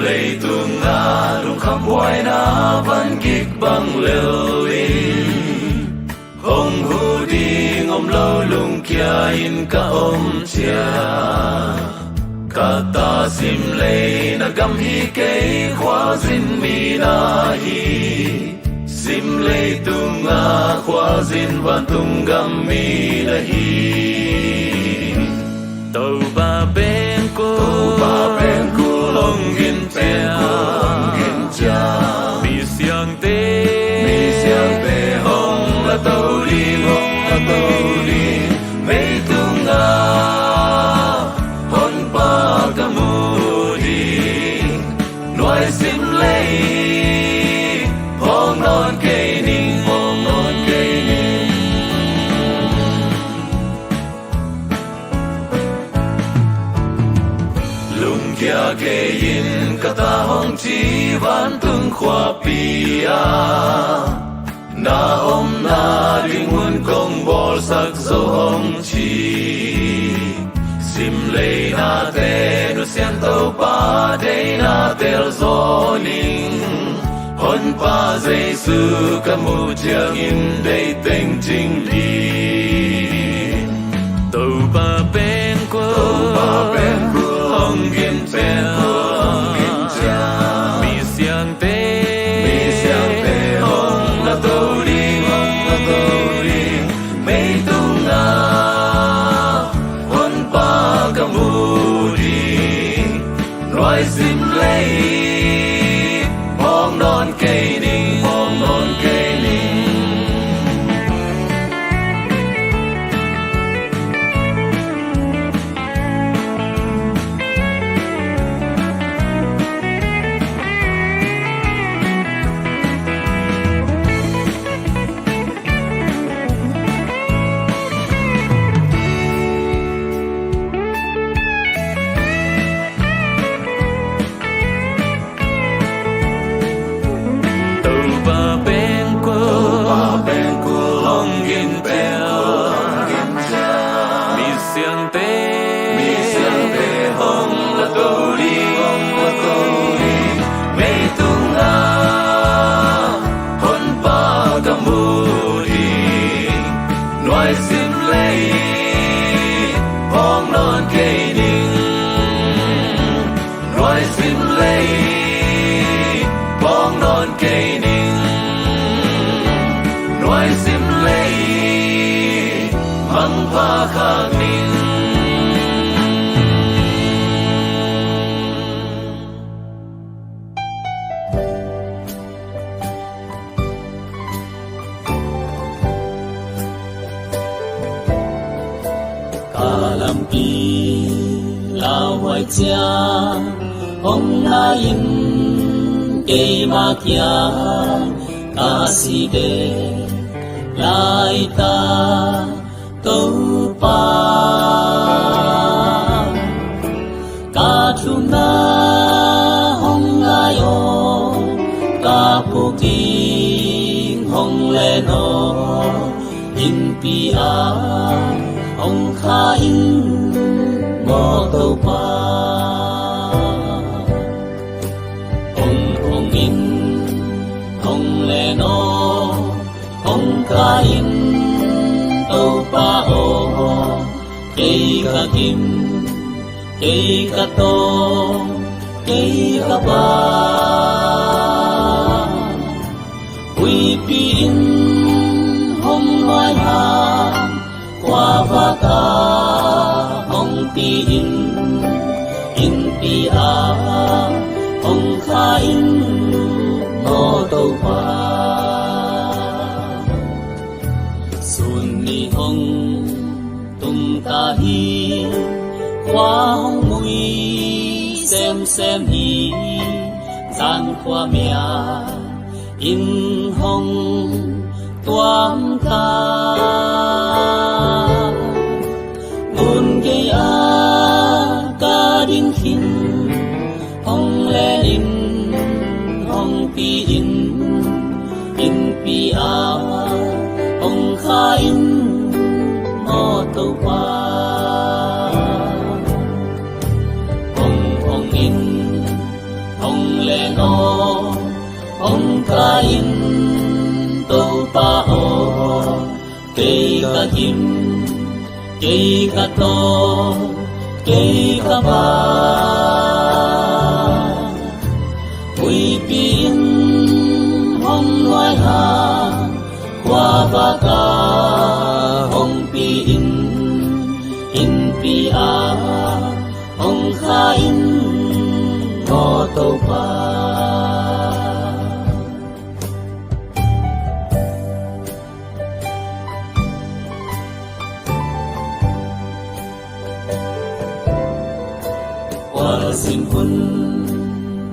lệ tung nga lung khăm boy na văn kik bang leo hong hu đi ngom lâu lung kia in ka chia ka ta sim lệ na gam hi kei khóa zin mi na hi sim lệ tung nga khóa zin van tung gam mi na hi tàu ba bên cô hong gin cha mi siang te hong la tàu đi mây tung nga hon pa ka mu đi nuôi sim lệ hong non cây ninh lung kia kê yin kata hong chi van tung khoa pia na om na linh hun công bol sắc dấu hong chi sim lệ na te nu sian tàu pa day na tel zo ning hon pa Giêsu ca mu chiang in day teng jing li tàu pa bên cô hong gin cha mi siang te hong la tàu đi mây tung nga hon pa ka mu đi loài sim lệ hong non cây ninh làm kỳ lao hoài cha ông na in kê ma kia ca si de lai ta câu pa ca chu na hong lai o ca pu ki hong le no in pi a ông kha in mô tô pa ông in ông le no ông kha in tô pa o cây kha kim cây kha to cây kha ba quy pi in hong loài hà qua va ta hong pi in pi a hong kha in mô tô pa sun ni hong tum ta hi qua hong mui xem hi gian qua mía in hong toang ta buồn gây ca đinh hin hong le in hong pi in pi a hong kha in mô tô pa hong in hong ka kim cây ka to cây ka ba quy pin hong loài hà qua ba ca hong pin in pi a hong kha in ngô tô pa xin hun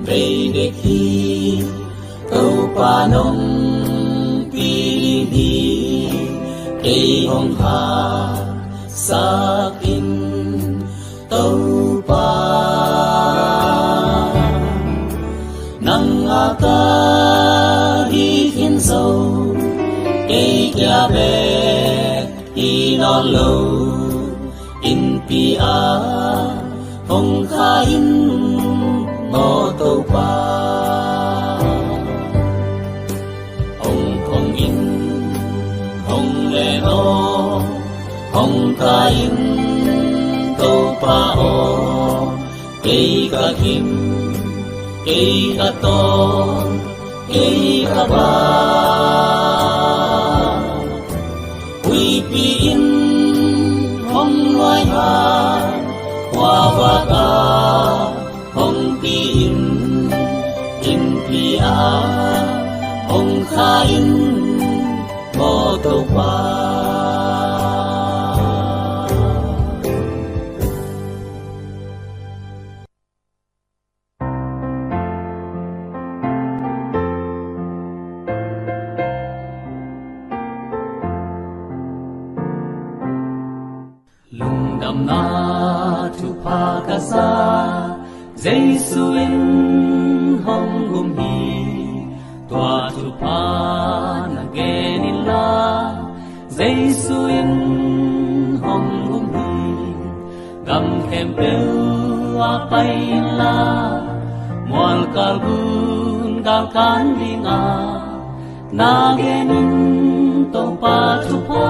bay để khi câu pa nông pi đi cây hồng hà sa in câu pa nắng a ca đi thiên sâu cây kia bé đi non lâu in pi a hong kha in ngô tô pa hong hong in hong le no hong kha in tô pa o cây ka kim cây ka to cây ka ba quy pi in hong loài hà hoa và ca hong pi in pi a hong kha in ngô tô pa lung đam na tu pa ka sa Giêsu in hong gum hi tua tu pa na gen in la Giêsu in hong gum hi gam kem peu a pai la mual kal gun gal kan linga na gen in to pa tu pa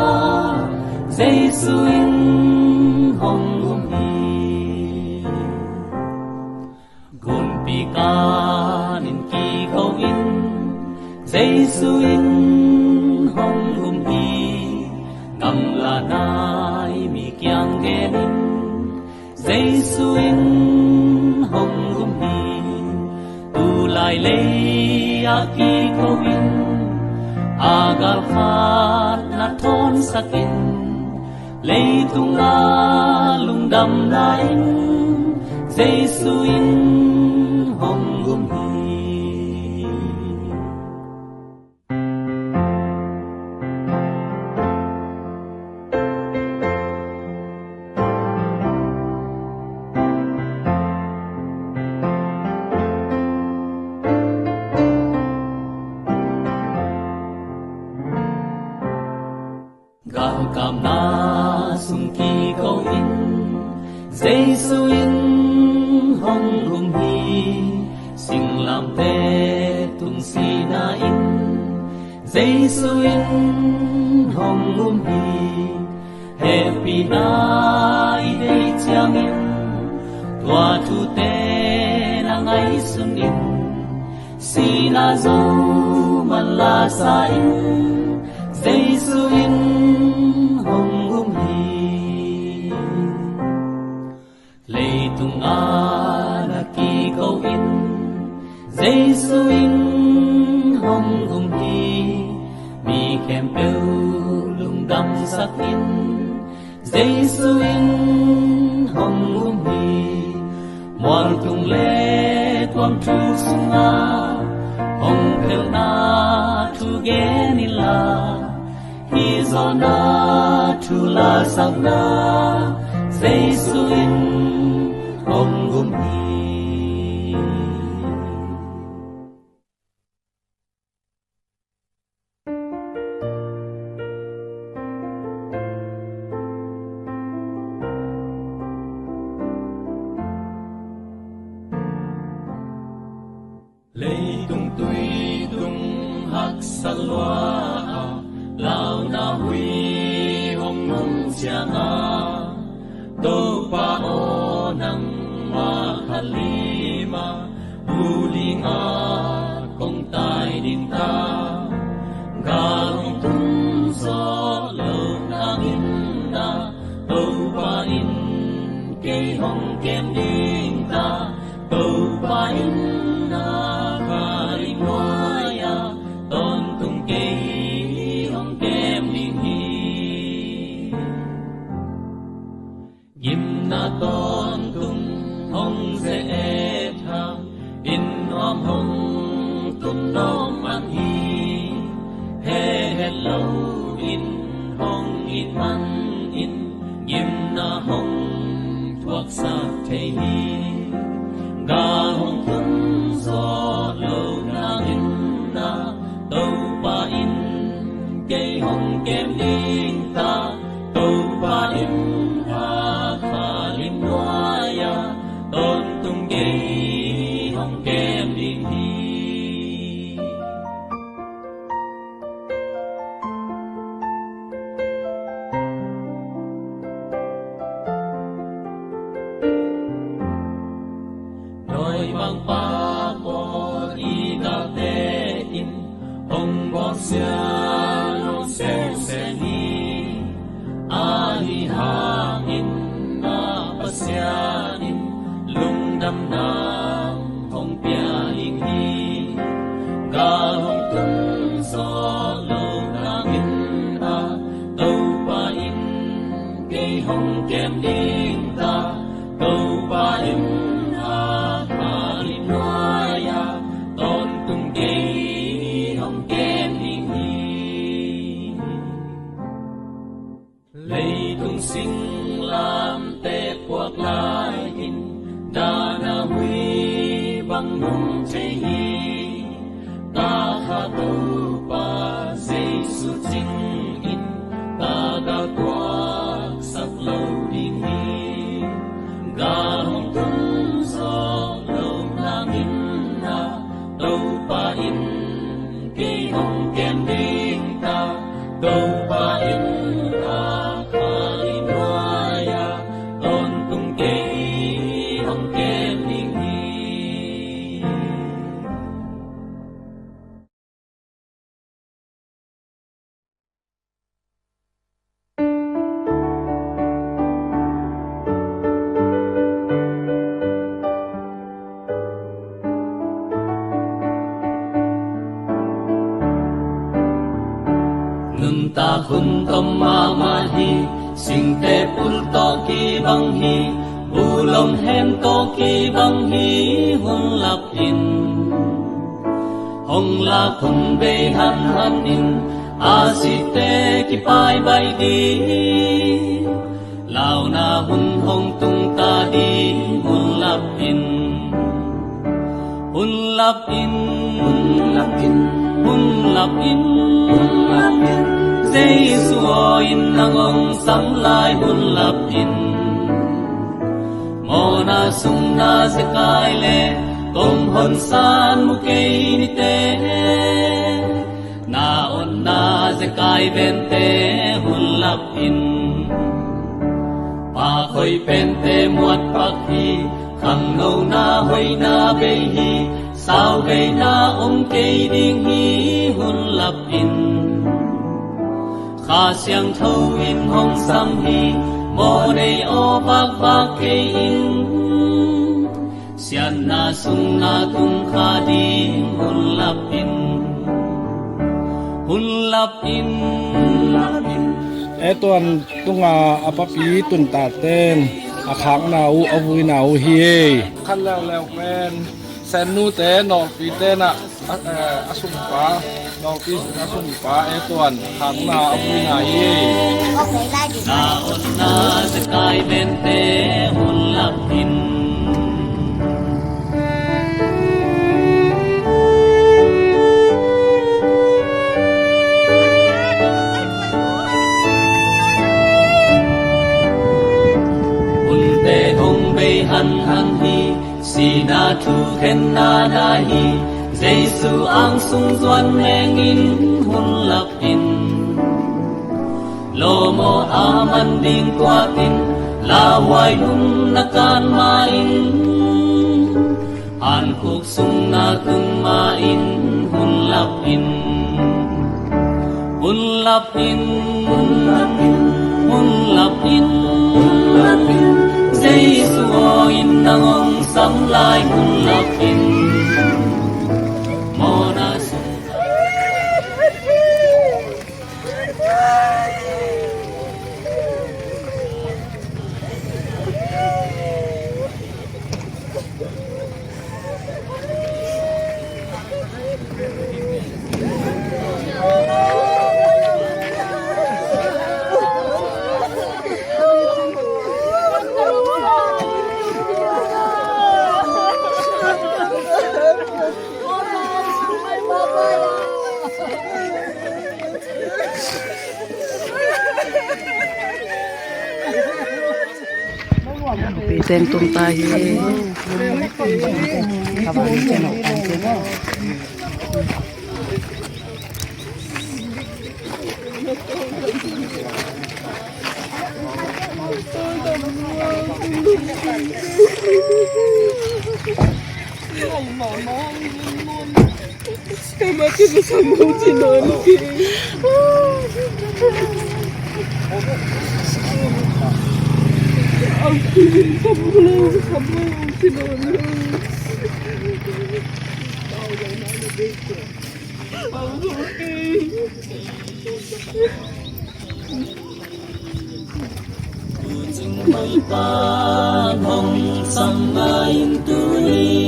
Giêsu in hong gum hi gun pi ka nin ki khâu in Giêsu in hong gum hi ngam la nai mi kyang gen in Giêsu in hong gum hi tu lai le a ki khâu in agal khat na thon sakin lấy tung la lung đam la in Giêsu in hong gum hi gal kam na sung ki ko in Giêsu in hong gum hi sing lam te tung si na in Giêsu in hong gum hi happy na i de chiang in tua tu te na ngai sun in si na zo man la sa in Giêsu in hong gum hi lei tung a na ki câu in Giêsu in hong gum hi mi kem peu lung đam sắc in Giêsu in hong gum hi mual tung le tuam tru sung a hong pel na tu gen in la Hizona tu la savna Giêsu in hong gum hi lấy tung tui tung hak salwa lao na hui siya nga do pa o ng makalima huli nga kung tayo din ta galong tunso lo nangin na do pa in kay hong kem din ta do pa in na kalimwaya ton tung kay hong kem din hi gim na ton tung hong se et ha in om hong tung nom man hi he hello in hong in man in gim na hong thuốc sa thầy hi ga hong tung so lo na in na tâu pa in cây hong kem linh ta tâu pa in ha kha lim noaya tôn tung cây hong kem linh hi nói mang pa po i ga te in hong bo sia no se se ni a hi hang in na pa sia in lung dam nam hong pia ing hi ga hong tung so lo nang in a tâu pa in cây hong kem ding ta tâu pa in a kalim noaya tôn tung cây hong kem ding hi lấy tung sinh làm tê cuộc lại in đa na huy băng nung chạy hi ta kha tu pa Giêsu chính in ta ga qua sắc lâu ding hi ga hong tung so lâu nang in na tâu pa in cây hong kem ding ta tâu pa in ta kha li noaya tôn tung cây hong kem ding hi nun ta khun tom ma ma hi sing te pul to ki bang hi ulom hem to ki bang hi hun lap in hong la khun be han han in a si te ki pai bai di lao na hun hong tung ta di hun lap in hun lap in hun lap in hun lap in hun lap in Giêsu in nang ong sam lai hun lap in mo na sung na se kai le tom hon san mu kei ni te na on na se kai ben te hun lap in pa khoi pen te muat pak hi khang no na hoi na be hi sao be na ong kei ding hi hun lap in kha siang thâu in hong sam hi mo nei o bak bak kei in sian na sung na tung kha ding hun lap in hun lap in tuan tunga apapi tun ta ten akhak na u avui na u hi khan leo leo pen sen nu te no pi te na asum pa no pi asum pa tuan khak na avui na hi na on na se kai ben te hun lap in han han hi si na thu khen na na hi Giêsu ang sung doan meng in hun lap in lo mo aman ding kwatin laway nun nakan main an kuk sung na kung main hunlapin hunlapin hunlapin hunlapin hunlapin Giêsu in nangong samlay hunlapin mo na Piten tung tahi. May panhong sangayin tuli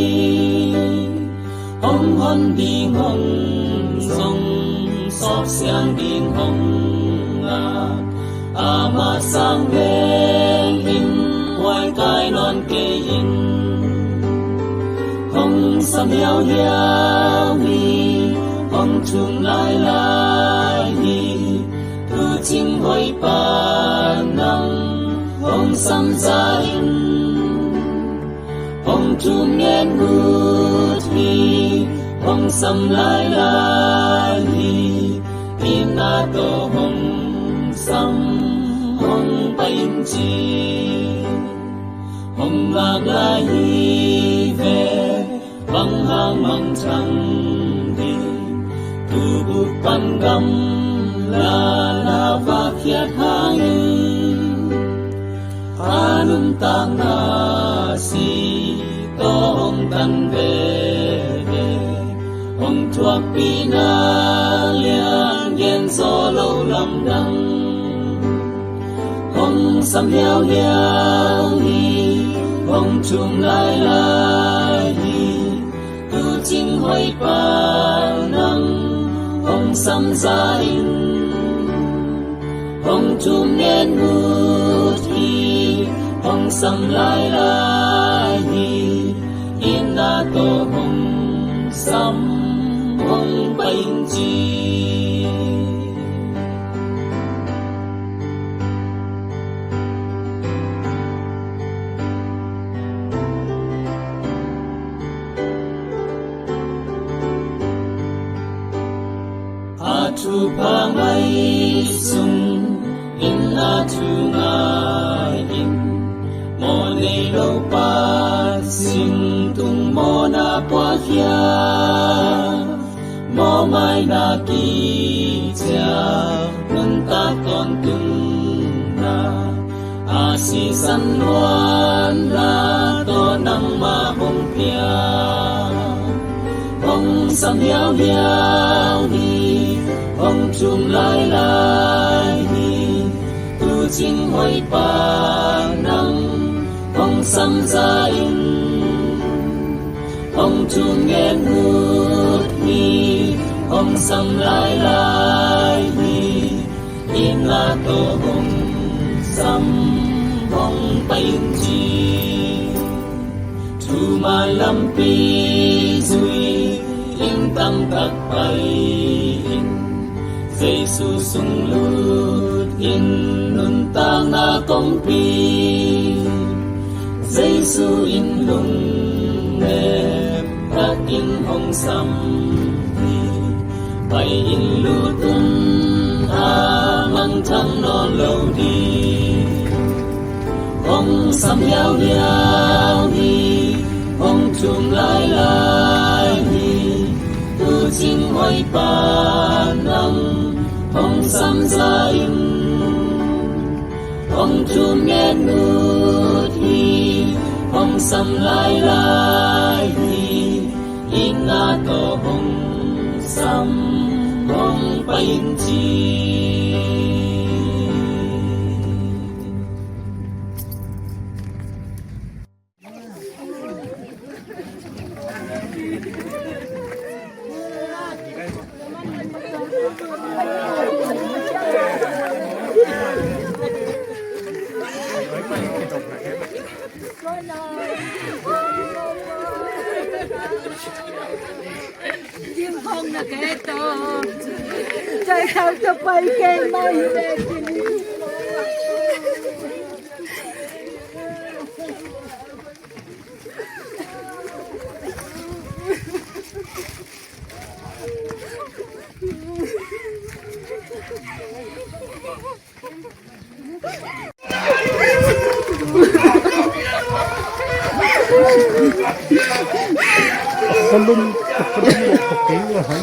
Hong hon ding hong song sop siang ding hong nga Ama sang leng in hoài kai non kê in Hong sam hiao hiao hi Hong chung lai lai hi Tu ching hoi pa nang Hong sam za in Hong chung ngen ngút hi Hong sam lai lai hi In na to hong sam Hong pa in chi Hong ngạc lai hi về Bang hang mang chang hi Tu bu pan gam La va khiat hang Anum tang na si to hong tan về hong thuak pi na lian yen gió lâu lắm đắng hong sam hiao hiao hi hong chung lai lai hi tu ching hoi pa nang hong sam za in hong chung ngen ngút hi hong sam lai lai hi in na to hong sam hong pa in chi tu pa mai sung in na tu ngai in mo nei lo pa sing tung mo na pa khia mo mai na ki cha nun ta kon tung na a si san loan la to nang ma hong pia hong sam hiao hiao hi hong chung lai lai hi tu ching hoi pa nang hong sam za in hong chung ngen ngút hi hong sam lai lai hi in la to hong sam hong pa in chi tu ma lam pi zui in tam tak pai in Giêsu sung lut in nun ta na công pi Giêsu in lung nep các in hong sam pi bay in lut a mang thăng non lâu sam yao yao ni hong chung lai lai ni tu jing hoi pa nam hong sam za im hong chung nghe nu thi hong sam lai lai ni in na to hong sam hong pa in chi Chim không là cái to trời sao cho bay cây mây về con lưng một tí là thấy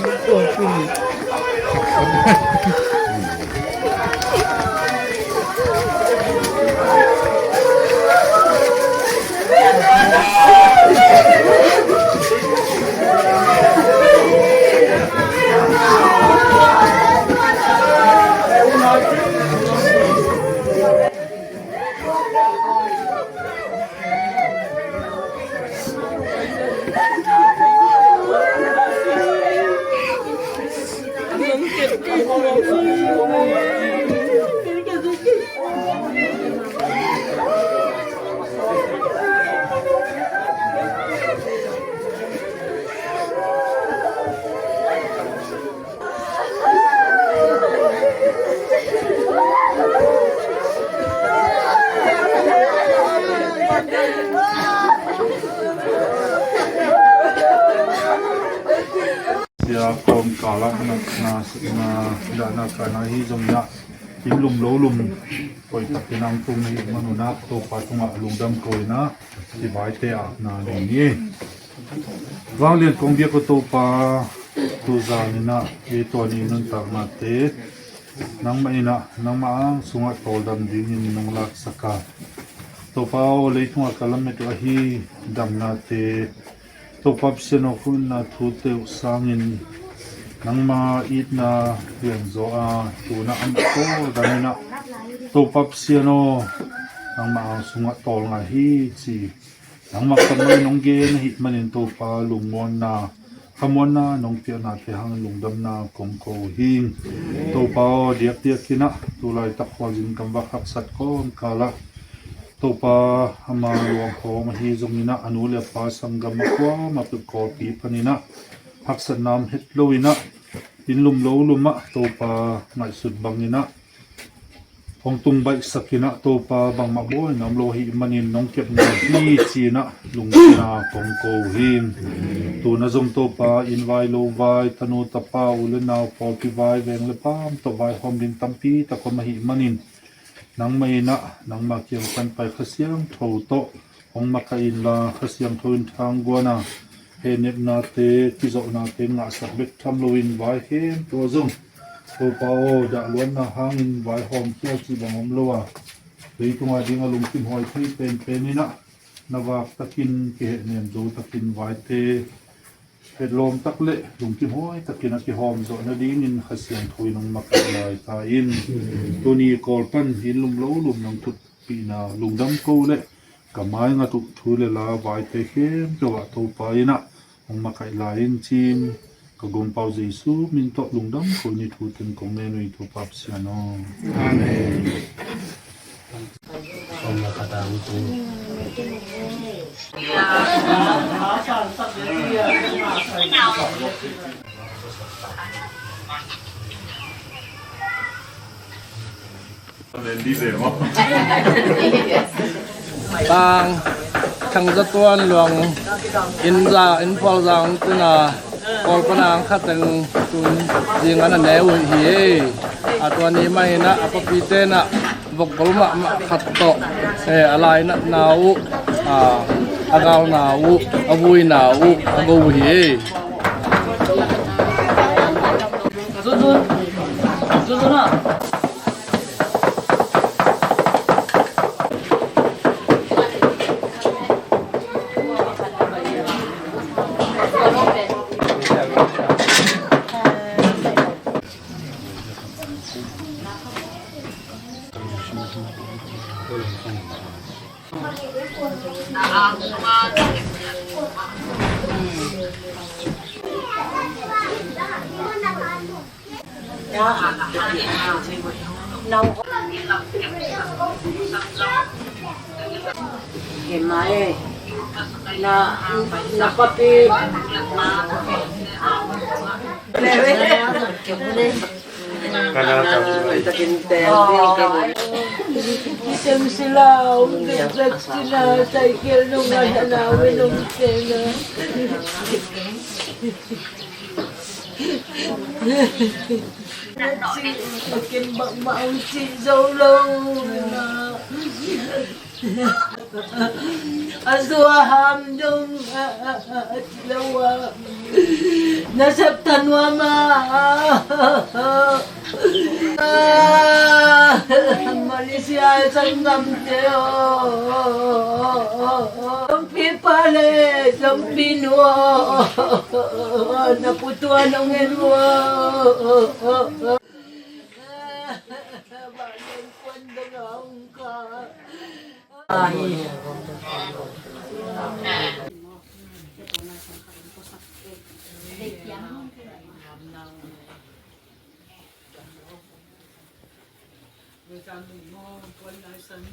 ya kom kala na dana kana hi zomna im lum lo lum koi takinang tung ni manuna to patunga lungdam koina ti bai te a na ni wang lian kong bia ko to pa tu za ni na e to ni nun ta ma te nang ma ina nang ma ang sunga tol dam ding ni nong lak saka to pa o le tunga kalam me to hi dam na te to pap seno kun na thu te sangin nang ma it na hian zo a tu na am ko damina to pap seno nang ma sunga tol nga hi chi nang ma kamai nong ge na hit manin to pa lungmon na khamon na nong pia na te hang lungdam na kom ko hing to pa diak diak kina tu lai tak khwa jin kam ba khak sat kom kala to pa ama luang ko ma hi zongina anu le pa sangam kwa ma pu ko pi panina haksan nam het loina in lum lo luma to pa ngai sut bangina hong tung bai sakina to pa bang ma boy nam lo hi manin nong kep na hi china lungna kong ko him tu na zong to pa in vai lo vai tanu ta pa ulena po pi vai veng le pam to vai hom din tampi ta ko ma hi manin nang mai na nang ma kiang kan pai khasiang tho to hong ma ka in la khasiang thon thang gona he net na te ti zo na te nga sak bet tham loin vai hem to zong to pa o da luan na hang in vai hom kia chi bang om lowa dei tunga ding a lung tim hoi thei pen pen ni na nawak takin ke nem zo takin vai te het lom tak le lung kim hoi takin a ki hom zo na ding in khasiang thui nong mak lai ta in to ni kol pan hin lum lo lum nong thut pi na lung dam ko le kamai nga tu thu le la vai te khem to wa to pa ina ong makai lai in chin ka gom pau jesu min to lung dam ko ni thu ten kong ne noi to pap sia no amen Om Kadang tu tang thang za tuan luang in pol zang tu na kol panang khateng tun jing ana ne wi hi a tuan ni mai na apa pi te na vokal ma khat to alai na nau agal nau avui nau ago hi Kemae na papi Item sila nag-flex sila cycle nung nahanawin nung sila Makin maong si Zolo Asuaham dong lawa nasabtan wa ma Malaysia sanggam teo Lampi pale lampi nuwa naputuan ng enwa Balik pandang ka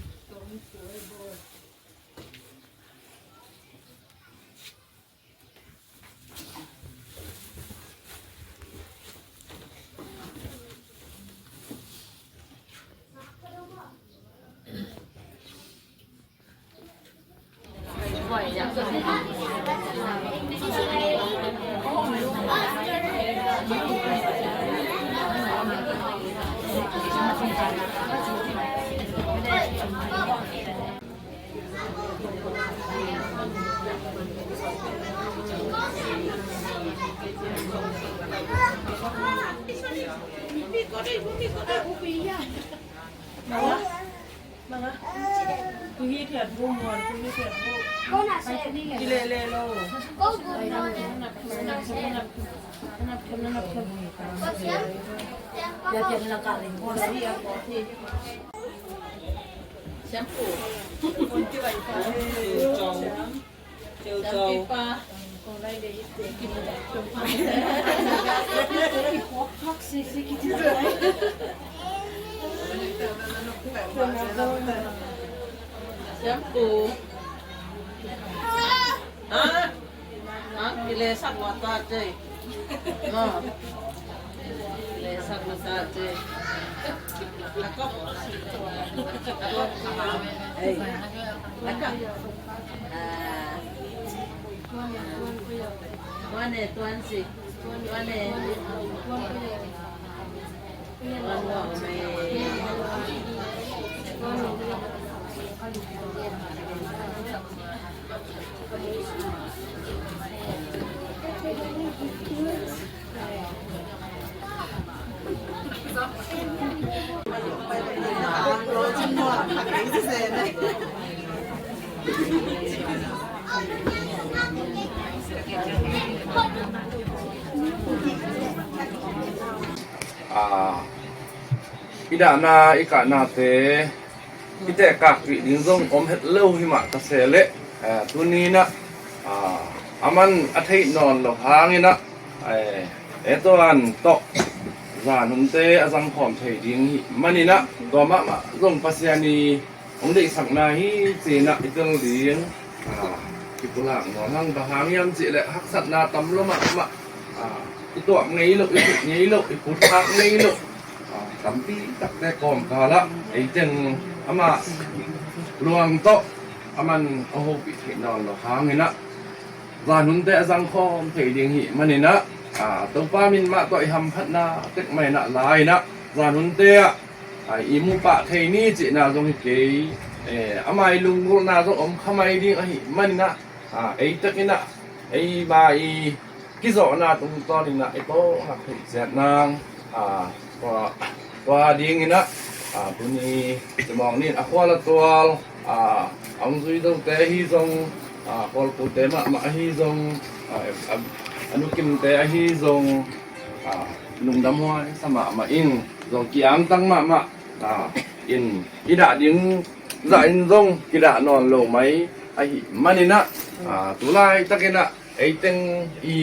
Shampoo. Dilesak mata cuy. Dilesak mata cuy. Lakop. Hey. Lakop. Mana tuan si? Mana? Tuan wang ida na ika na te ite kak wi ding zong om het lo hi ma ta se le tu ni na aman athei non lo hang ina eto an to za nun te azang khom thei ding hi mani na to ma zong pasiani ong dei sak na hi che na itel ding ki pulang no hang ba hang yam chi le hak sat na tam lo ma itu ngei lo ikut hak ngei lo tapi tak te kom kala iten ama luang to aman oho pi thei non lo hang ina za nun te azang khom thei ding hi mani na to pa min ma to ham phat na tek mai na lai na za nun te อีมุปะเทนี่จีน่าจงเกยอามาลุงกูน่าจงอมขมายดิ้งมันนะไอ้ตะกินะไอ้บายกิจน่าตรงตอนนี้นะไอ้โตหักเสียนางว่าดิ้งนะปุนีจะมองนี่อควาละตัวอังซุยตรงเตฮีจงพอลปุเตมาฮีจงอนุกิมเตฮีจงลุงดำหัวสมาอิงจงกี่อังตั้งมาอินกีดาดิ้งจะอินจงกีดานอนโลไหมไอ้มันนี่นะตุลายตะกินะไอ้เต็งอี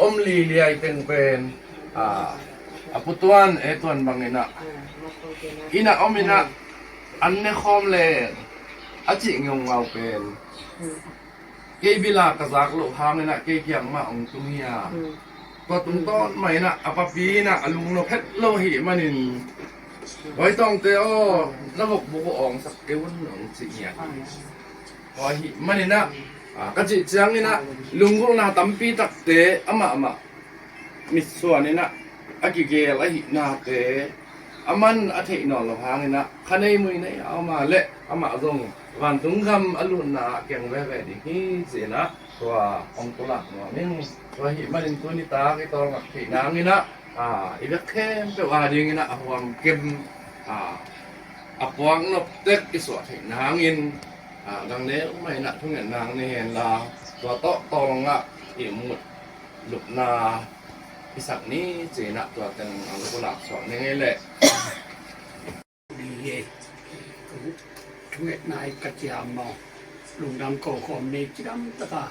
อมลีไอ้เต็งเป็นปุตวันไอ้ตัวนบางนี่นะอินะอมินะอันนี้คอมเลยอาจิงงเอาเป็นเกยบิลากระซักโลหางนี่นะเกยเกียงมาองตุเฮียก็ตุ้งต้นใหม่นะอปปีนะลุงโลเพชรโลหิมันนี่ไว้ต้องเตอระบบบุกอองสักเกวันหนึ่งสิเฮียพอหิมันนี่นะก็จิจังนี่นะลุงก็น่าตั้มปีตักเตะอามามิส่วนนี่นะอากิเกลหินาเตะอามันอาทิตย์นอนเราพางนี่นะคันในมือนี่เอามาเละเอามาส่งวันตุงคำอรุณนาเก่งแว่ๆดิฮีเสียนะตัวองตุลักเนาะนี่ตัวหิมันเป็นตัวนิตาไอ้ตัวกับหินางนี่นะอีเล็กแค่เปล่าดีนี่นะหวงเก็บอับวังนบเต็กอีสวดหินางอินดังนี้ไม่นะทุกอย่างนางนี่เห็นลาตัวโตตองอ่ะอีหมุดหลุดนาพิสักนี้เจนะตัวเต็งอังกุหลาบสอนยังไงแหละดีเย่ทุกนายกระเจียมมองลุงดำโกคอมเนจิดำตะกา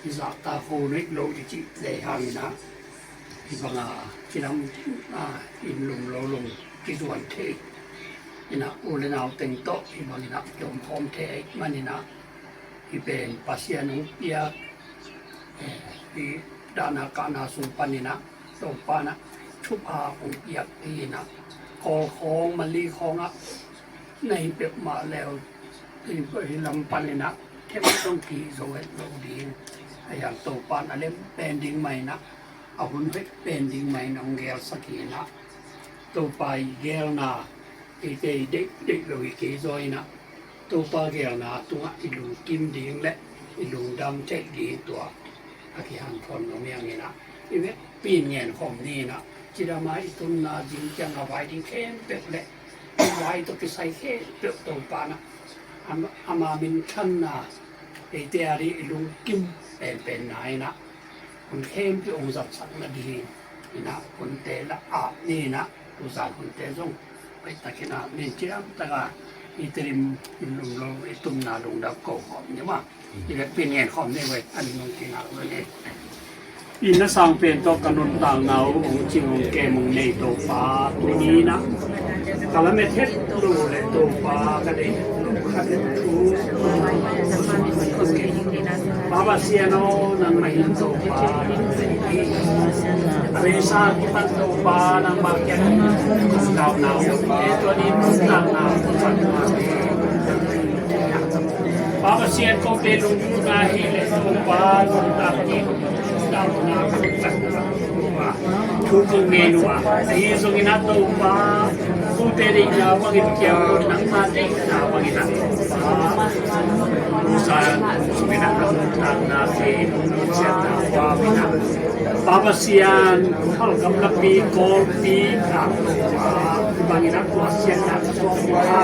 อิสระตาโคนิกโลจิเลยหางนะอิบังอาจิดำอินลุงโลลุงกิจวันเทอินะอุเลนาวเต็งโตอิบังอินะยมพร้อมเทมันอินะอิเป็นปัสยานุเปียอิดานาการนาสุปันินะโตปานะชุบอาอุเปียกีนะกอของมันลีของอ่ะในเปียกมาแล้วที่ไปลำปันเลยนะแค่ไม่ต้องขี่สวยเราดีอย่างโตปานอะไรเป็นดิ่งใหม่นะเอาหุ่นไปเป็นดิ่งใหม่น้องแก้วสักทีนะโตไปแก้วนาเด็กเลยเกยซอยนะโตปาแก้วนาตัวอิลูกิมดิ่งและอิลูดำเจ็ดดิ่งตัวอากิหันทนน้องเมียงนี่นะอีเวปีนเงินของนี่นะจิดามาอิตุนนาจิงจังเอาไว้ที่เข้มเป็ดแหละไว้ตัวกิใส่เข้มเป็ดตัวปานะอามาบินขันนาไอเตียรีลุงกิมเป็นนายนะคนเข้มที่องค์สักนาดีนี่นะคนเตละอานี่นะตัวสารคนเตส่งไปตะกินาเนี่ยจิดามตะกาอิตริมลุงเราไอตุนนาลุงดับโกหอมเนี่ยว่าอีเวปีนเงินของนี่ไว้อันนี้กินเอาไว้เนี่ยอินทสังเป็นตัวกนุนต่างเงาของจริงของแกมงในตัวฟ้าตัวนี้นะกาลเมเทศดูเลยตัวฟ้าก็ได้ขัดทูบาบาเซียโนนันไม่ตัวฟ้าเรซาที่มันตัวฟ้านันบางอย่างดาวหนาวตัวนี้ต่างหนาวสันมาบาบาเซียนก็เป็นลุงยูนาฮิเลตัวฟ้าตัวต่างนี้ดาวนาคุณจักรว่าทุกเมนูอ่ะไอ้ส่วนนั้นตัวป้าผู้เตรียมว่ากินเกี่ยวกับนักมาเด็กนะว่ากินนักป้าผู้ชายส่วนนั้นทางนาเฟ่เสียดายว่าไม่นักป้าเสียนเขากำลังปีโกปีกับบางนักว่าเสียนักสองว่า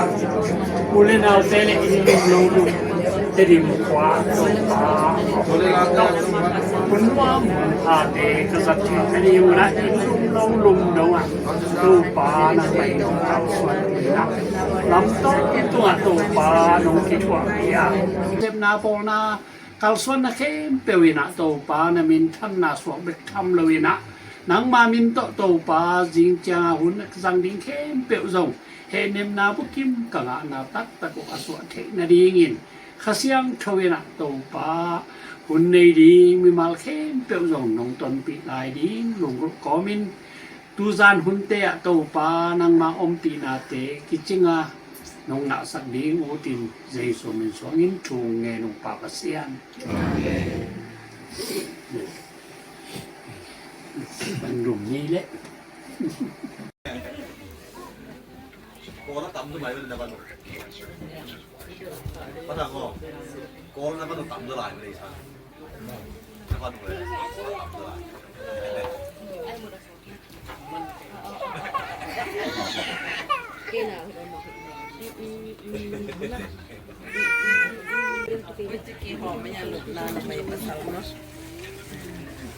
ผู้เล่นเอาเตะอินโดโลลุjadi muka pun wam ade kesaktian ini mulai lum doang lupa nanti kau suara lamto itu atau lupa nongki tua ya sebna pona kau suara kem pewina atau lupa namin tan naswa bekam lewina nang mamin to lupa jingja hun sang ding kem pewzong he nem na bukim kala na tak tak aswa tek na dingin khasiang thawena to pa hun nei ding mi mal khem pe zong nong ton pi lai ding lung ko min tu zan hun te to pa nang ma om pi na te kichinga nong na sak ding u tin jai so min so ngin thu nge nong pa pa sian ban rum ni le cô nó tắm cái máy bên là bạn bắt đầu không cô nó bắt đầu tắm trở lại với sao nó bắt đầu tắm trở lại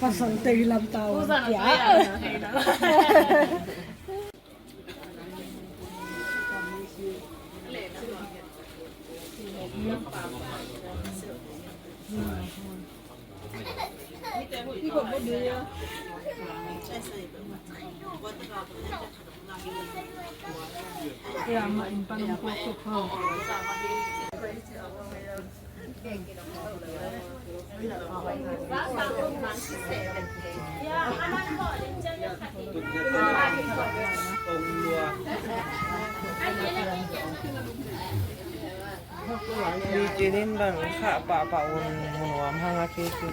Pasang tayo lang tao. Kaya maimpan ang kusok ko. Bikinin lang sa papaun munuam hanga kiki.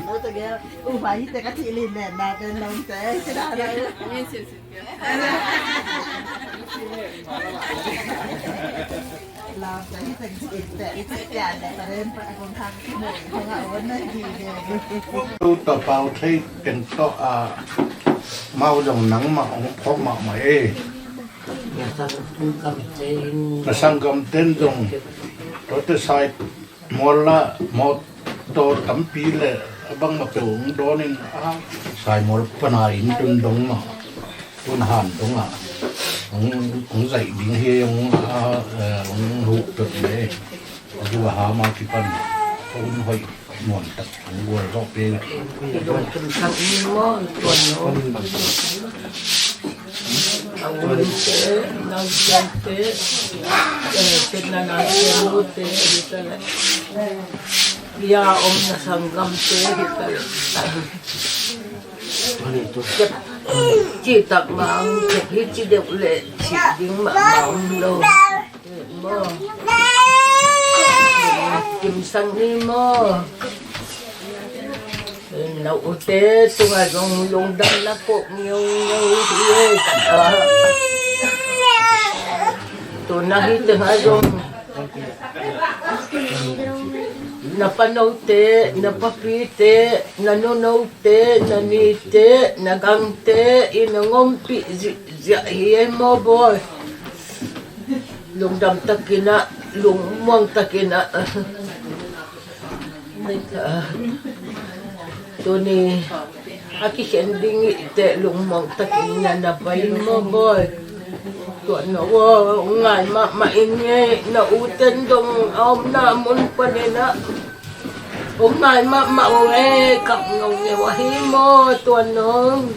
Nó tôi nghe phải thì các chị liền nè là trên lòng trẻ cái đó đấy làm cái thành chị để trả để mà đến phải còn thằng cái bộ không ở vấn đề gì tu tập vào thấyเป็นโตmau dòng nắng mà ông có mạo mày là sang cầm tên dòng rồi tới sai mua la một tô tấm pí lệ băng mặt tưởng đó nên sai một phần này trên đông mà tuần hàn đúng à ông dạy biến hi ông hụ được đấy dù hà mà chỉ cần ông hỏi muộn tập ông vừa rõ về Ya om na sanggam te kita chỉ tập mạng chỉ chỉ được lệ chỉ những mạng đâu mơ kim sang đi mơ nấu té tung ở trong lồng đâm lá cột nhiều nhiều thì tôi nói từng ở trong napanaw te, napapi te, nanunaw te, nani te, nagang te, inangompi, hiye mo boy. Lungdam takina, lungmang takina. Tuni, aki sending te, lungmang takina, napayin mo boy. Tuan nawa, ngai maingay, nautan dong om na mun pa nila. Ngai mauwe, kap ngong nyawahi mo, tuan nong.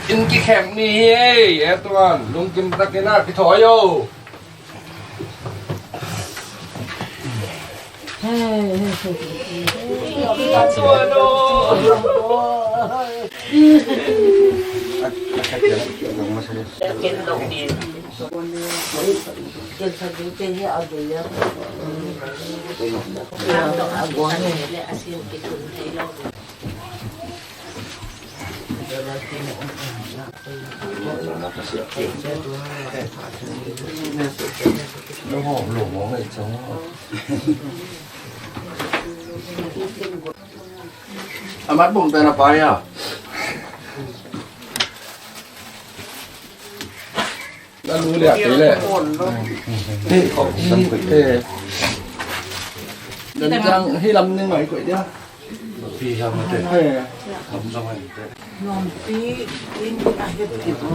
In cái kẹp này em toàn lung kim ta cái nào cái thỏi vô nó hổ lủng nó người chống mắt bụng tay là phải à đã lưu lẹ tí lẹ thế không thế lần trang hay làm nên mấy quậy đi phi sao mà thế không sao mà thế Non pi in ayat gitu.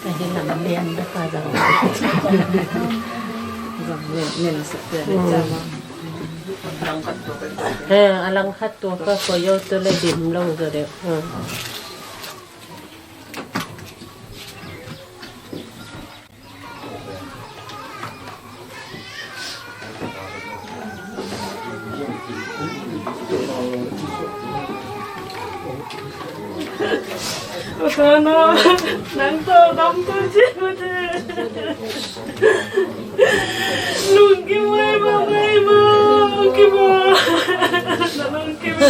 Kehilangan yang dah pada. alang khat to ka ko yo to le dim long zo de Sana nanto dam to jibute nungki mai ma nungki ma nungki ma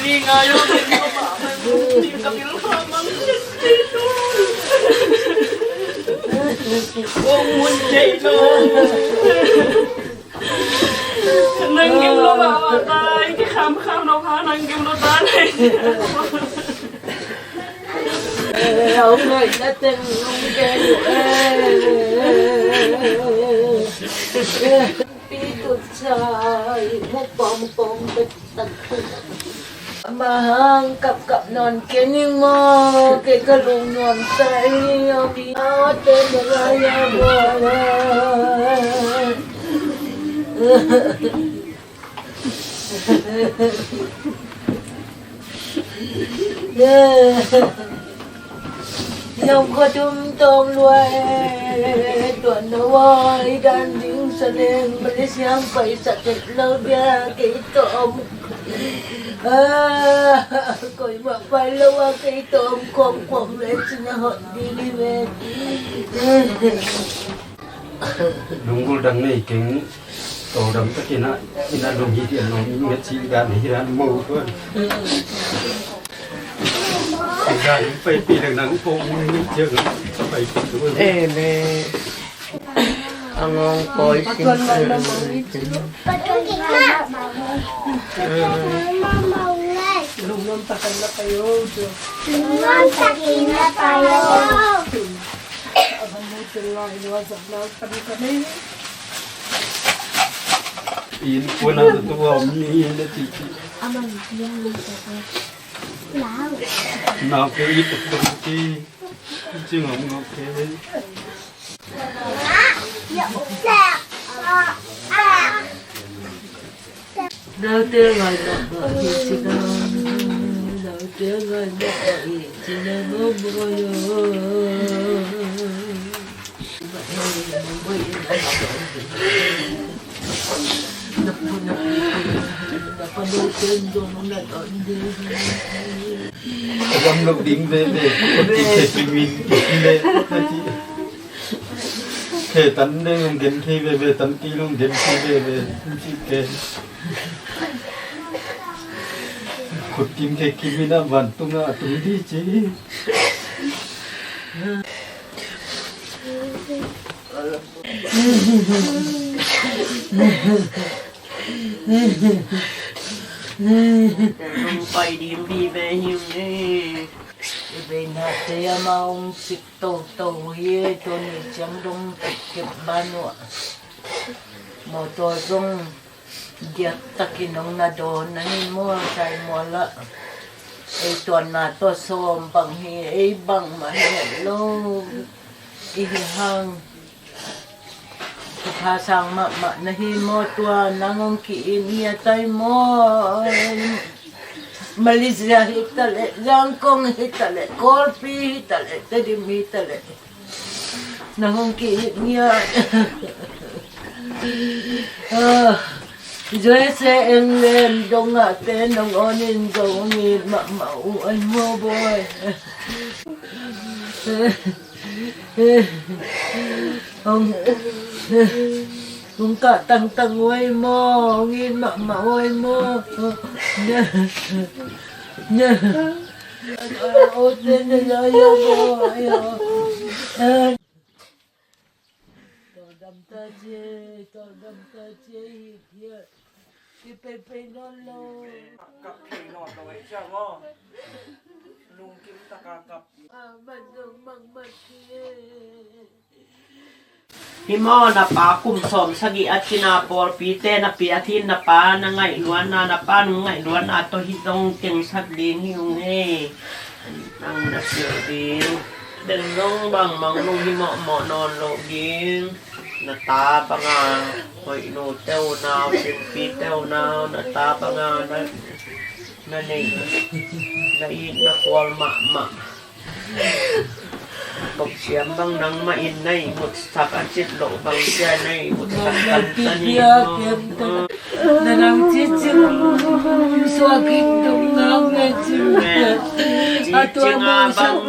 ni ngayo ni ma ni kapil hamang dito Ung chay no nang kim lo ba tay cái kham nó phá nang kim lo ta này ông ơi đã từng ông kêu đi tụt sai một bom bịch tận mà hang cặp non kia nhưng mà cái lùng non tay ông đi áo tên là ya Dòng có chúng tôm loài tuần nói đàn tiếng sa lên mà lấy sáng phải sạch thật lâu ra cái tôm coi mà phải lâu cái tôm không lên xin họ đi về đúng rồi đằng này kính tổ đấm tất kia nó đồng gì tiền nó biết chỉ gạt này ra màu thôi ra những phải bị đằng nắng phong những chưa phải nè ông coi xin Lumon takin na kayo. Lumon takin na tayo. Abang mo sila iwasan na kami. in po na ito ni na titi Amang yan lao. na ko ito ti ching ang okay Đầu tiên rồi đó thì chỉ có đầu tiên rồi đó thì chỉ là ngô bôi Ông lục đỉnh về thể mình về thể tấn đây ông đến khi về tấn kia ông đến khi về chỉ kể khut kim ke kimina bantunga tuli chi không phải đi về nhiều đi về nát thì mà ông xịt tổ ye cho nên chẳng đông kịp ban nữa mà tôi không giật takin nong na do na ni mo sai mo la ai tuan na to som bang hi ai bang ma he lo i hang tha sang ma na hi mo tua nangong ki ni tai mo Malaysia hitale Langkong hitale Korpi hitale tadi mi hitale nangong ki ni Rồi sẽ em lên đông ngã tên đông ôn in dấu nhìn mà mẫu anh mua bôi ông cả tăng quay mô nhìn mà mẫu anh mua nhớ ô tên là yo bôi đâm ta chê here cái pepe nó lo cặp thầy nọt rồi chả mò lùng kim ta cà cặp bằng đường bằng kia Himo na pa kumsom sagi at sinapor pite na piatin na pa na ngailuan na pa ngailuan ato hitong ting sagding yung ang nasyodin denong bang mangnong himo mo non login natapa nga hoy no teo na pitew na natapa nga na na kwal ma pag siya bang nang mainay, mutsakan sitlo bang siya na mutsakan tanin mo. Nanang chiching swagit dong nang chiching. Ato ang bang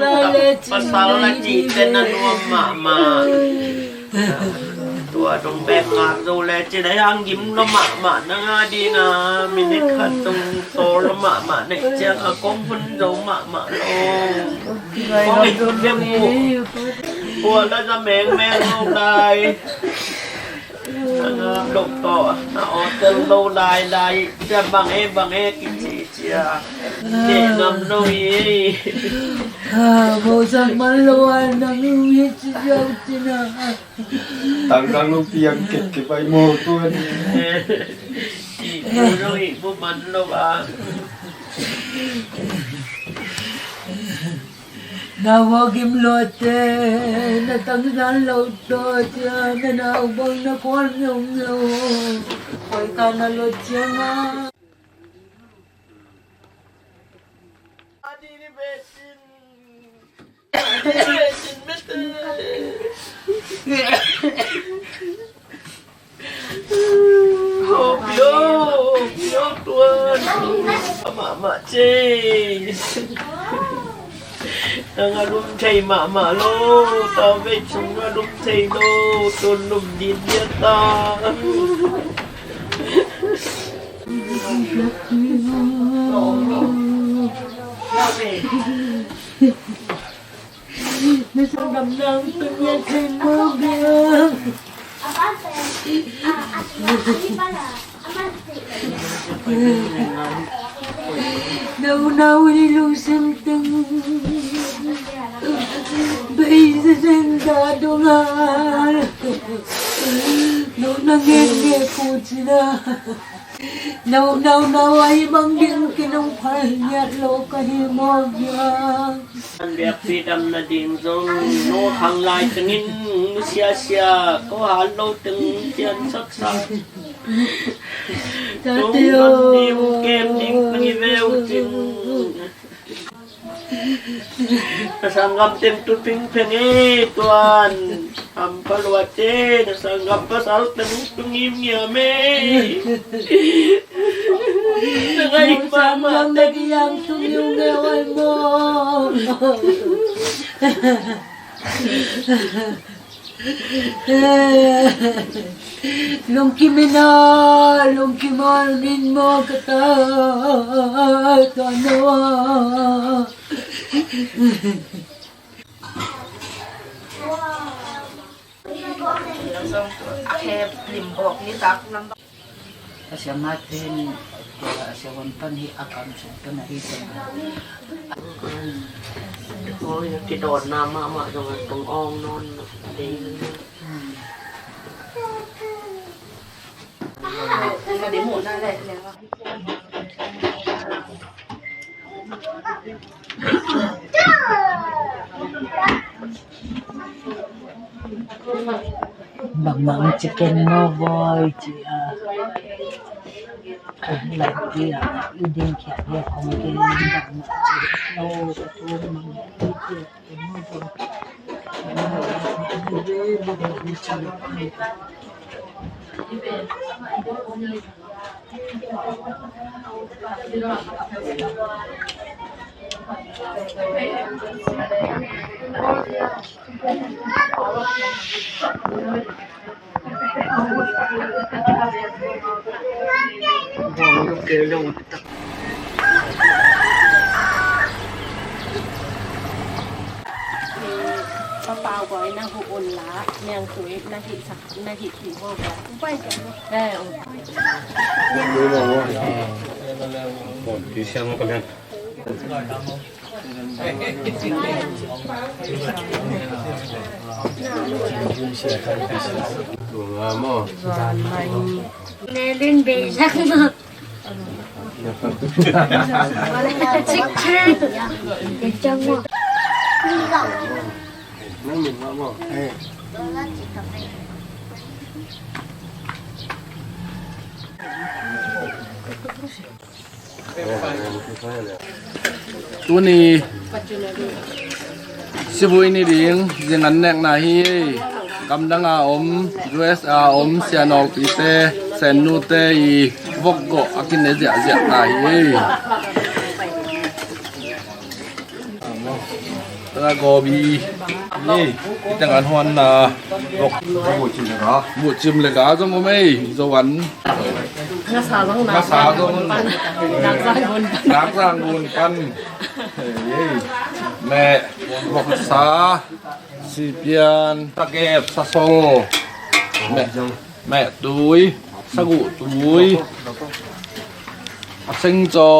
pasal na chitin na nuwang mama. Tua dong bem nga dole chidai ang gim lo mama na nga di na minit katong to lo mama na chang akong pun do mama lo. Kong item mo. Wala na meng lo dai. Ang doktor na hotel lo dai siya bange kichi siya. Di ngam no yi. Bosang maluan ng uwit siya tina. Tanggang nung piyang kipay mo tuan. Ibu manlo ba? Nawagim lote, natangnan loto siya, nanaubang na kwan yung ko'y ka na lot siya nga. Yo tuan, mama cing. Ang alum chay mama lo, tawe chung alum chay lo, tulum din yata. Nasangam ng tunyasin mo bilang. Naunaw nilusang tang Baisa sentado nga Nung nangenge po sila Naunaw ay mangging kinumpal niya lo kahimog yan Biak pidam na din zong no hanglay tengin siya ko halo teng tian saksak. Tatyo kem ding pengivew tin. Nasanggap tem tuping penge tuan. Ampalwate nasanggap pasal tenung pengim yame. Nang samlang nagiyang tunyong ewan mo lungkimanin mo katanawa Akhir limbok ni tak nang Asya matin, kaya asya wanpan hi akam sumpan na hisan. Oh, yung tidor na mama dengan pengong non din. Di mo na le. Bang chicken mo boy, chia. Lagi ya, idin kya dia konggen bang no betul mang itu mo boy. Pao gói na huon lá, nang tuổi na hị thị vô cả. Cũng quay cả. Di siya mo kami. Nelin bejak mo. Chicken. Bejak mo. tu ni si vui ni ding jangan nek na hi kam dang a US a sianol pi te sen nu te I vok go akin ne ja ja ta hi ta go bi ni kita kan hon na vok bu chim le ga zo mo mai zo wan nga sa dong nạc sang nguồn pan mẹ vọc sa si pian ta kẹp sa sol mẹ túi sa gụ túi sinh cho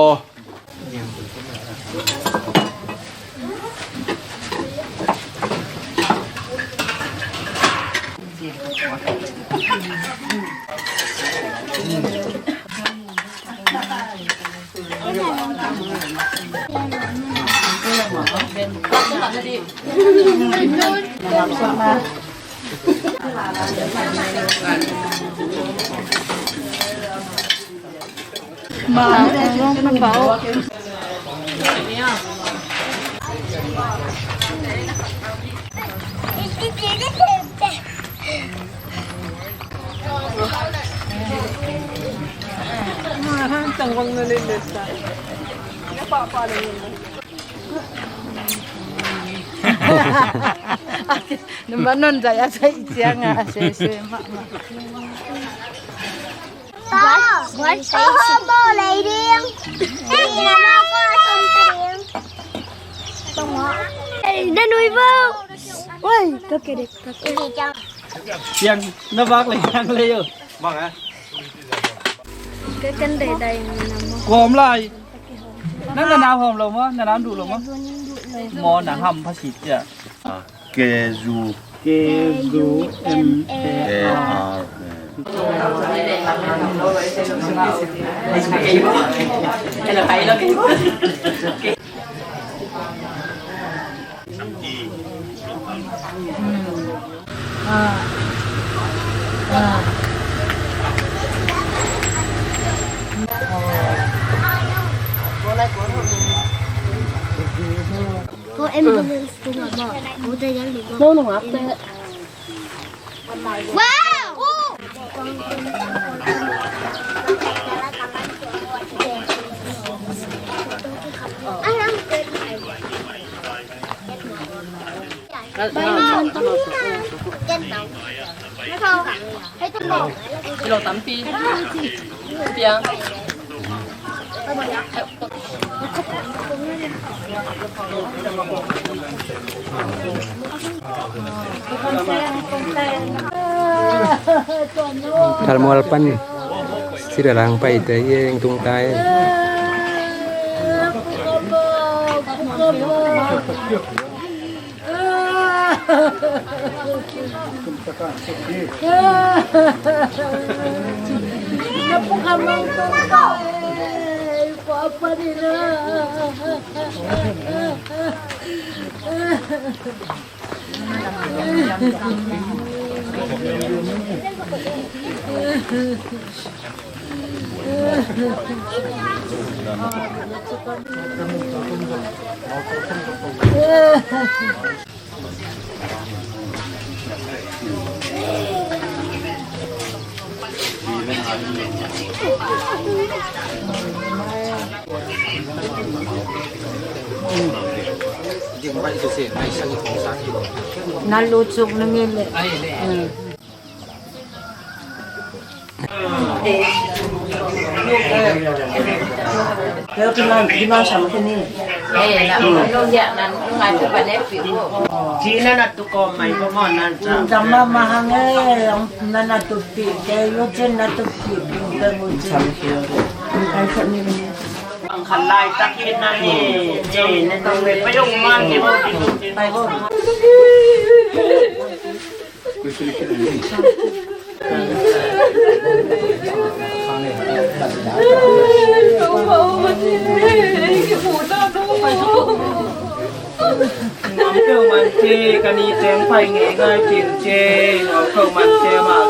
Mình bảo Tangwang na nilita. Napapa na yun. Naman saya sa isya nga sese mama. What? Hobo lady. Hey, nama ko something. Tunggu. Dan wibo. Woi, kakirik. Yang nabak le yang le yo. Vâng ạ. Cái cân để đầy nằm. Gồm lại. Nó là nào hòm lồng á, là nào đủ lồng á. Mò nắng hầm phát xịt chứ. Keju. Keju M A R. Cái là phải đó. Cô em ambulance tu ngọc bò. Cô ta dám được không? Đâu ngọc ta. Wow! Anh ăn cái này. Bây giờ mình tắm trên đầu. Nó không? Thấy tắm bò. Kilo 8 pi. Piang. Thal mual pan siralang pa ite yang tung tai Apa dia? Nalusog na nila. Pero gimana sama kini? Na ano ya nan nga to panepi ko. Sina na to ko may pamanan sa. Tama mahangay ang nanatupi. Kaya yun na tupi. Ay sa nila. ขันลายตักกินนั่นนี่ในตรงเวทไปยกมาเก็บกินไปพวกน้ำเกลือมันเจกันนี่แตงไฟเงี้ยง่ายกินเจน้ำเกลือมันเจมาก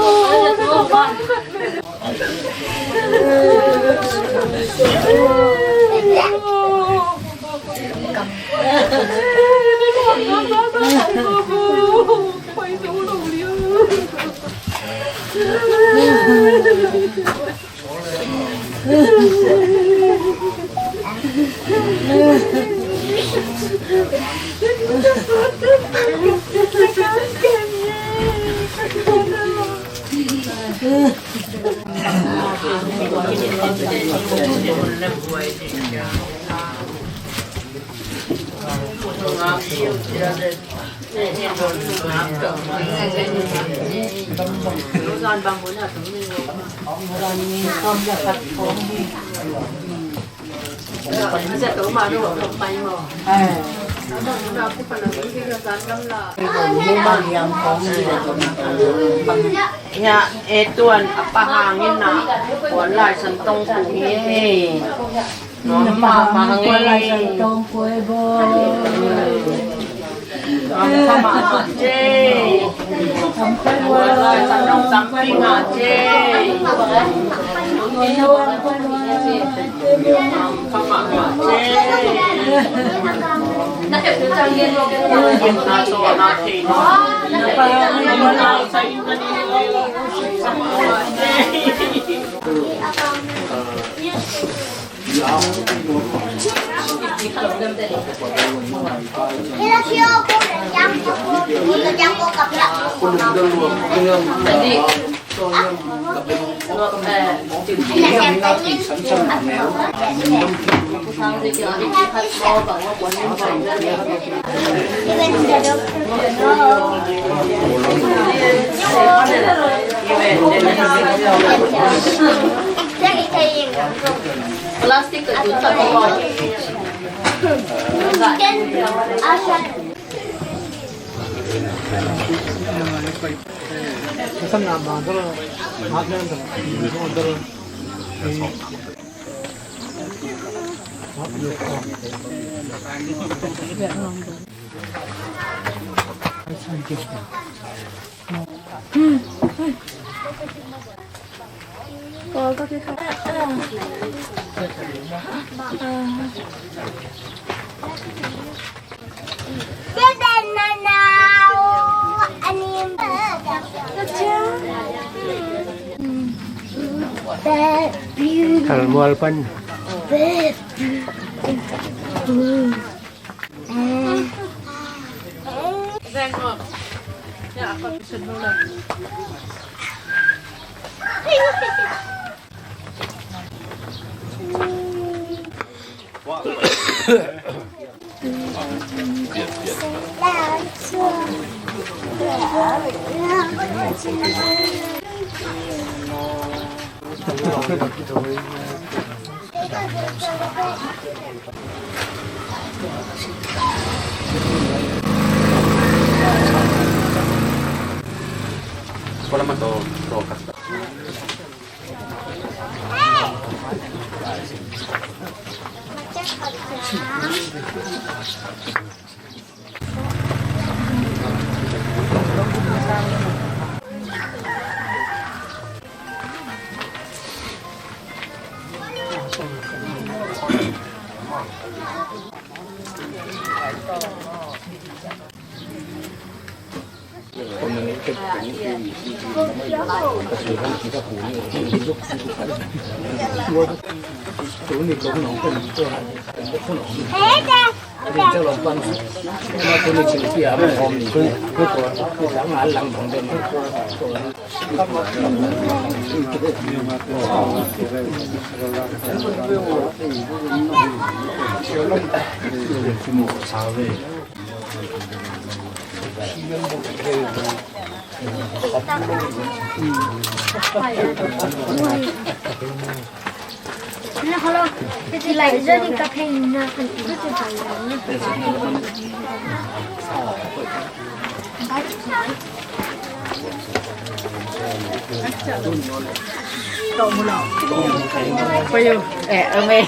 เนี่ยตัวนอัปปะหางนี่นะหัวลายสันตงปูนี่น้องมาหางนี่ลายสันตงปูบ่ทำมาเจทำไปหัวลายสันตงสัมปิงาเจทำมาเจนักเรียนจะเรียนโลกนาโซนาทีนักไปหัวลายใส่กันนี่plastik kejutan bawah. Kan asal. Kesan nama antara makna antara có cái không cái đèn này nào anh em Kalmual pan. Ko naman to kasta. 那好了，这来这里个配音呢，很这就讲人Cậu một lọ. Bao nhiêu? Em.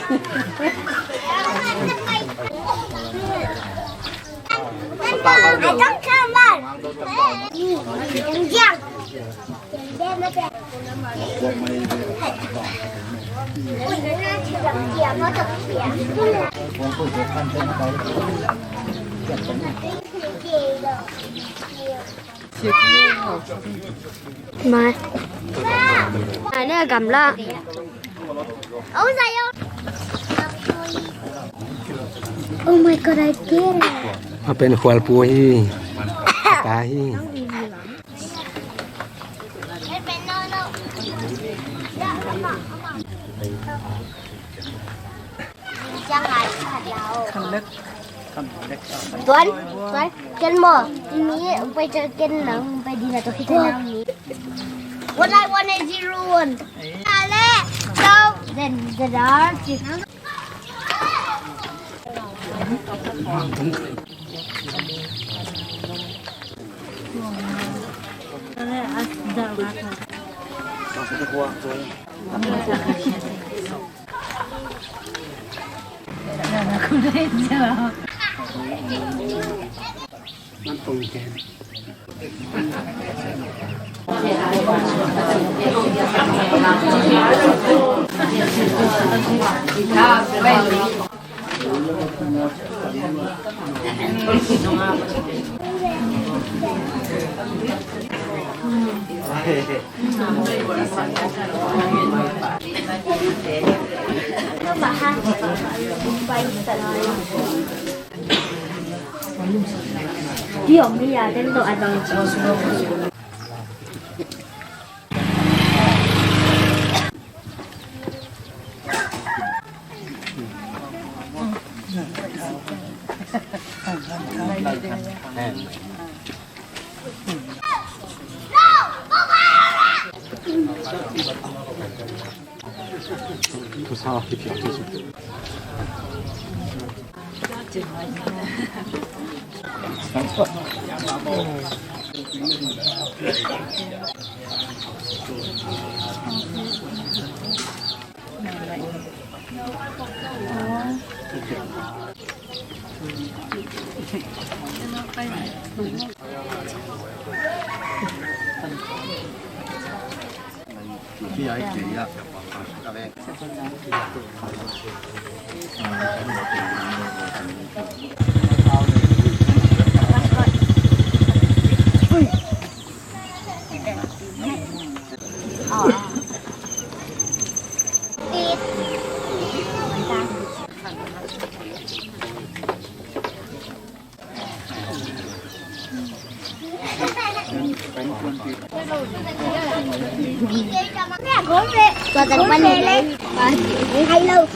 I don't come back. Em giang. Đem nó về. Nó thật mà này cầm la ôi giời ơi oh my god I get it มาเป็นขวลปูฮีตาฮี Tuấn Ken mo iniไปเจอเกนหนังไปดีนะตัวที่หนังนี้ What I want is 01 Ale so then the darkมันตรงแกน Dio mia, tendo a dare Khi ấy chỉ là các em cho tận bên này hay lâu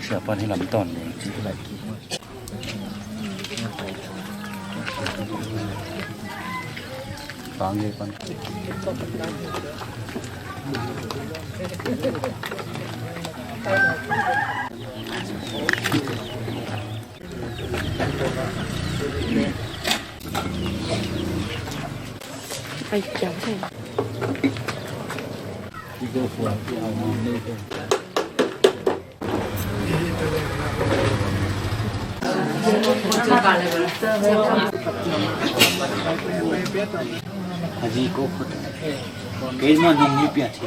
Siapa ni lamton ni? Panggil pan. Phải chấm xem. Haji ko khut. Cái mà nông nghiệp Việt thì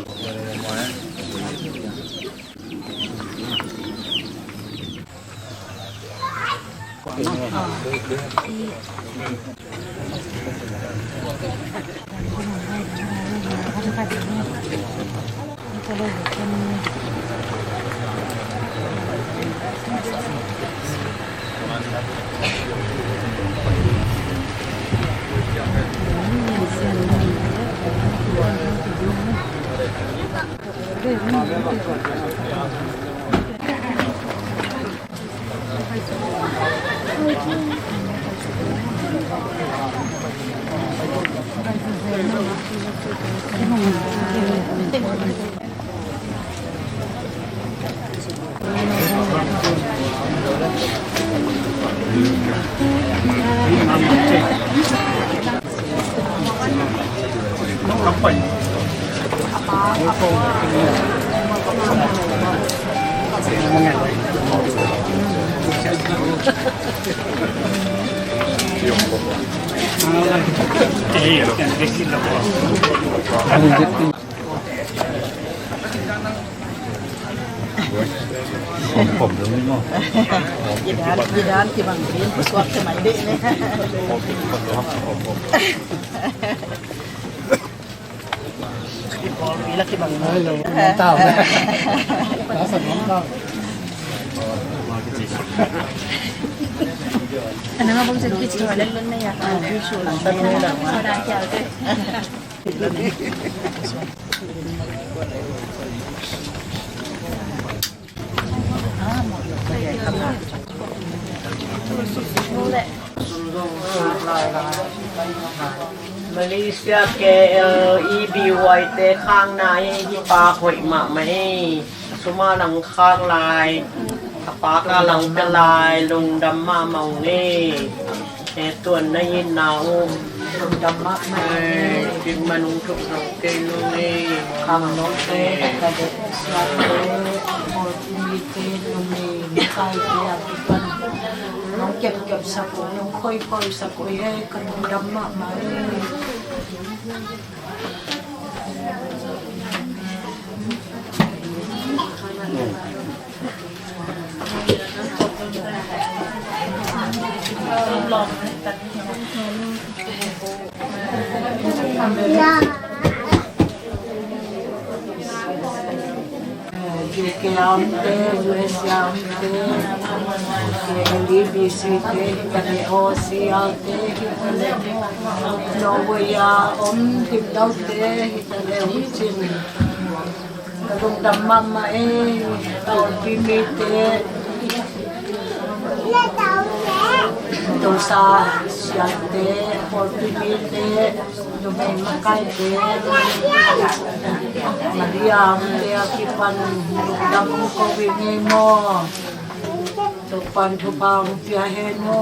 ผมจะไม่งอ Jidan ki bang din suat ke mai dek ni. Bila ki bang hello. Tahu. Rasa tahu. Ano nga bang sa picture wala lang na ya. Visual. Soda kya ate. Malaysia KLEBY เตข้างในที่ปาหอยหมาไม่สุมาหลังข้างลายปากาหลังเป็นลายลุงดำมาเมาเง่ตัวในยินหนาวลุงดำมาไม่กินมันทุกสังเกตลุงเง่คำน้องเต้กระเด็นสลายโอ้มีเต้ลุงเง่ไม่ใช่เต้ที่เป็นน้องเก็บสักน้องค่อยสักกันดำมาไม่ Yamte, US Yamte, LBCT, OCLT, Norwaya, Hipdaute, Hitaleuchin, Kadung Damamae, Pimite, Dosa, Siante, Pimite, Domain Makaite, Mariam, Akipan, Dam Kowingi mo, Tupan Tupang Piahen mo.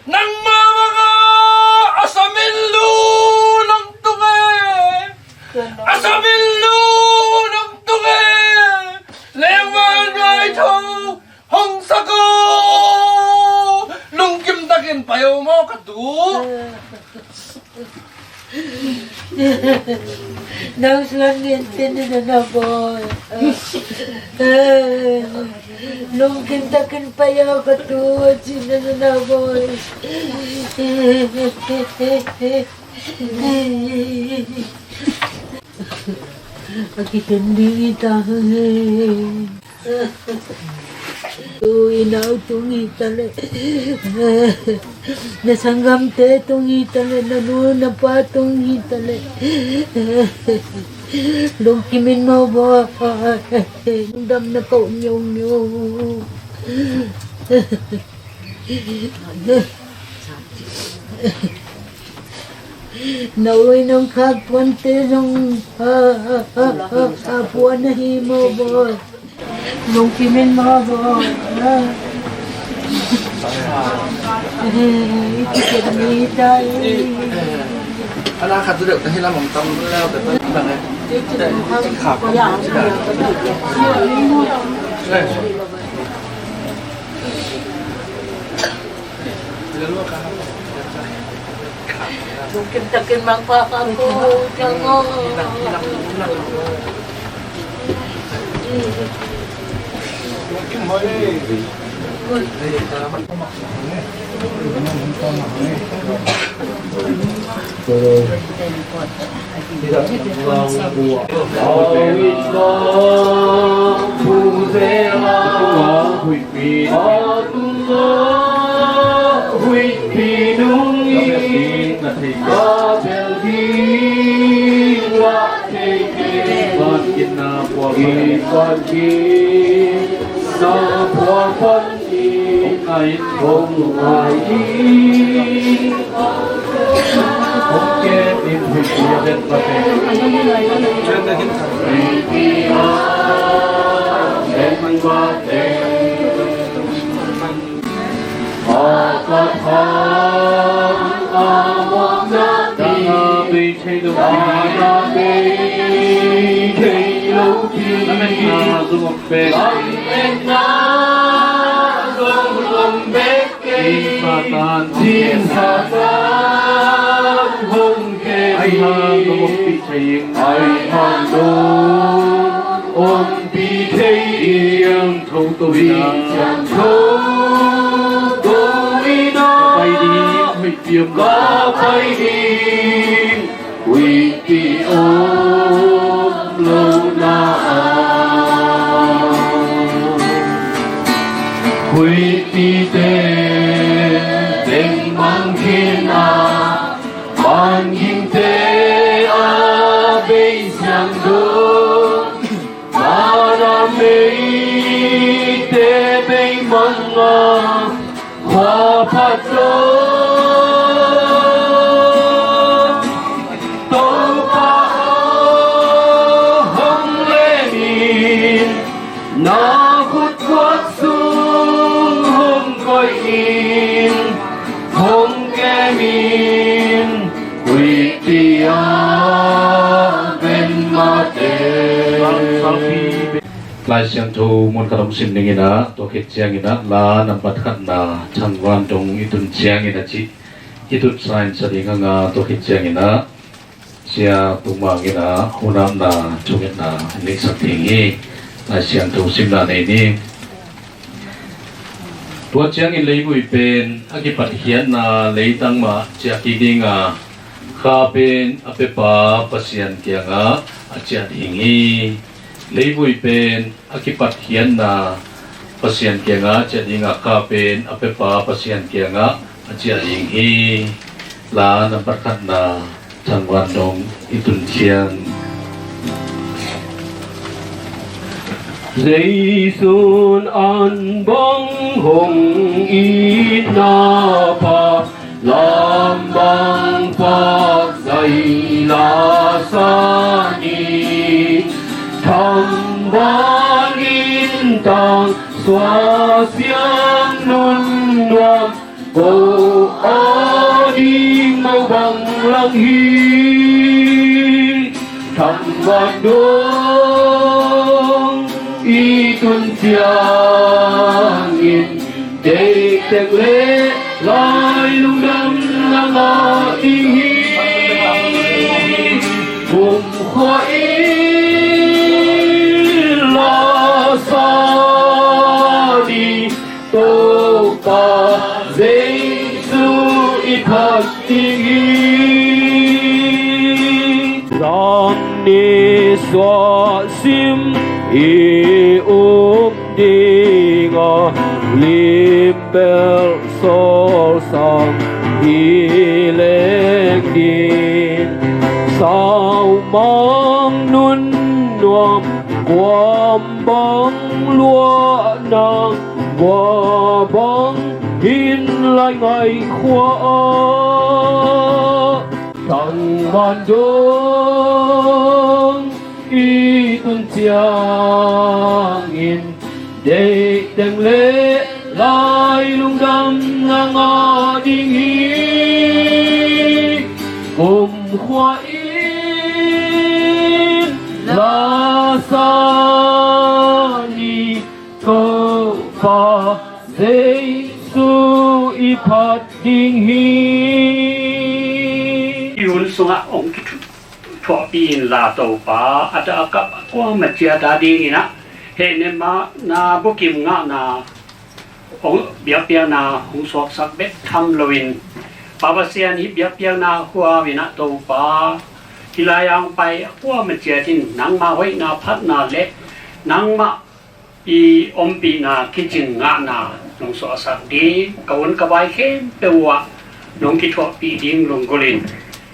Nang mga asamilu ng tunge, asamilu ng tunge, lewan ngay thong hong sako, nung kimtakin payo mo katu. Nang langit na boy. Nung kintakin pa yaw katuwad na boy. Pagkikanding itahan. Inaw itong itali. Nasanggam te itong itali. Nanuna pa itong itali. Lungkimin mo ba? Dam na kaunyong nyo. Nauwi ng kagpuan te ng apuan na himo ba? Lungkimin mo ba? Ikikiramita Ala khát được thì làm mỏng tông leo tới bên này. Mungkin takin mangpak aku jangan. Lai siang thu mon kadong sim ning ina to khit chiang ina la nampat khat na changwan dong itun chiang ina chi itut sain sadinga nga to khit chiang ina sia tumang ina hunam na chungin na ling sak thingi lai siang thu sim na nei ni tua chiang in leibui pen akipat hian na leitang ma chia ki dinga kha pen apepa pasian kianga achia hingi leibui pen akipat hian na pasian kianga chadinga ka pen apepa pasian kianga achia ding hi la na parkhat na changwan dong itun chiang Zaisun an bang hong ina pa lam bang pa zai la sa ni thăm ban in tang xóa xiang nun nuam cô ở đi mau bằng lăng hi thăm ban đông y tuân chiang in để teg lễ lai lung đâm la la đi cùng khoai Ni so sim I đi ngờ lim bel sol sang I lên đi sao mong nun nuông quam bóng lúa nàng qua bóng hin lại ngày khoa thằng ban đông y tuân chiang in để đem lễ lại lung đâm ngang ngõ đi hi cùng khoa in pa Giêsu ipat ding hi yun sunga ong thọ pin là tàu pa ada kap kwa ma chia da ding ina he ne ma na bu kim nga na ong bia bia na hung sok sak bet tham loin pa ba sian hi bia bia na hua wina tàu pa hilayang pai kwa ma chia tin nang ma hoi na phat na le nang ma i om pi na kitchen nga na nong so sak di kaun ka bai khem pewa nong ki thọ pi ding long golin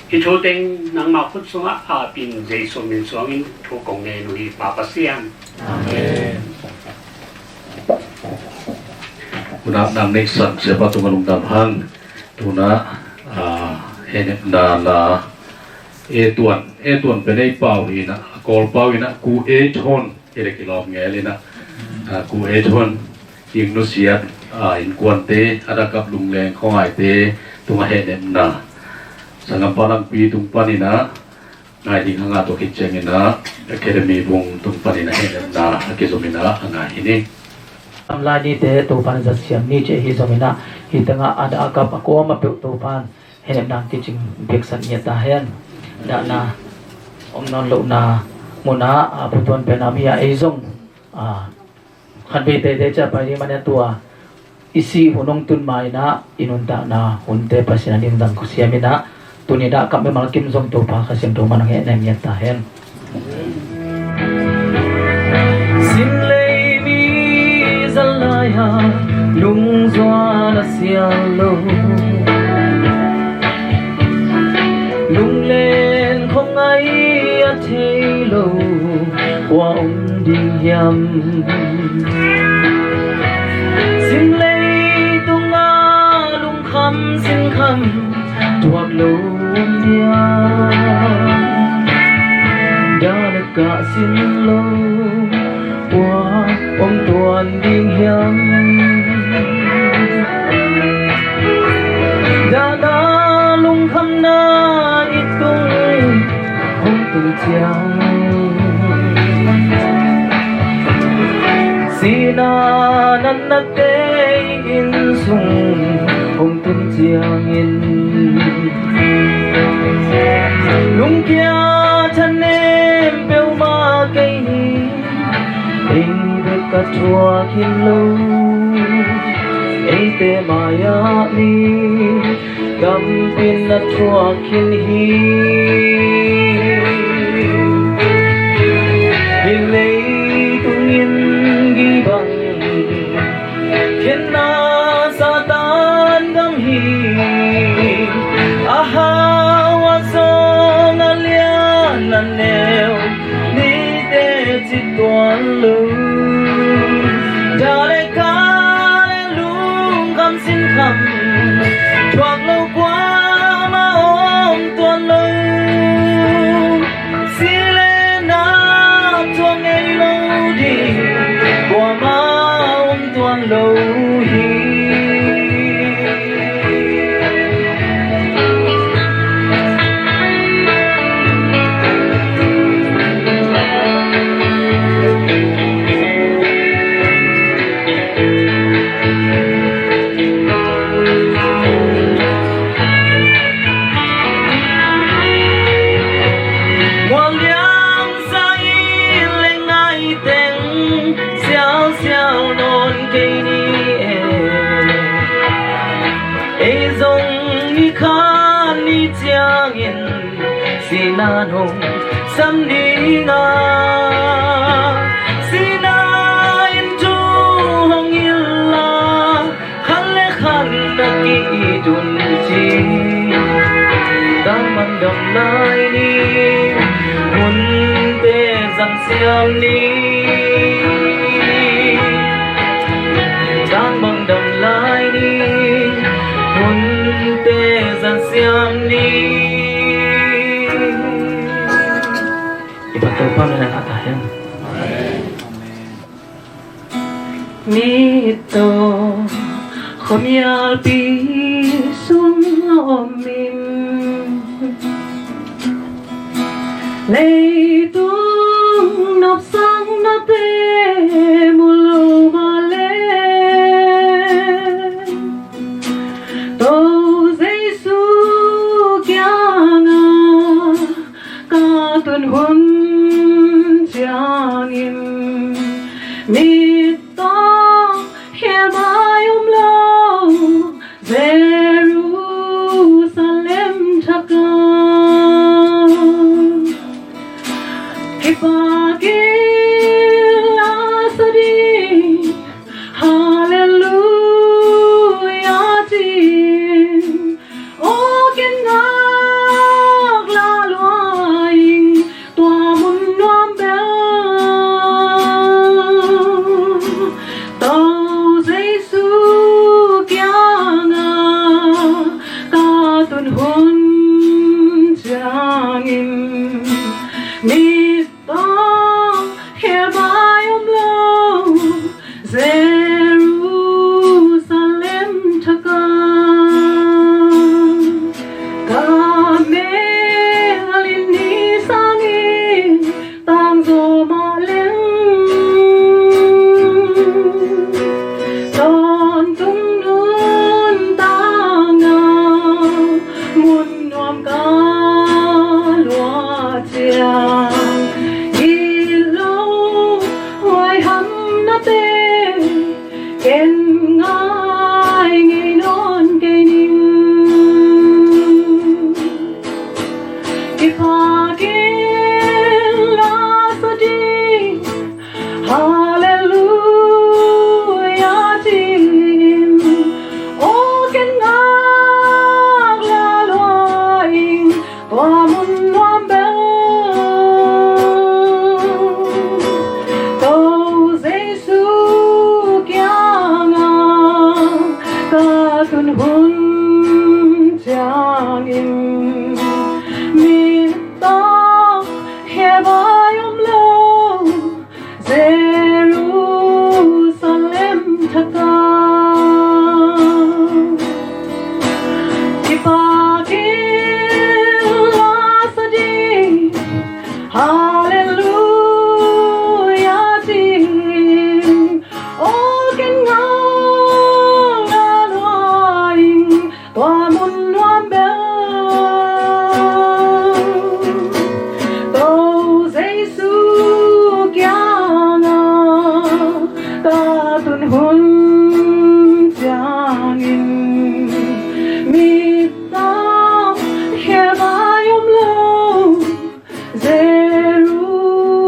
ki thu teng nang ma khut sunga a pin Jesu min suangin thu kong ne nu hi pa pa sian Amen. Kuna nang next san siapa tu ngalung damhang tuna hene na la e tuan penei pau ina kol pau ina ku e thon ere kilom ngelina ku e thon ing nu siat in kwante ada kap lung leng khongai te tunga hene na sangam palang pi tung panina ngai ding hanga to kitchengina academy bung tung panina hene na akizomina anga hini amla ni te to pan za siam ni che hi zomina hi tanga ada ka pa ko ma pe to pan hen nang ki ching bek san nya ta hen da na om non lo na mona puton pe na mi a ezong khan be te cha pa ni man tua isi hunong tun mai na inun ta na hunte pasina ning dang ku siamina tuni da ka me mal kim zong to pa kha sem to man nge na nya ta hen sim Zalaya lung doa na sialo lung lên không ai a thấy lo qua ông đi yam xin lấy tung a lung khăm xin khăm tuột lâu dia đã được cả xin lâu qua ông tuần đi hiếm đã lung khăm na ít tung không từng chiang sina nan na te in sung không từng chiang in lung kia chân em bêu ma cây ka chua khin lo ei te maya ni gam pin na chua khin hi lei tung in gi bang khin na satan gam hi aha wa song alia na neo ni te chi tuan lo thoạt lâu quá mà ôm tuần lâu xí lên áp cho ngày lâu đi qua mà ôm tuần lâu hi Sinanong samninga sina intu hong illa khale khanda ki dun chi daman dam lai ni hun te zang siam ni daman dam lai ni hun te zang siam ni Ipatupang na nakatayan. Mito Khomyal pisung omim Leitung nop sang na te mulu male Hallelujah tin o ken ngak la loing wa mun wam be to Giêsu kyang ta tun hun chang im min ta he bayom lo Jerusalem thaka ipakil lasadi hallelujah tin o ken ngang loing tua mun nuam be to Giêsu kyang ta tun hun chang in mi ta he bayom lo Jerusalem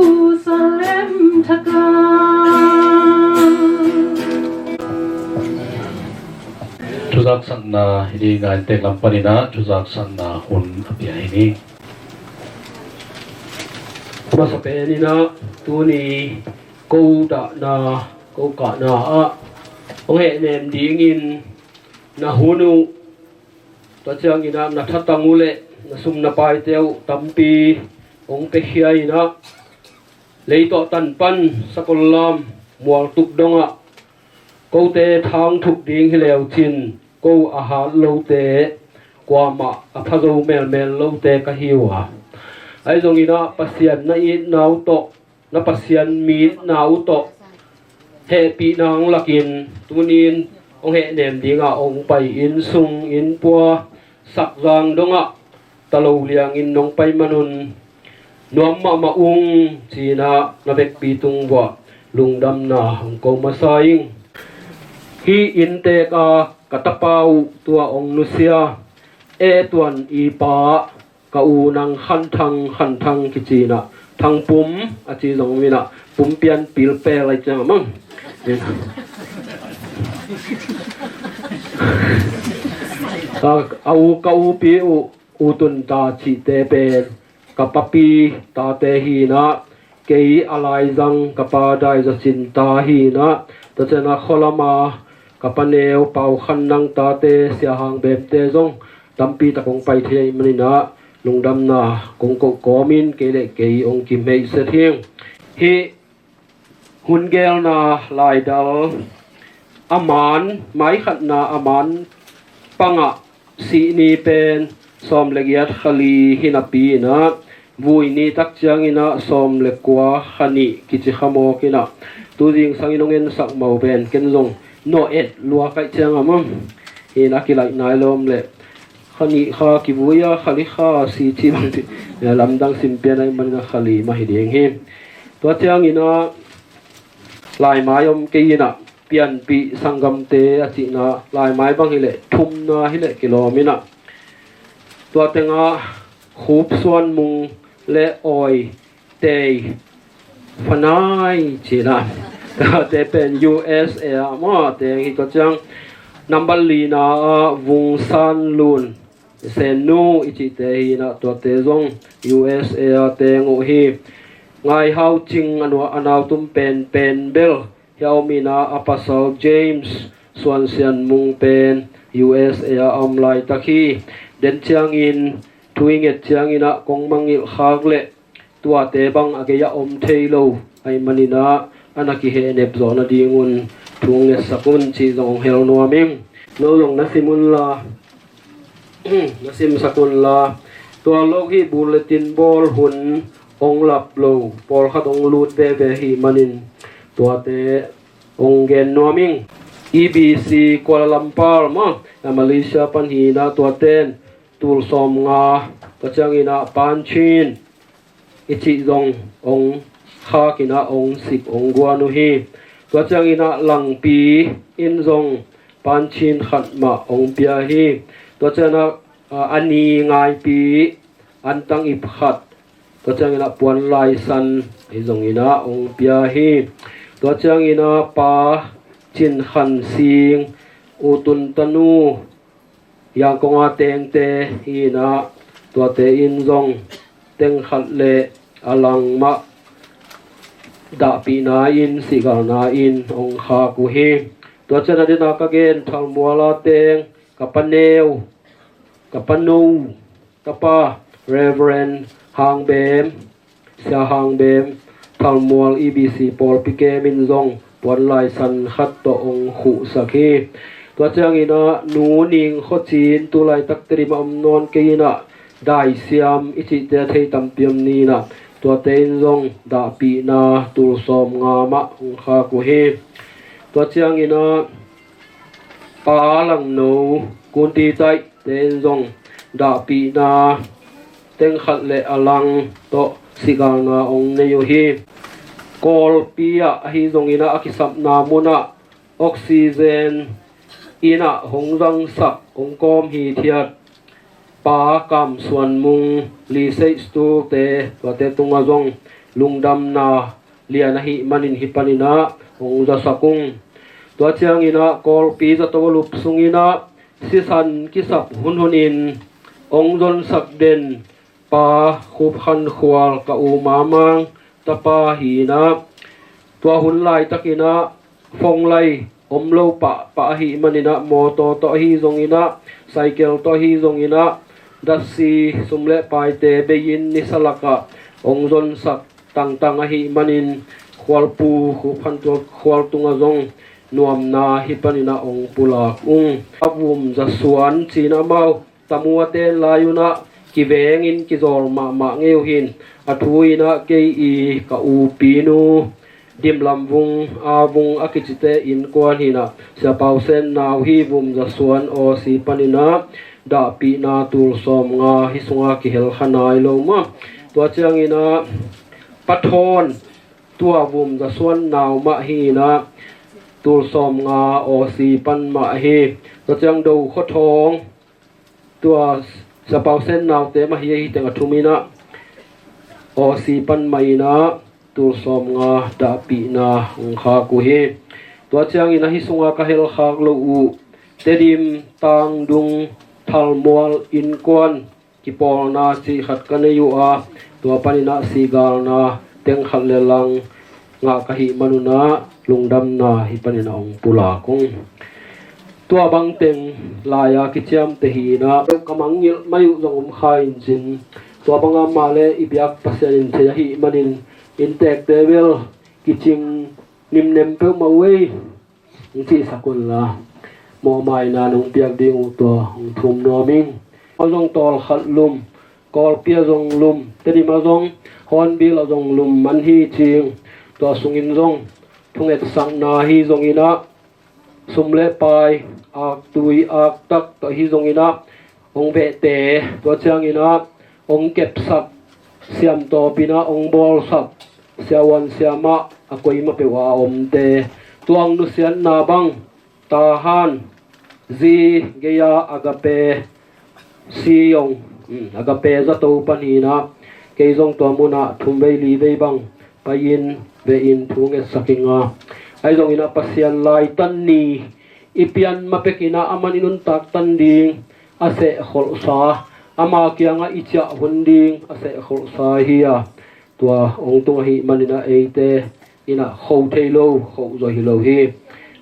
thaka Chuzak sanna ini ngan tek lampanina chuzak sanna hun apia ini. Masa penina tuni câu đã na câu cả na a ông hệ nem dingin na hunu ta chang ina na thatangule na sum na pai teu tampi ông pe hiai na leito tan pan sakolam mual tuk donga câu te thang thuk ding hileu chin câu aha lo te kwa ma aphazo mel mel lo te ka hiwa ai zong ina pasian na i nau to na pasian mi nau to he pi nang lakin tunin ông he nem dinga ông pai in sung in pua sak rang donga talo liang in nong pai manun nuam ma ma ung china na bek pi tung wa lungdam na hong ko masaing hi in te ka katapau tua ong nusia e tuan i pa ka u nang khan thang kichina thang pum achi zong mina pum pian pil pe lai chang mang ka u pi u tun ta chi te pen ka papi ta te hi na kei alai zang ka pa dai za chin ta hi na ta chena kholama ka paneu pau khan nang ta te sia hang bem te zong tampi ta kong pai thei manina lungdam na kong ko komin kele kei ong kim mei se thieng hi hun gel na lai dal aman mai khat na aman panga si ni pen som legiat khali hinapi na vui ni tak chiang ina som le kwa khani kichi khamo kina tu ding sang inongen sak mau ben ken zong no et lua kai chiang amam hi na ki lai nai lom le khani kha ki buya khali kha si chi bang ti lam dang sim pian ai man na khali ma hi ding hi to chiang ina lai mayom ke ina pian pi sangam te achi na lai mai bang hi le thum na hi le kilomina to tenga khup suan mung le oi te fanai china ta te pen USA ma te hi ko chang number li na vung san lun sen nu ichi te hi na to te zong USA te ngo hi ngai hau ching anwa anaw tum pen bel hiao mina apostle James suan sian mung pen USA lai takhi den chiang in tuing et chiang ina kong mangil khak le tua te bang ageya om thailo ai manina anaki he nep zona dingun thung le sakun chi zong hel nuaming no long na simun la na sim sakun la tua lok hi bulletin ball hun ong lap lo por khat ong lut ve hi manin tua te ong gen nuaming EBC Kuala Lumpur ma Malaysia pan hi na tua ten tul som nga kachang ina panchin ichi zong ong kha kina ong sip ong guanu hi tua chang ina lang pi in zong panchin khat ma ong pia hi tua chana ani ngai pi antang ip khat to chang ina puan lai san ai zong ina ong pia hi to chang ina pa chin khan sing utun tanu yang konga teng te hi na to te in zong teng khat le alang ma da pi na in sigal na in ong kha ku hi to chana dina ka gen thal muala teng kapaneu kapanu kapa reverend hang bem sia hang bem thal mual EBC Paul Pike min zong puan lai san khat to ong khu sakhi to chang ina nu ning kho chin tu lai tak tri ma non ke ina dai siam ichi te thei tam piam ni na to ten zong da pi na tu som nga ma ong kha ku he to chang ina pa lang no kun ti tai ten zong da pi na teng khat le alang to sigal na ong ne yo hi kol pia hi zong ina akisap na muna oxygen ina hong rang sak ong kom hi thiat pa kam suan mung li sei stu te to te tunga zong lungdam na lian hi manin hi panina ong za sakung to chiang ina kol pi za to lup sungina sisan kisap hun hunin ong don sak den pa khup khan khwal ka u mamang tapa hi na tua hun lai takina phong lai om lo pa hi manina moto to hi zong ina cycle to hi zong ina dasi sumle pai te bein ni salaka ong zon sak tang hi manin khwalpu khu phan to khwal tunga zong nuam na hi panina ong pula avum za suan china mau tamua te layuna kivengin kizor ma ngeu hin athuina ke i ka u pinu dim lamvung avung akichite in kwan hina sa pausen naw hi vum za suan o si panina da pi na tul som nga hi sunga ki hel khanai lo ma to chang ina pathon tua vum za suan naw ma hi na tul som nga o si pan ma hi to chang do kho thong tua sa pausen naw te ma hi teng athumina o si pan mai na tul som nga da pi na ong kha ku hi to chang ina hi sunga ka hel khak lo u tedim tang dung thal mual in kwan ki pol na chi khat ka ne yu a to panina sigal na teng khal le lang nga ka hi manuna lungdam na hi panina ong pula kong tua bang teng laya ki cham te hi na kamang ngil mayu zong khain chin tua banga male ibyak pasen che hi manin intek level kiching nimnem pe mawe nti sakun la mo mai na nong piak ding u to thum no ming ozong tol khat lum kol pia zong lum tedi ma zong hon bil zong lum man hi ching to sungin zong thunget sang na hi zong ina sumle pai ak tui ak tak to hi zong ina ong ve te to chang ina ong kep sak siam to pina ong bol sak siawan siama akoi ma pe wa om te tuang nu sian na bang ta han zi geya agape siyong agape za to panina ke zong to muna thumvei li vei bang payin ve in thunge sakinga ai zong ina pasian lai tan ni ipian mapekina aman inun tak tan ding ase khol sa ama kianga icha hunding ase khol sa hiya tua ong tung hi manina eite ina khou theilo khou zo hi lo hi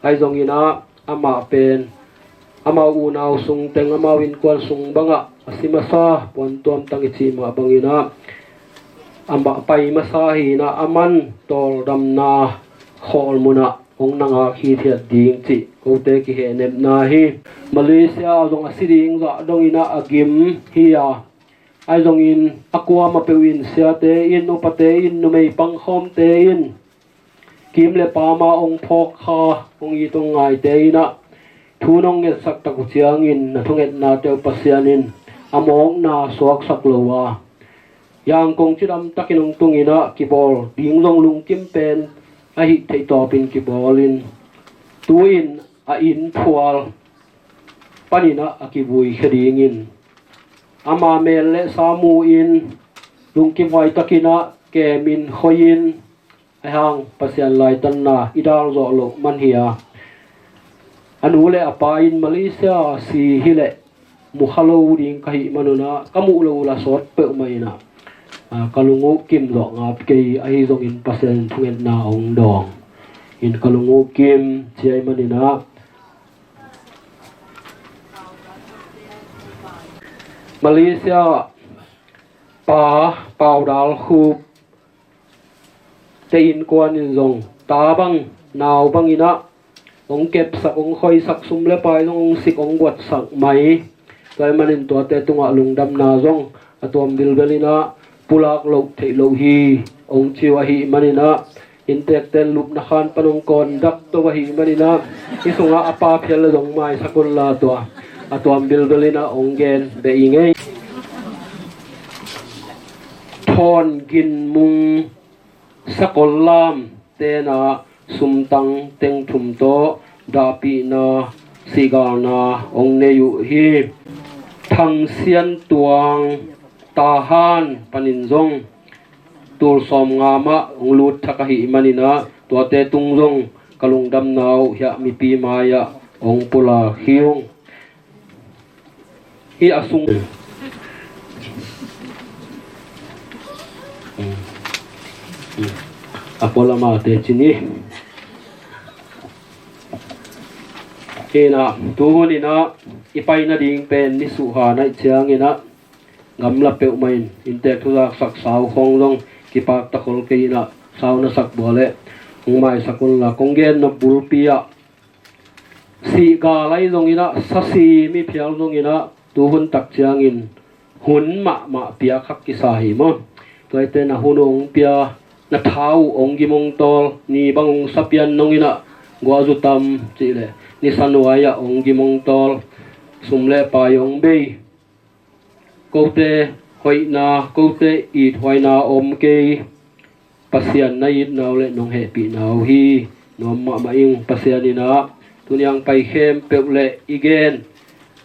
ai zong ina ama pen ama u naw sung teng ama win kwal sung banga asima sa pon tom tang chi ma bangina amba pai ma sa hi na aman tol dam na khol muna ong nanga hi thia ding chi ko te ki he nem na hi Malaysia zong asiring za dong ina agim hiya ai zong in akwa ma pewin sia te in no pate in no mei pang khom te in kim le pa ma ong phok kha ong i tong ngai te ina thunong nge sak tak chiang in na thunget na te pasianin among na suak sak lowa yang kong chiram takinong tungina kibol ding long lung kim pen a hi thei to pin kibolin tuin a in thual panina akibui khadingin ama mel le samu in lung kim hoi takina ke min khoin ai hang pasian lai tan na idal zo lo man hiya anu le apa in Malaysia si hile mukhalo ding kahi manuna kamu lo la sot pe mai na kalungu kim lo ngap ke ai zong in pasian thungen na ong dong in kalungu kim chiai manina Malaysia pau dal khu te in quan in zong ta bang nào bang ina ong kep sak ong khoi sak sum le pai ong sik ong wat sak mai toy manin to te tunga lungdam na zong atom bilbelina pulak lo thei lo hi ong chiwa hi manina intek ten lup na khan panong kon dak to wa hi manina isunga apa phel zong mai sakun la to atom bilbelina ong gen be inge thon gin mung sakol lam te na sumtang teng thum to da pi na sigal na ong ne yu hi thang sian tuang ta han panin zong tur som nga ma ong lut thaka hi manina to te tung zong kalung dam nau hya mi pi maya ong pula hiung hi asung apola ma te chini kena tuhun ina ipai na ding pen ni suha na chiang ina gamla pe main inte thula sak saw khong long kipak takol ke ina saw na sak bole ngmai sakul la konggen na bulpia si ga lai long ina sasi mi phial long ina tuhun tak chiang in hun ma pia khak ki sa hi mo toy te na hunong pia na thau ong gi mong tol ni bang sapian nong ina gwa zu tam chi le ni sanwaya ong gi mong tol sumle pa yong be kote hoina kote it hoina om ke pasian na it naw le nong he pi naw hi nom ma ing pasian ina tunyang pai khem pe le igen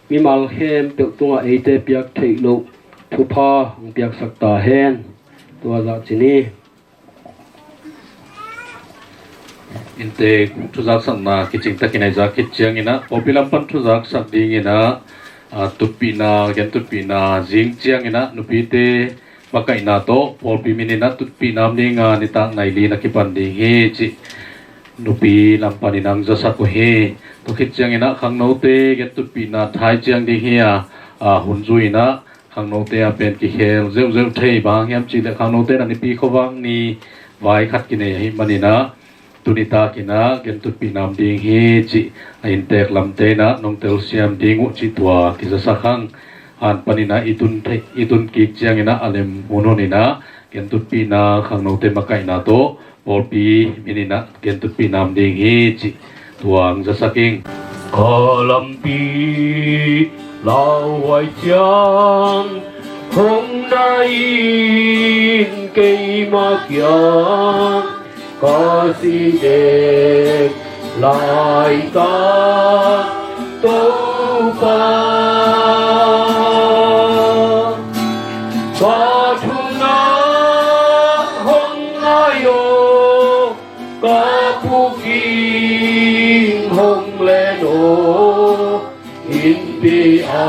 mi mal khem pe tunga ate piak thei lo thupa ong piak sakta hen tua za chini inte tuzak sanna kiching takinai za kichiang ina opilam pan tuzak sak ding ina tupina gen tupina jing chiang ina nupite makai na to polpi minina tupina mninga nitang naili na kipan ding he chi nupi lampani nang za sak ko he to kichiang ina khang note gen tupina thai chiang ding he hunzuina khang note a pen ki hel zeu zeu thei bang yam chi le khang note na ni pi khowang ni vai khat ki ne hi manina tunita kina gen tu pinam ding hi chi ain tek lam te na nong tel siam ding u chi tua ki za sakhang an panina itun ki chiang ina alem mononina gen tu pina khang no te makai na to polpi minina gen tu pinam ding hi chi tuang za saking alam pi lao hoài chang hong dai cây ma kiang có si đẹp lại ta tu pa có thu na hong ayo có phu kim hong lên ô in pi a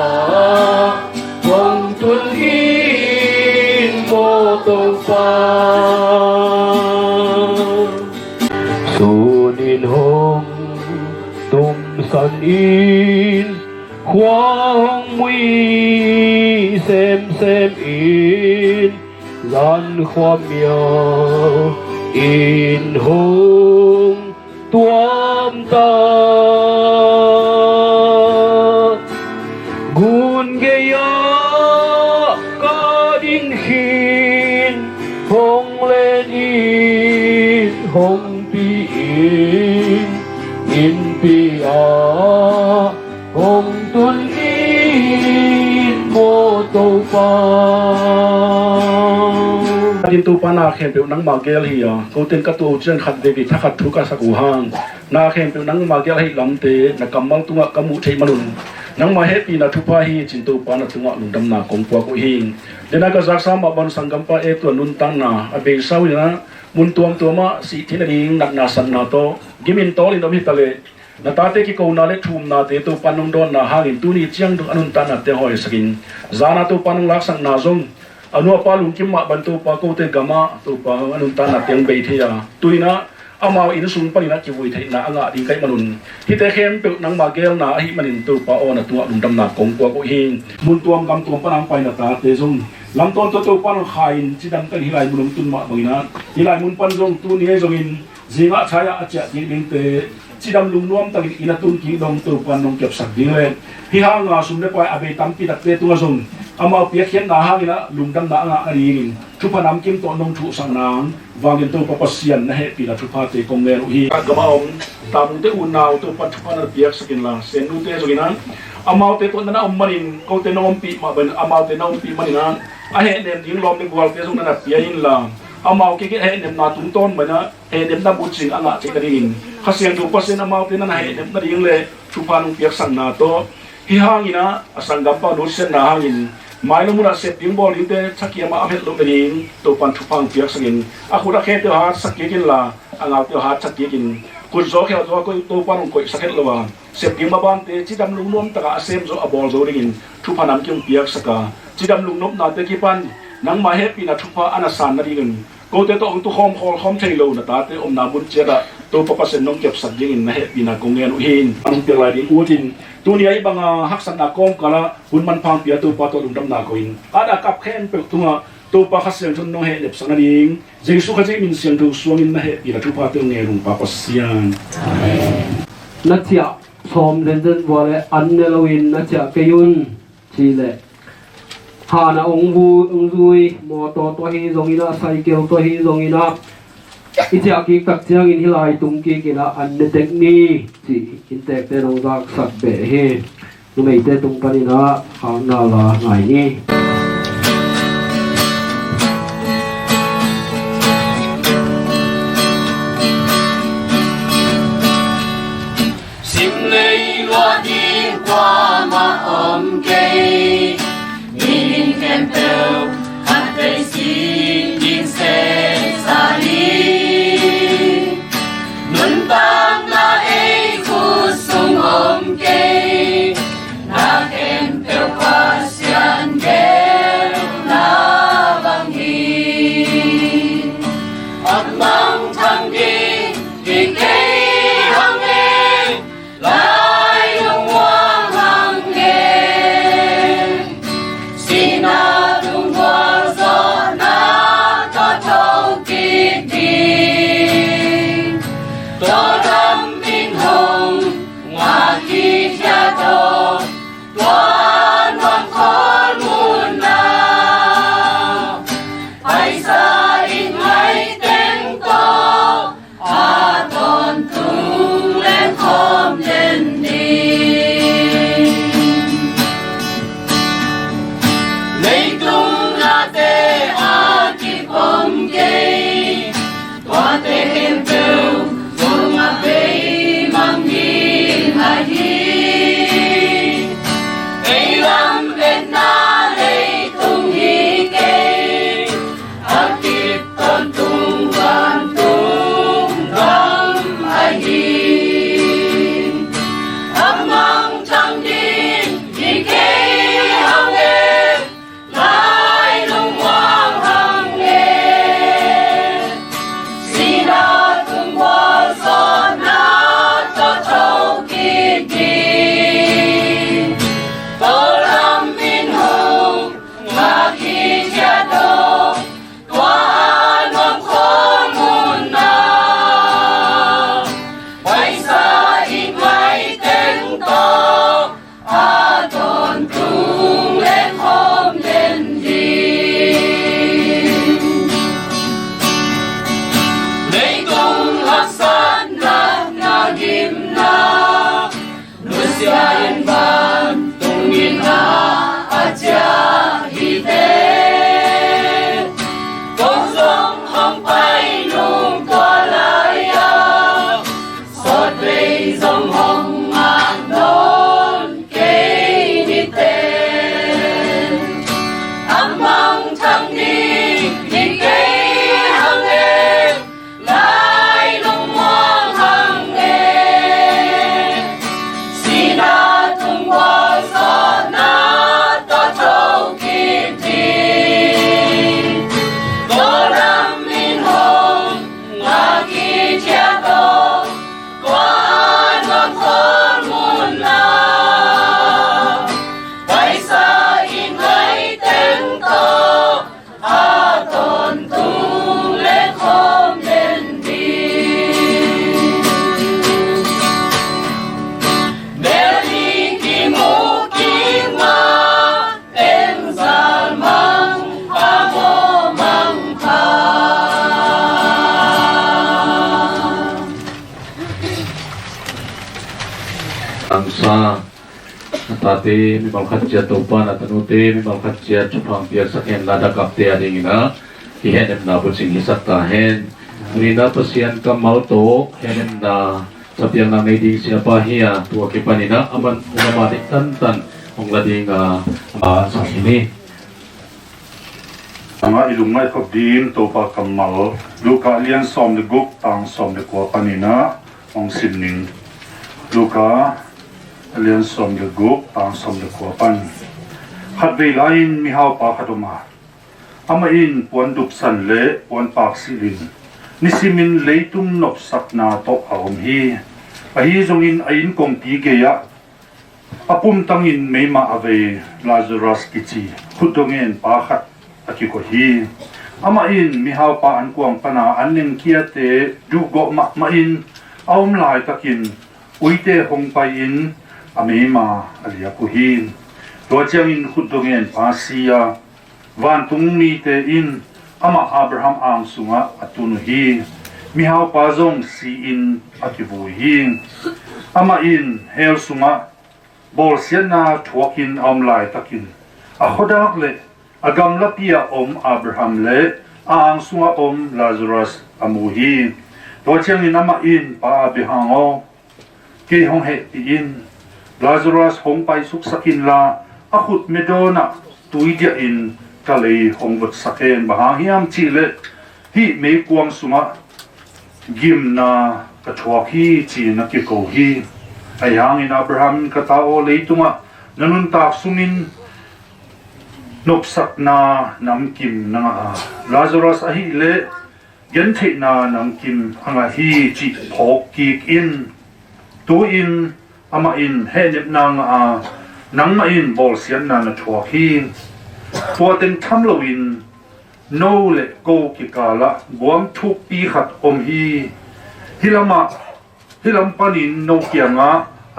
hong tuân in mô tu pa hồng tum san in hoa hồng mui xem in gian hoa miao in hồng tuam ta gun geya ka ding hin hồng lên in hồng in pi a hong tun in mo to pa tin tu pa na khem pe nang ma gel hi a ko ten ka tu chen khat de ki thakhat thu ka saku hang na khem pe nang ma gel hi lam te na kamal tunga kamu thei manun nang ma happy na thupa hi chintu pa na tunga lungdam na kongpua ko hin dena ka zaksa ma ban sangam pa e tu nun tan na abe sawi na mun tuama si thinaring nak na san na to gimin tol in omi tale na tate ki ko na le thum na te tu panung don na hangin tu ni chiang du anun tan na te hoi sakin zana tu panung lak sang na zong anu pa lung kim ma ban tu pa ko te gama tu pa anun tan na teng be thia tuina amao in sun pa na ki vui thei na anga ding kai manun hi te khem pe nang ma gel na hi manin tu pa ona tu lung dam na kong kwa ko hin mun tuam gam tuam pa nang pai na ta te zong lam ton to tu pa no khain chi dam kan hi lai mun tun ma bangina hi lai mun pan zong tu ni zong in zinga chaya acha ding te chi dam lung nuam ta ina tun ki dom tu pan nong kep sak ding le hi ha nga sum le pa abe tam pi dak te tu zong amao pia khen na ha ina lung dam na anga ari in thu pa nam kim to nong thu sang nang wangin tu papasian na he pila thu pa te kong le hi gamaom tam te unaw tu pa thu pa na piak sakin la sen nu te zogina amao te to na manin ko te nom pi ma ban amao te nom pi manina a he nem ding lom ni gwal te zong na pia in la amao ke he nem na tung ton bana he nem na bu ching anga che ka ding khasian tu pasen amao te na he nem na ding le thu pa nong piak sang na to hi hangina asangam pa no sen na hangin mai lo muna set ding bol inte chakia ma aphet lo ding to pan thu pang piak sagin a khura khe te ha sakin la angaw te ha chakin kun zo khe zo ko to pan ko sakhet lo wa set ding ma ban te chidam lung nom taka asem zo abol zo ringin thu panam kyung piak saka chidam lung nop na te ki pan nang ma happy na thu pa ana san na ringin ko te to ong tu khom khol khom thei lo na ta te om na bun chera to papa sen nong kep sak ding in na happy na kongen u hin ang pe lai ding u tin tunia ibanga haksan na kom kala hun man phang pia tu pa to lung dam na ko in ada kap khen pe tunga tu pa khasian thun no he lep sang ding jesu kha je min siang tu suang in na he ila tu pa tu nge rung pa pasian na chia som len den wale an ne lowin na chia kayun chi le ha na ong zui mo to hi zong ina cycle to hi zong ina itia ki kak chiang in hilai tung ki kina an ne tek ni chi in tek te rong dak sak be he nu mei te tung panina ha na la ngai ni sim nei lo di qua ma om ke in kem pel hat pe si in se sa li nun tam na e khu sung om ke na kem pel pa sian ke na bang hi at mang thang ki ki ke hang e lai long wang hang e sina tung wa zo na to thâu ki ti to dam bin hong wa ki cha to tuan wan khol mun na ai sa in mai ten to a ton tung lên khom lên đi lấy tung la te a ki pom ke toa te hem teu zong a pe mang hin a hi ei lam et na lấy tung hi ke a ki ton tung van tung ram a hi among thang din hi ke hang e lai long wang hang e sina tung wa zo na to thâu ki ti to lam bin hong ma ki cha do tuan wang khol mun na pai sa in mai ten to a ton tung lên khom lên đi lấy tung hát san na na gim na nu sia yên ban tung in na a cha hi te con sông hong pai nung qua lại ya sot về angsa tate mi bal khatja to pa na tanu te mi bal khatja chupang pia saken lada kap te ading na hi henem na bu sing hisat ta hen rina pasian kamal to henem na sapiang na may ding siapa hiya tuwa kipanina aman umamati tan ong lading sa ini anga ilungai khop din to pa kamal luka lian som de guk tang som de kwa panina ong simning luka lian som de guk tang som de kwa pan khat ve lain mi hau pa khatoma ama in puan dup san le puan pak silin nisimin leitum nop sakna to awm hi a hi zongin ain kong ti ge ya apum tangin meima ave Lazarus kichi khudongen pa khat akiko hi ama in mi hau pa an kuang pana anin kia te du go ma in aum lai takin uite hong pa in amema alia ku hi lo chang in khudongen pa sia van tung mi te in ama Abraham ang sunga atunu hi mi hau pa zong si in akibu hi ama in hel sunga bol siana thuakin aum lai takin a khodak le agam lapia om Abraham le ang sunga om Lazarus amuhi to chang in ama in pa bihango ke hong he in Lazarus hong pai suk sakin la akhut medona tuidia in kalei hong bot saken bahahiam chile hi me kuang sunga gim na kathwa hi chi na ki ko hi ayang in Abraham katao leitunga nanun tak sumin nopsak na namkim na Lazarus ahi le genthe na namkim anga hi chi phok ki in tu in ama in henep nang nangma in bol sian na na thwa hi puaten thamloin no le ko ki kala buam thu pi khat om hi hilam panin no kianga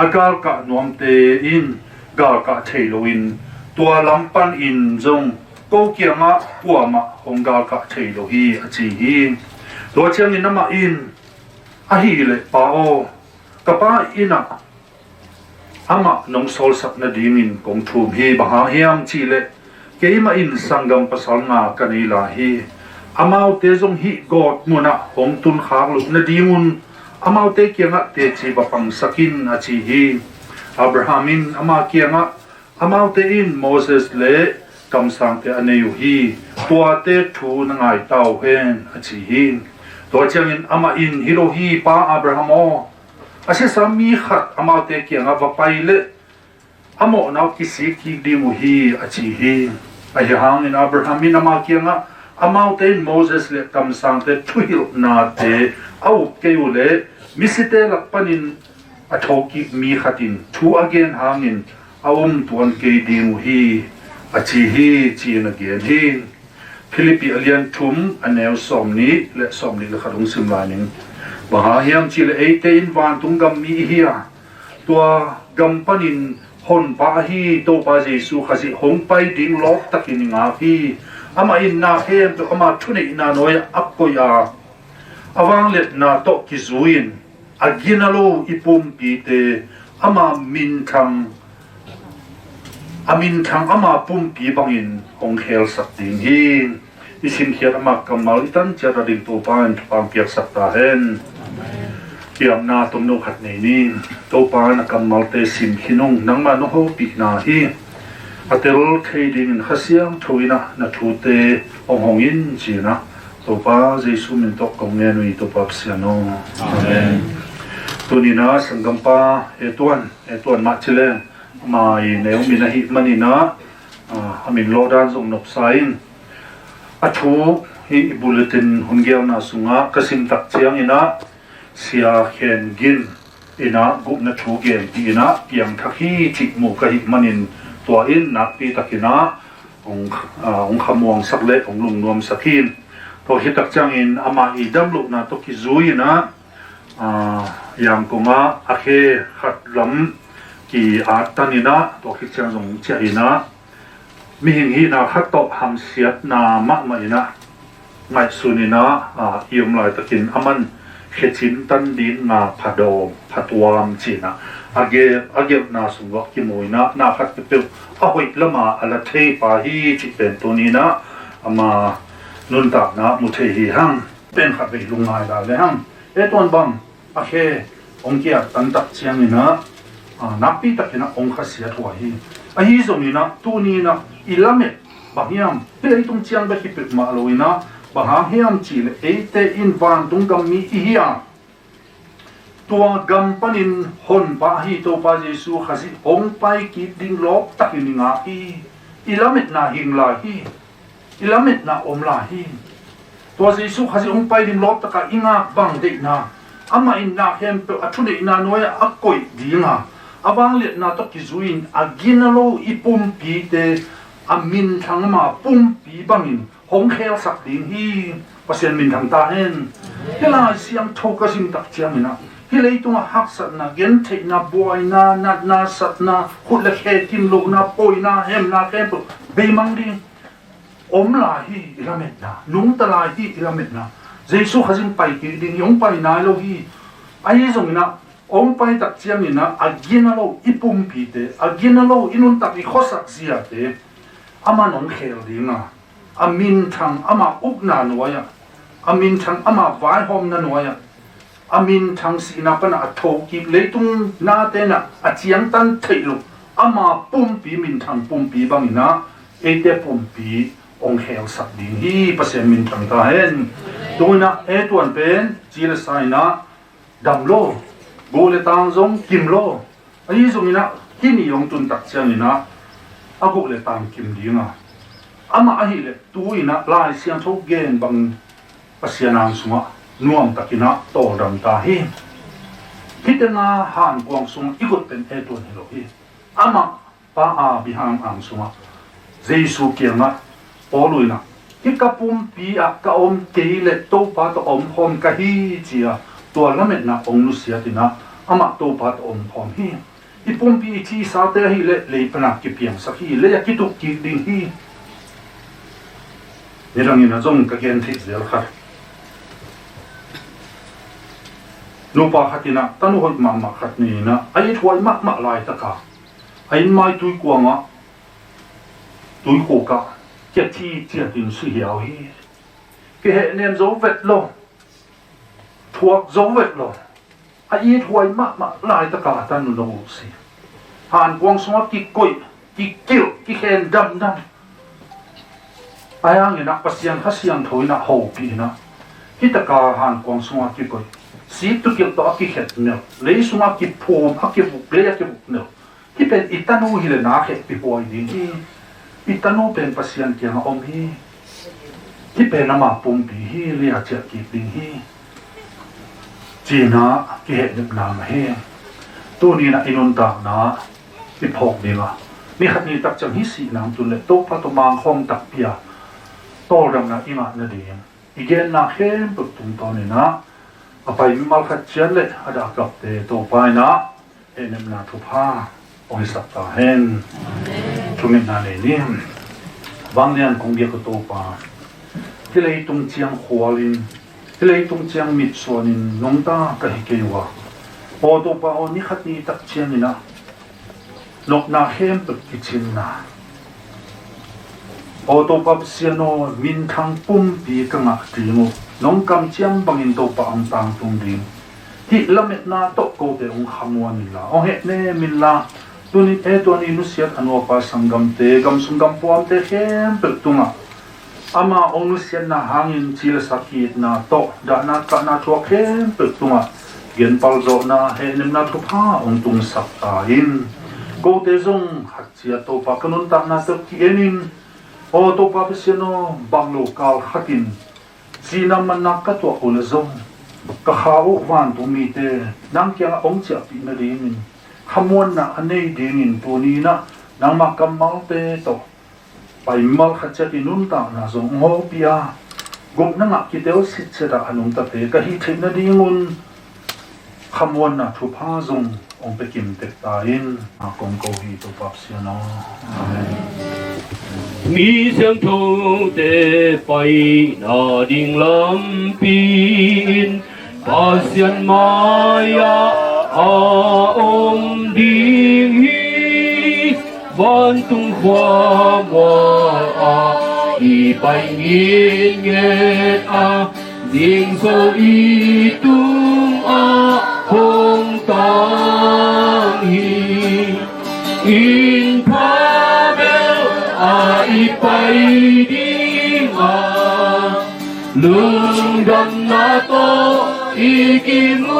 agal ka nomte in gal ka theiloin tua lampan in zong ko kianga puama honggal ka theilo hi achi hi to chang in ama in a hi le pa o kapa ina ama nong sol sak na dingin kong thum hi baha hiam chi le keima in sangam pasal nga kanila hi amau te zong hi god muna hong tun khang lu na dingun amau te kianga te chi bapang sakin achi hi Abrahamin ama kianga amau te in Moses le kam sang te aneyu hi tua te thu na ngai tau hen achi hi to chang in ama in hilo hi pa Abraham o ase sami khat amau te kianga va pai le amo na kisi ki dimu hi achi hi ayang in Abraham in ama kianga amau te Moses le kam sang te thuil na te au keu le misite lakpanin athoki mi khatin thu again hangin awum tuan ke dimu hi achi hi chi na ge hi Philippi alian thum aneu somni le khadung simlaning baha hiam chi le eite in van tung gam mi hi a tua gam panin hon pa hi to pa Jesu khasi hong pai ding lok takin nga hi ama in na hem to ama thune na noya apkoya awang let na to kizuin aginalo ipum pi te ama min thang ama pum pi bangin hong hel sak ding hi isin hiat ama kamal itan chara ding to pan pam piak sak ta hen kiam na tum no khat nei ni to pa na kamal te sim hinong nangma no ho pi na hi atel khading khasiam thoina na thu te ong hong in chi na to pa Jesu min to kong nge nui to pa siano amen tunina sanggampa etuan ma chile mai neu min hi manina amin lodan zong nop sain athu hi bulletin hungial na sunga kasim tak chiang ina sia khen gin ina gup na thu gen ti ina piang thakhi chi mu ka hi manin tua in nak pi takina ong khamuang sakle ong lung nuam sakhin to hi tak chang in ama i dam lu na to ki zui na yang konga akhe khat lam ki atanina to hi chang zong cha ina mi hing hi na khat to ham siat na ma ina ngai sunina yum lai takin aman khét chín tân đến ngà phá đồ phá tuam chỉ na age na sung vak ki moi na khat ke pe a hoi lama ala thei pa hi chi pen tu ni na ama nun ta na mu thei hi hang pen kha be lungai da le hang e ton bang a khe ong kia tan tak chiang ni na napi tak na ong kha sia thua hi a hi zong ni na tu ni na ilame bahiam pe tung chiang ba ki pe ma lo ina ba hiam chi le e te in van tung gam mi hi ya tua gam panin hon ba hi to pa Jesu khasi ong pai ki ding lop takin nga hi ilamet na hing la hi ilamet na om la hi tua Jesu khasi ong pai ding lop taka inga bang de na ama in na hem pe athune na noya akoi dinga abang let na to ki zuin aginalo ipum pi te amin thang ma pum pi bangin hong khel sak ding hi pasien min thang ta hen hela siam thoka sim tak chiam ina hilei tunga hak sat na gen thei na boy na nat na sat na khut la khe tim lu na poi na hem na khem be mang ding om la hi ilamet na nung ta la hi ilamet na Jesu khazin pai ki ding yong pai na lo hi ai zong ina ong pai tak chiam ina aginalo ipum pi te aginalo inun tak i khosak sia te ama nong khel dinga amin thang ama ukna noya amin thang ama vai hom na noya amin thang sina pana atho ki leitung na te na achiang tan theilu ama pum pi min thang pum pi bangina ete pum pi ong khel sak ding hi pasem min thang ta hen tuina e tuan pen chil saina damlo gole tang zong kimlo ai zongina kini yong tun tak chiangina agu le tang kim dinga ama ahi le tuina lai siang tho gen bang pasianang sunga nuam takina to dam ta hi hitena han kwang sung igot pen e tuan hilo hi ama pa a bihang ang sunga Jesu kianga poluina hikapum pi a ka om keile to pa to om hom ka hi chia to lamet na ong nu sia tina ama to pa to om hom hi ipum pi chi sa te hi le pana ki piang sa hi le ki tu ki ding hi nirang ina zong ka gen thi zel khat nu pa khatina tanu hoi ma khat ni na ai thoi ma lai ta ka ai mai tui kwanga tui ko ka che thi chia tin su hiao hi ke he nem zo vet lo thuak zo vet lo ai thoi ma lai ta ka tan nu lo si han kwang so ki koi ki kil ki khen dam ayang ina pasian khasiang thoina ho pi na hitaka han kwang so ki koi si tu kil to ki khet ne le sunga ki phom ki buk le ki buk ne ki pen itanu hi le na khe pi poi ding hi itanu pen pasian ki ha om hi ki pen ma pum pi hi li ha cha ki ding hi china ki he ne na ma he tu ni na inun ta na ki phok dinga mi khat ni tak chang hi si nam tu le to pa to mang khom tak pia to ram na ima na ding igen na khem puk tung to ni na apai mi mal khat chian le ada kap te to pai na enem na thu pha oi sap ta hen thumin na le ni wang lian kong bia ko to pa kilei tung chiang khwalin kilei tung chiang mit sonin nong ta ka hi ke wa o to pa o ni khat ni tak chian ni na nok na khem puk ki chin na o to pa siano min thang pum pi ka nga tingu nong kam chiam bangin to pa ang tang tung ding hi lamet na to ko te ong khamwa ni la o he ne min la tuni e to ni nu siat anwa pa sangam te gam sungam puam te khem pe tunga ama ong nu siat na hangin chil sakit na to da na ka na thua khem pe tunga gen pal zo na he nem na thu pha ong tung sak ta in ko te zong hat chia to pa kanun ta na to ki enin o to pa siano banglo kal khatin sina manak ka to ko le zong ka khao wan tu mi te nang kya ong cha pi na rin khamon na anei ding tu ni na nang ma kam mal te to pai mal kha cha ti nun ta na zong ngo pia gum na nga ki teo sit che da anung ta te ka hi thei na dingun khamon na thu pha zong ong pe kim te ta in a kong ko hi to pap sia no amen mi sang thu te pai na ding lam pin Pasyan maya aom dinghi bantung khoa mo ipaingin nget ding so itung hong tang in pabel ipai ding lung dam na to ikimuling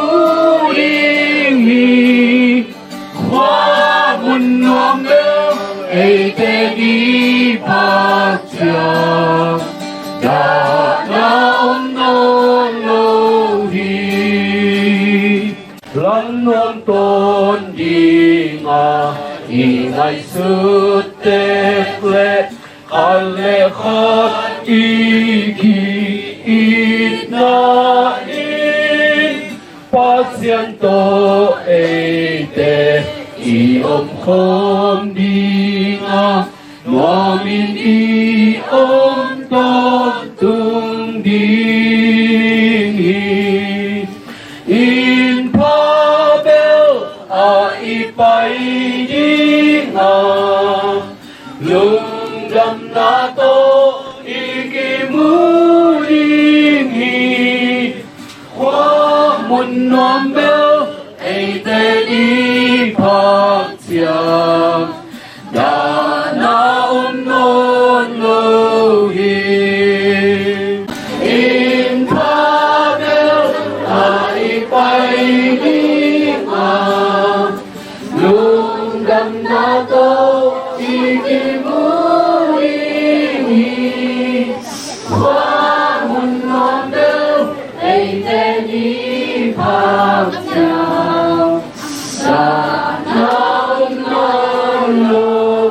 khoa mun nom bel te di bạc trường đã om non lâu đi lăn non tôn đi ngày xưa tết lệ ale khát iki ít na in paciento te không đi Nomin ton tung ding in pabel ipai ding lung dam na to ikimuling khoa mun nom bel te di phak chiang đã na non lâu hi in pabel ipai ding lung dam na to ikimuling khoa mun nom bel te di phak chiang đã na non lâu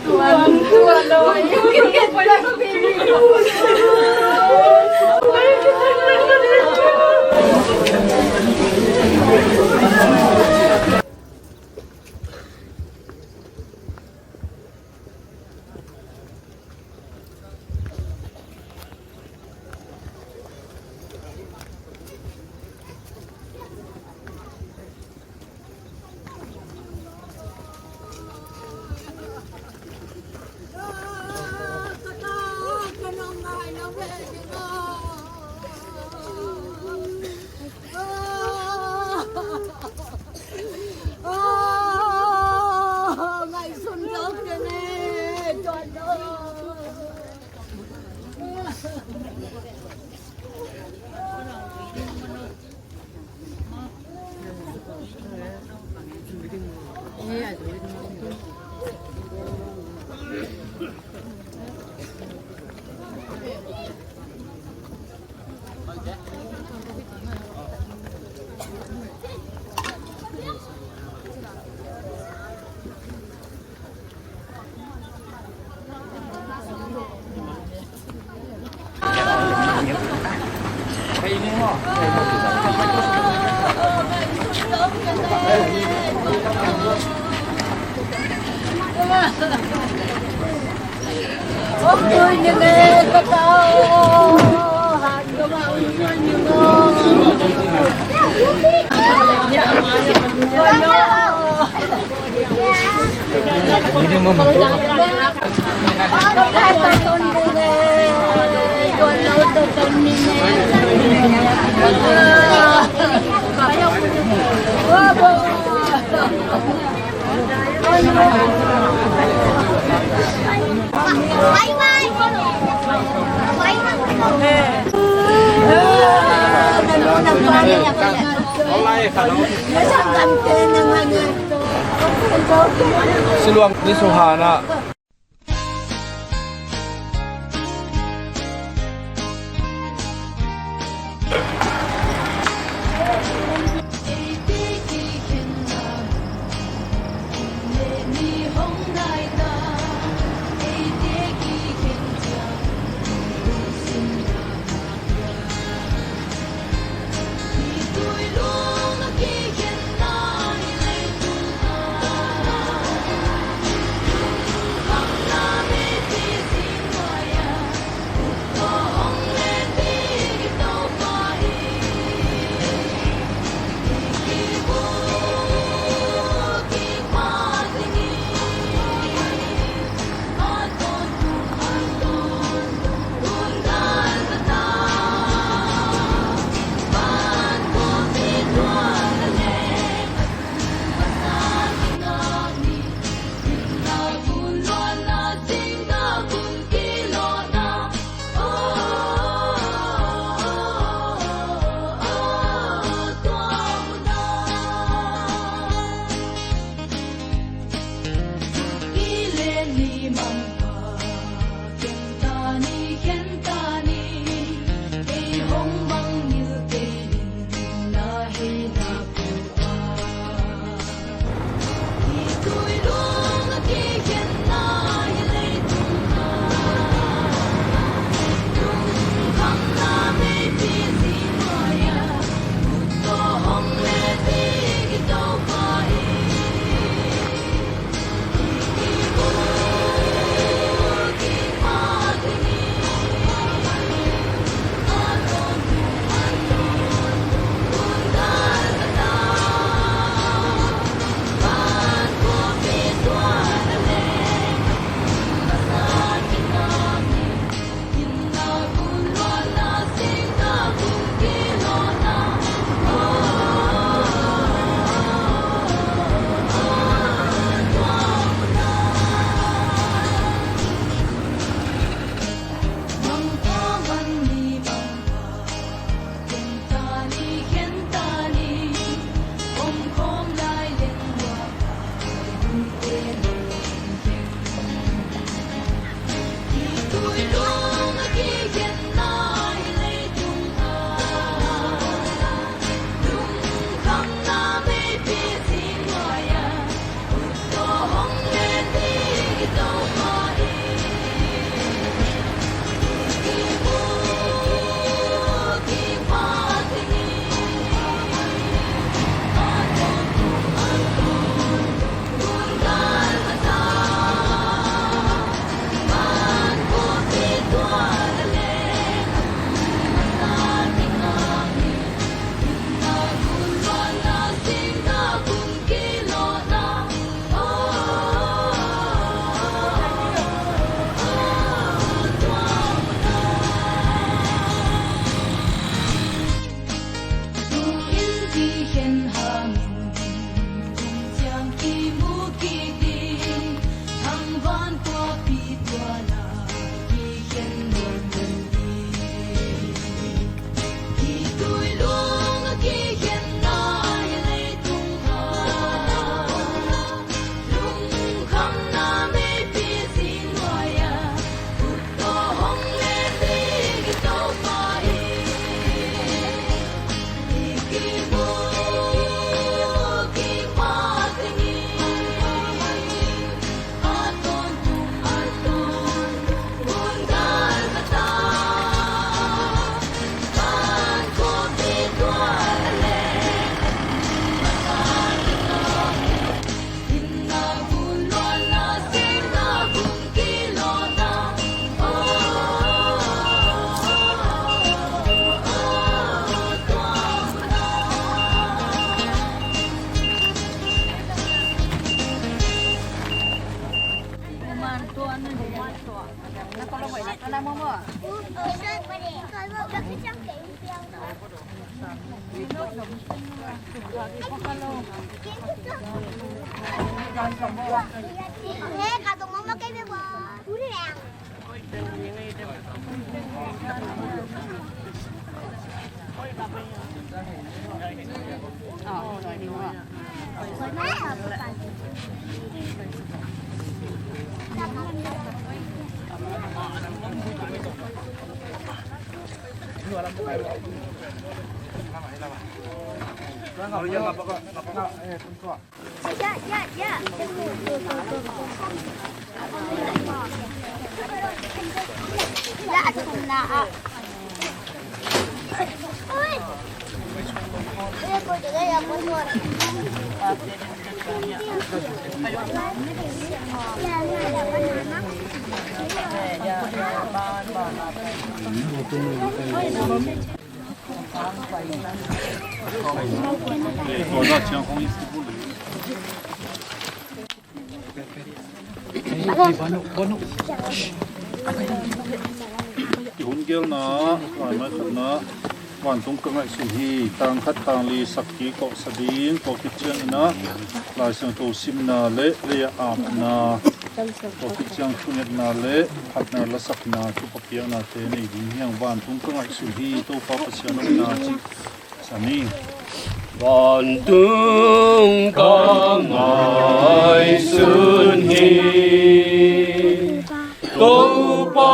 Tuan ơi, cái quay lại cái video. Ngày xuân giấc cho nè, trời ơi. Ôi như nghe các tao hạt cho mà như ngon Ini mau Bye bye. Siluang ni Suhana. Thế cả tụi mama cái bê bò. Cúi đèn. Rồi đi qua. Ya. Dạ thùng nạ. Ôi. Đây cô chỉ đây là con luôn. Hun gel na, mai khat na, wan tung ka ngai su hi, tang khat tang li sakki ko sadin ko kitchen na, lai sang to sim na le ap na, ko kitchen thunet na le, khat na la sak na, tu papia na te nei ding hiang wan tung ka ngai su hi, to pa pa sian na chi sani. Wan tung ka ngai sun hi, to pa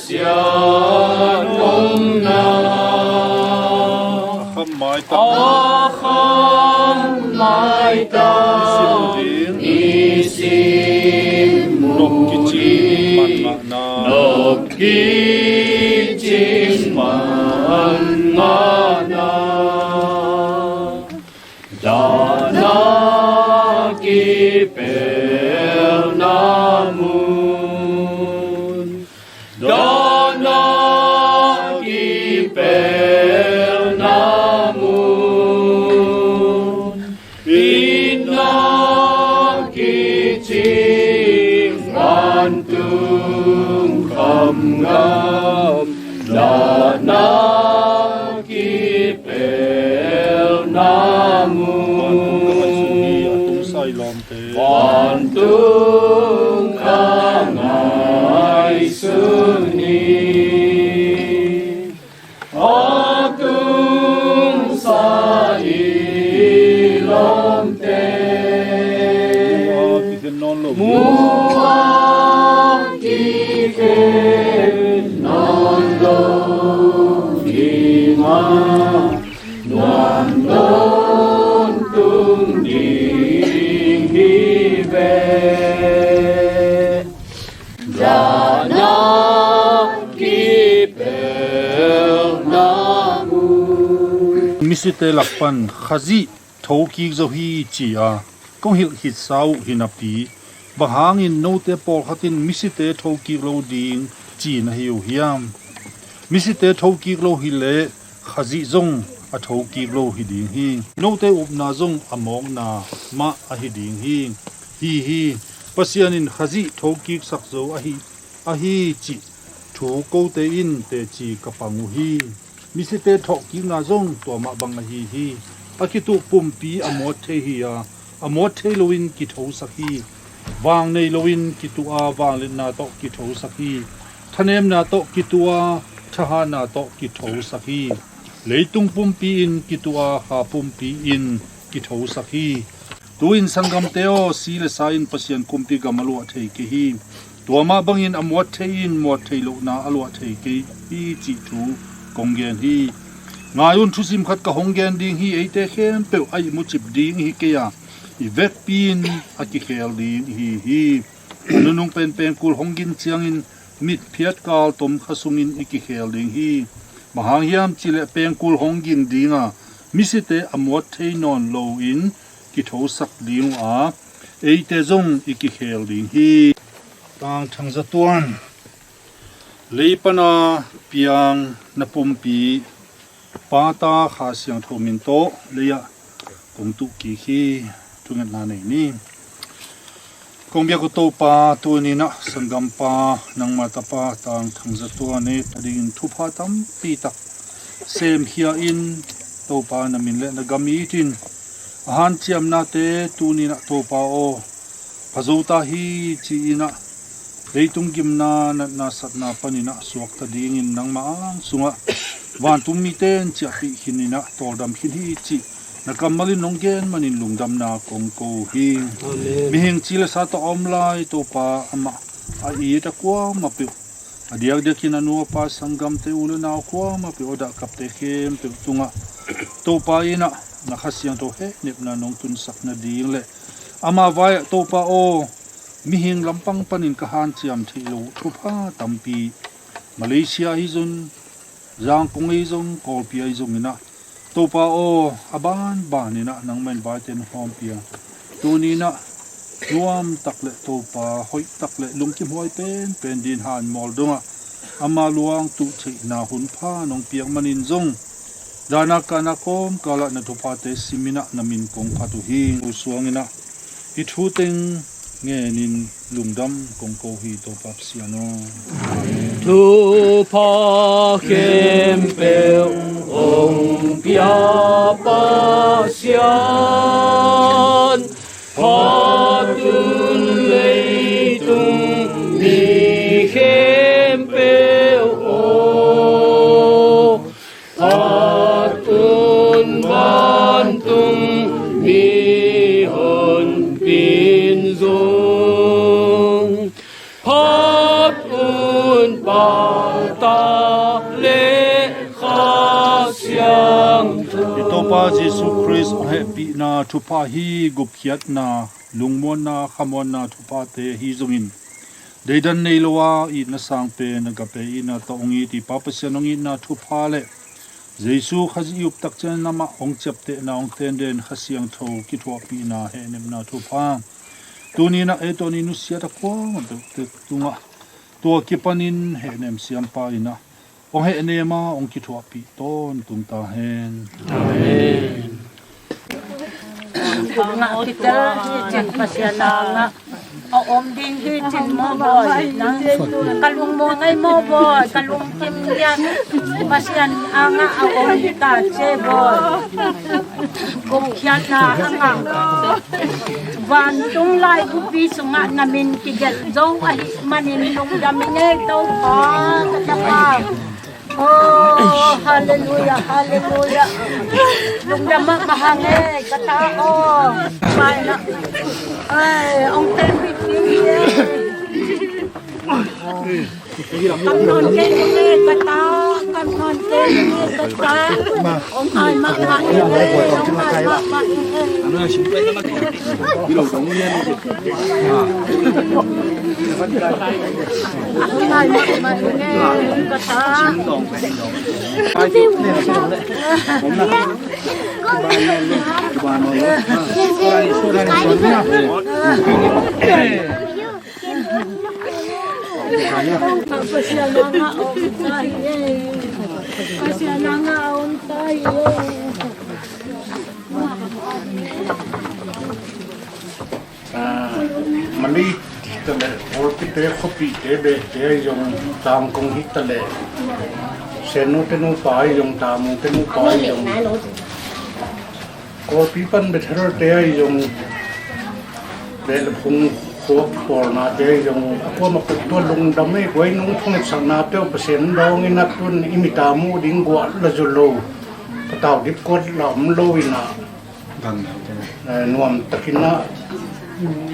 sian na, kham mai ta, isim mui, nop ki chim man na, dana ki per namun, dana ki per namun, inna ki chim antung kham ngam, dana ki per namun, wantung kangai suni, atung sa ilom te, muang kiken non lo lima, non don tung ding hive, dana ki per namu. Misite lakpan khazi thoki zo hi chia kong hil hit sau hinapi bahangin note pol khatin misite thoki lo ding chi na hiu hiam misite thoki lo hi le khazi zong a thoki lo hi ding hi note upna zong among na ma a hi ding hi pasianin khazi thoki sak zo a hi chi thu ko te in te chi kapangu hi misite thoki na zong to ma bang hi akitu pumpi amot the hi amot the loin ki tho sakhi wang nei loin ki tu a wang lin na to ki tho sakhi thanem na to ki tu a thaha na to ki tho sakhi leitung pumpi in ki tu a ha pumpi in ki tho sakhi tuin sangam teo sile sain pasian kumpi gamalu thei ki hi tuama bangin amot thein mo theilo na alwa thei ki hi chi thu konggen hi ngayun thusim khat ka honggen ding hi eite khem pe ai mu chip ding hi ke ya i vek pin aki khel ding hi nunung pen kul hongin chiangin mit phiat kal tom khasungin iki khel ding hi mahang hiam chile pen kul hongin dinga misite amot theinon lo in ki tho sak ding a eite zong iki khel ding hi tang thang za tuan leipana piang napumpi pata kha siang thomin to leya kongtu ki hi tungat na nei ni kongbia ko to pa tu ni na sangam pa nang mata pa tang thang za tu ne tadin thu pha tam pi tak sem hia in to pa na min le na gami tin han chiam na te tu ni na to pa o phazuta hi chi na leitung gim na na sat na panina suak ta ding in nang ma sunga wan tum mi ten chi hi hinina tordam hin hi chi nakamali nonggen manin lungdam na kongko hi mi hing chile sa to omlai to pa ama a i ta kwa ma pe adiak de kin anu pa sangam te ulu na kwa ma pe oda kap te khem pe tunga to pa ina na khasiang to he nip na nong tun sak na ding le ama vai to pa o mi hing lampang panin ka han chiam thilo thu pha tampi Malaysia hi zon jang kong hi zon kol pi hi zon ina to pa o aban ba ni na nang men ba ten hom pia tu ni na nuam takle to pa hoi takle lungkim hoi pen din han mol donga ama luang tu chi na hun pha nong piang manin zong dana kana kom kala na to pa te simina namin kong khatu hi usuang ina I thu teng nge nin lungdam kong ko hi to pap siano thu pa kem pe ong pia pa sian pa tun lei tung ni kem pe o pa tun ban tung ni hon pin dung pa tun pa ta le kha siang ito pa Jesus Christ happy na thu pa hi gup khiat na lungmon na khamon na thu pa te hi zungin deidan nei lowa I na sang pe na gape ina to ongi ti papa sianongi na thu pa le Jesu khazi up tak chen nama ong chap te na ong ten den khasiang tho ki thwa pi na he nem na thu pa tuni na e to ni nu sia ta kwa ma te tunga to ki panin he nem siam pa ina ong he ne ma ong ki thwa pi ton tum ta hen amen nga kita chen pasiana nga o om ding hi chen mo boy na kalung mo ngai mo boy kalung kim yan pasian anga o om ta che boy kum khian na anga van tung lai bu pi sunga namin kiget zong a hi manin lung damine to pa ka oh hallelujah hallelujah lung dama kahange katao mai na ai ông tên bị kia cầm non cái kata cầm non cái kata ông ai mặc mặc ông ai mặc mặc nó xin quay nó mặc đi đầu sống nhiên ông ai mặc mặc nghe kata ai tiếp này mình đi tận lệ ở cái tế khó bị tế bệ tế dùng tam công hít tận lệ sen nô tên nô phải dùng tam tên nô phải dùng có people bị thở tế dùng để là phun khóa phổi na tế dùng có một cái tuần lùng đâm ấy quay nung phong sang na tế ở sen đâu nghe nát tuần imitamu đinh quạt là dù lâu tàu điệp cốt lỏng lâu na nuam takina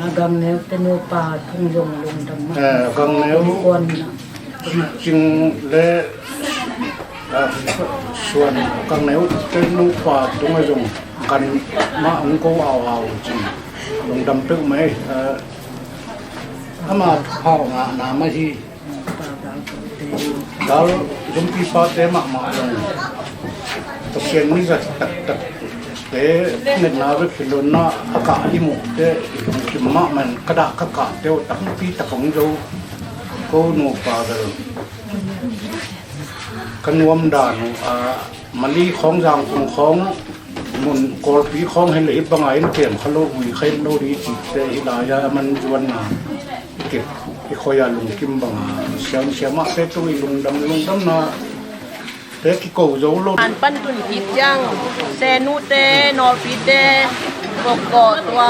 Agam neo tenu pa thung yong lung dam agam neo kon ching le ส่วนกังเหนียวเป็นลูกป่าตรงไอ้ตรงกันมาองค์ก็เอาจริงลงดำตึกไหมถ้ามาพ่อมาน้ำไม่ที่kalau jumpi pada mak dong tapi ni kat te net nawe kilona akak limu te mak man kada kakak te tak pi tak kong jo ko no pa dal kan wam dan mali khong jang khong mun kol pi khong hai le bangai na kem khalo wi khain no ri chi te ila ya man juan na kip khoya lung kim bang siam ma te tu lung dam na te ki ko zo lo an pan tun pit jang se nu te no pi teก็ตัว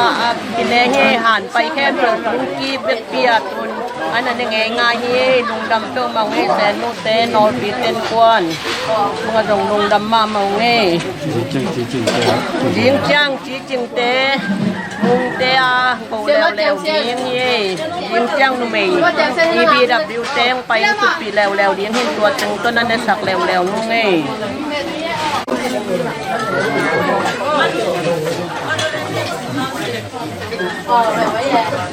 กินแห่หันไปแค่เรื่องลุงกีเปียตุนอันนั้นยังไงง่ายลุงดำเติมมาเงี้ยแสนนูเตนอนปีเต้นกวนมันก็ลุงดำมาเงี้ยจริงจังจริงเตมุงเตะกูแล้วจริงเย่จริงจังนุ่มเอ๋ยบีดับบิวเต้งไปสุดปีแล้วเลี้ยงให้ตัวจังต้นนั้นได้สักแล้วนุ่มเอ๋ย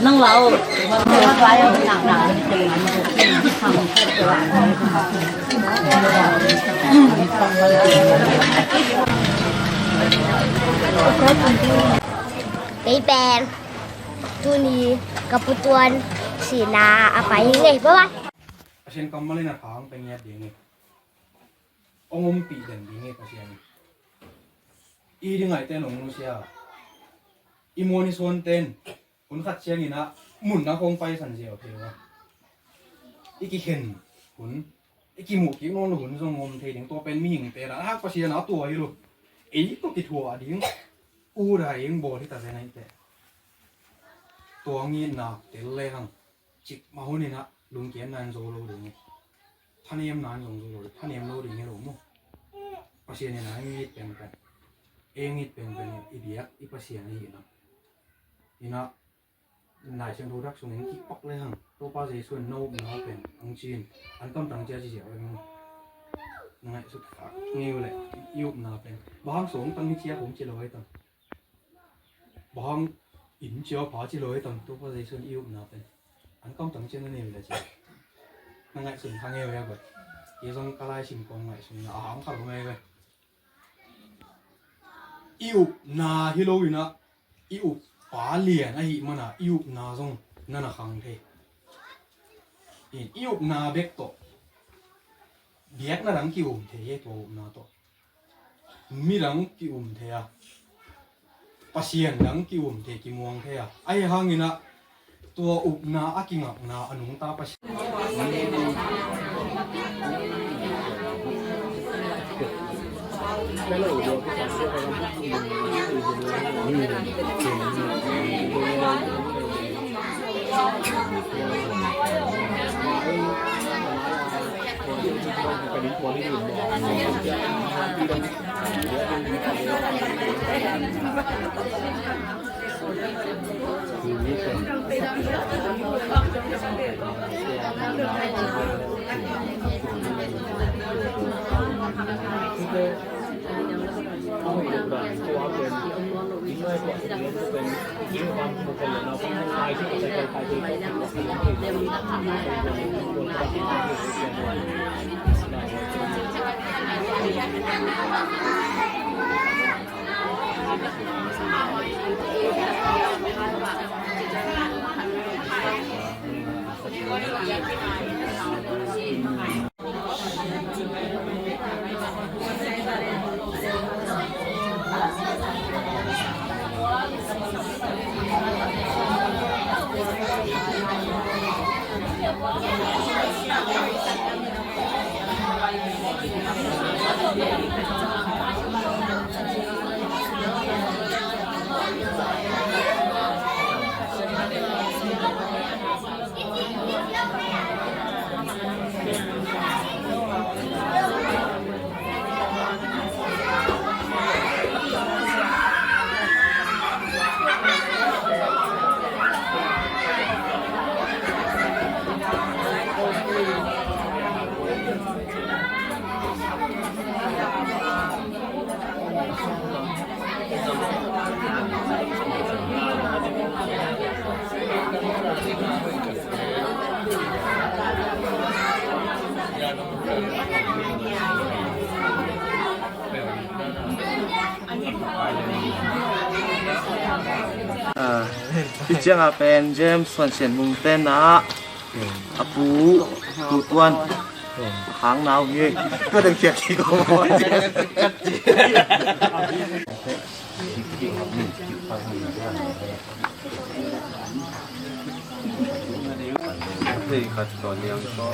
นั่งเราว่าไว้หนักๆเป็นทำแค่ตัวตีแปนตัวนี้กับปุตวนสีนาapa ini bawa pasien kamal na thang pengya dingi ongom pi den dingi pasien i dingai te nong nu sia imoni son ten kun khat chiang ina mun na khong pai san jeo thewa iki hen kun iki mu ki non hun zong ngom the ding to pen mi hing te ra hak pasien na tua hi lu ei to ki thua ding u ra ing bo thi ta se nai te to ngi na te le hang chik ma hu ni na lung kian nan zo lo ding thanem nan zong zo lo thanem lo ding lo mo pasien ni na ngi pen pen eng it pen pen i biak i pasien ni na ina nai chen thu dak sung eng ki pak le hang to pa je suan no na pen ang chin an kam tang ja ji ja eng ngai sut fa ngi le yup na pen bang song tang chia hong chi loi tang bang in chiao pa chi loi tang to pa je suan yup na pen an kam tang chen ni le chi ngai sung thang nge ya ba ye song ka lai sim kong ngai sung na hang kha ngai ba yup na hi lo ina yup pa lian a hi mana yup na zong nana khang the in yup na bek to biak na rang ki the ye to na to mi rang ki the ya pasien rang ki the ki muang the ya ai hang ina to up na akinga na anung ta pas พี่เจ้าเป็นเจมส์ส่วนเสียนมุงเต้นนะอาปูต้วนหางหนาวเงี้ยก็ต้องเขียนขี้โกงไว้ที่ขัดต่อเลี้ยงก็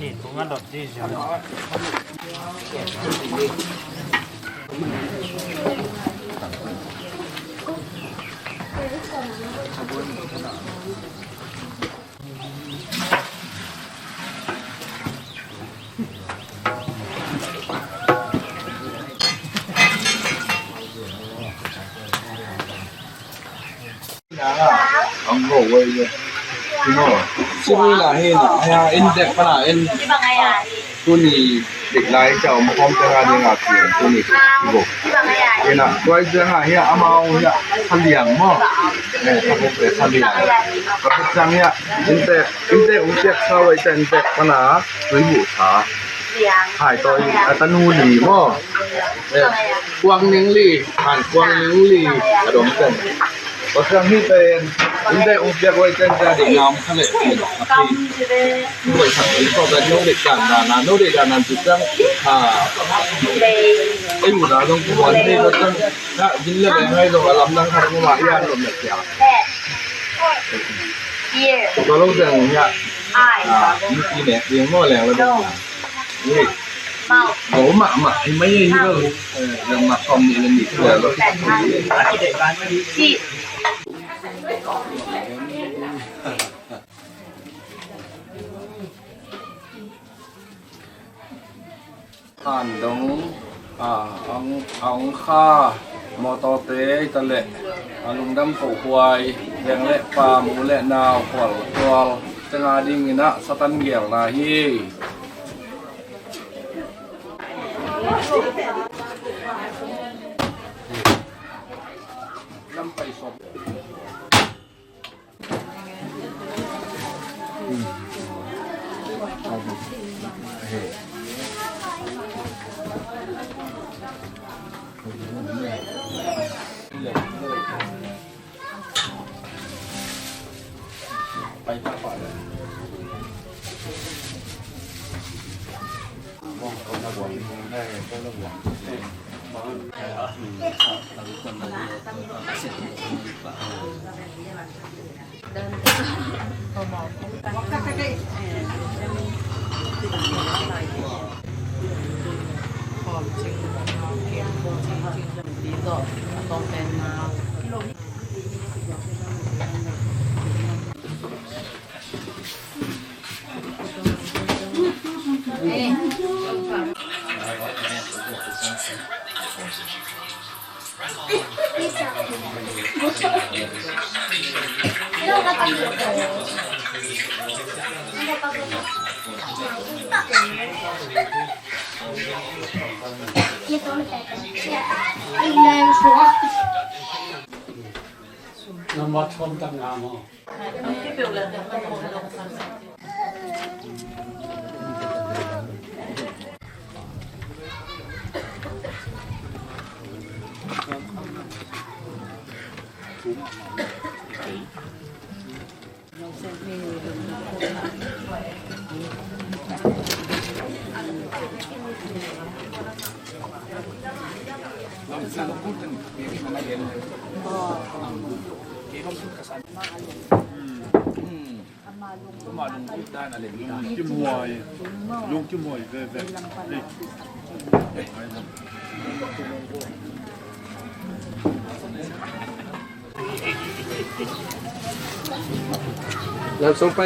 นี่ตรงนั้นดอกที่เสียน้อยang go wayเลยพี่โน่ซึ่งนี่แหละเห็นอ่ะไอ้เอ็นเด็กขนาดเอ็นตัวนี้เด็กไล่เจ้ามาพร้อมจะงานยังไงเปลี่ยนตัวนี้พี่บอกเอ็นอ่ะตัวจะหาเฮียอามาเนี่ยทะเลียงมั้งเนี่ยทำเป็นทะเลียงก็คือจังเนี่ยเอ็นเด็กอุ้งเด็กเข้าไว้เอ็นเด็กขนาดหรือหูช้าหายตัวอีกอัตนูหลีมั้งเนี่ยกวางนิ้งหลีผ่านกวางนิ้งหลีกระดมเต็มก็จังที่เป็นอุ้งเด็กไว้เอ็นจะเด็กงามทะเลด้วยทางนี้ก็เป็นโนเด็กกันนะโนเด็กกันนั้นจุดจังไอ้หมูนาต้องวันนี้ก็ต้องถ้ายินเรื่องอะไรต้องลำนั่งทำมาอย่างลมเนี่ยก็รู้จังเนี่ยมีเนี่ยเรียงหม้อแรงแล้วเป็นนี่โอ้หมาไม่ใช่ที่เรายังมาคอมนี่เลยนี่ที่เราผ่านดงอังค่ามอตอเตตะเละลุงดำโขควายแดงเละปลาหมูเละนาวขวดตัวจังอาดิงินะสตันเกี่ยวนาฮีลำไปศพไปต่อเลยมองเขาระวังได้ก็ระวังน้ำวัดชมตั้งงามอ่ะลุงจุ่มวยเว้ยแล้วส่งไป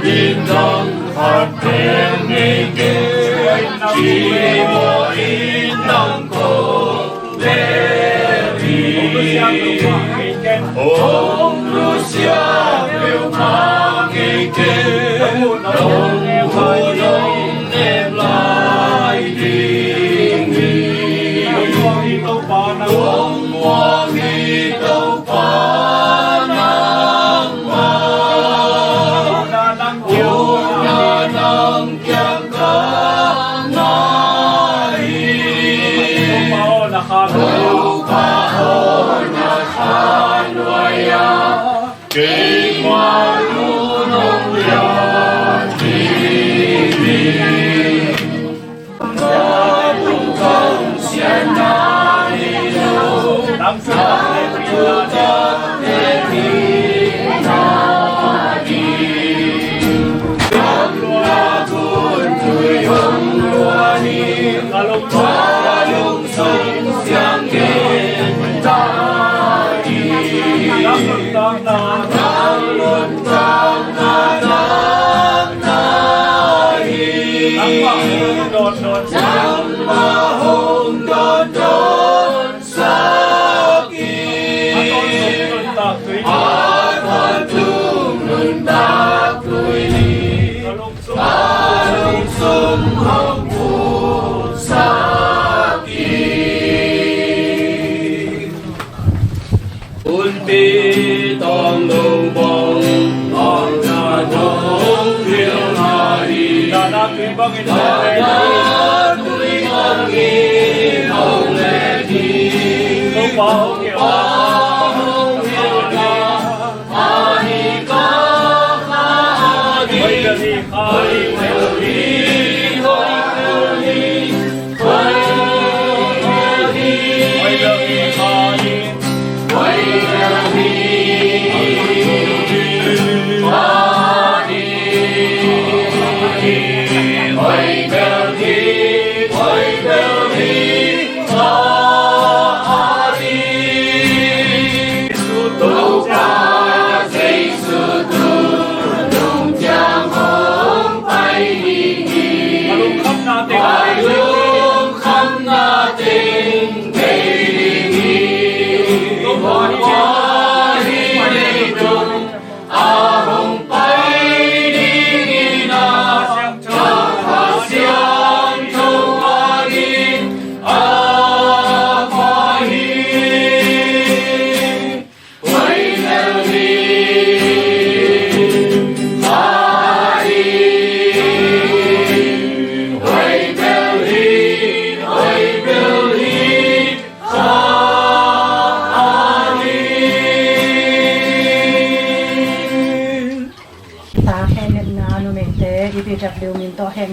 Điên đông phát đêm nghi kê chỉ mùa in nông cổ lê vi ông Lucia biểu mà nghi kê đông hồ đông em lại đi ông hoa nghi tâu phá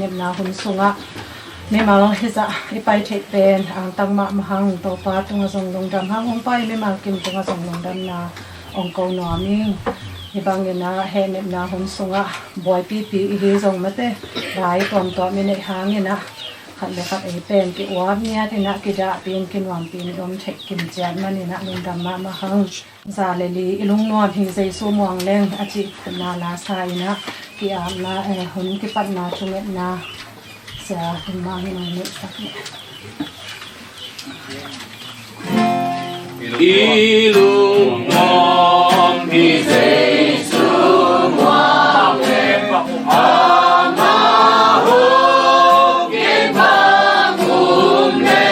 năng ma hun sunga me mal hisa ipai the pen ang tangma mahang to pa tunga song long dam hang ong pai me mal kim tunga song long dam na ong ko no ming ibang na he ne na hun sunga boy pi pi hi song mate dai tom to me ne hang na khat le khat e pen ki wa nia the na ki da pin kin wang pin dom thek kim jan man na long dam ma mahang za le li ilung no hi sei su muang leng achi na la sai na ki am na hun ki pat na chumet na sa mang ni sak ilung ngom hi sei su muang leng ama ho gen bang le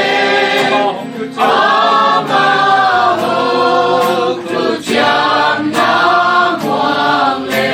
ama ho tu cham na muang le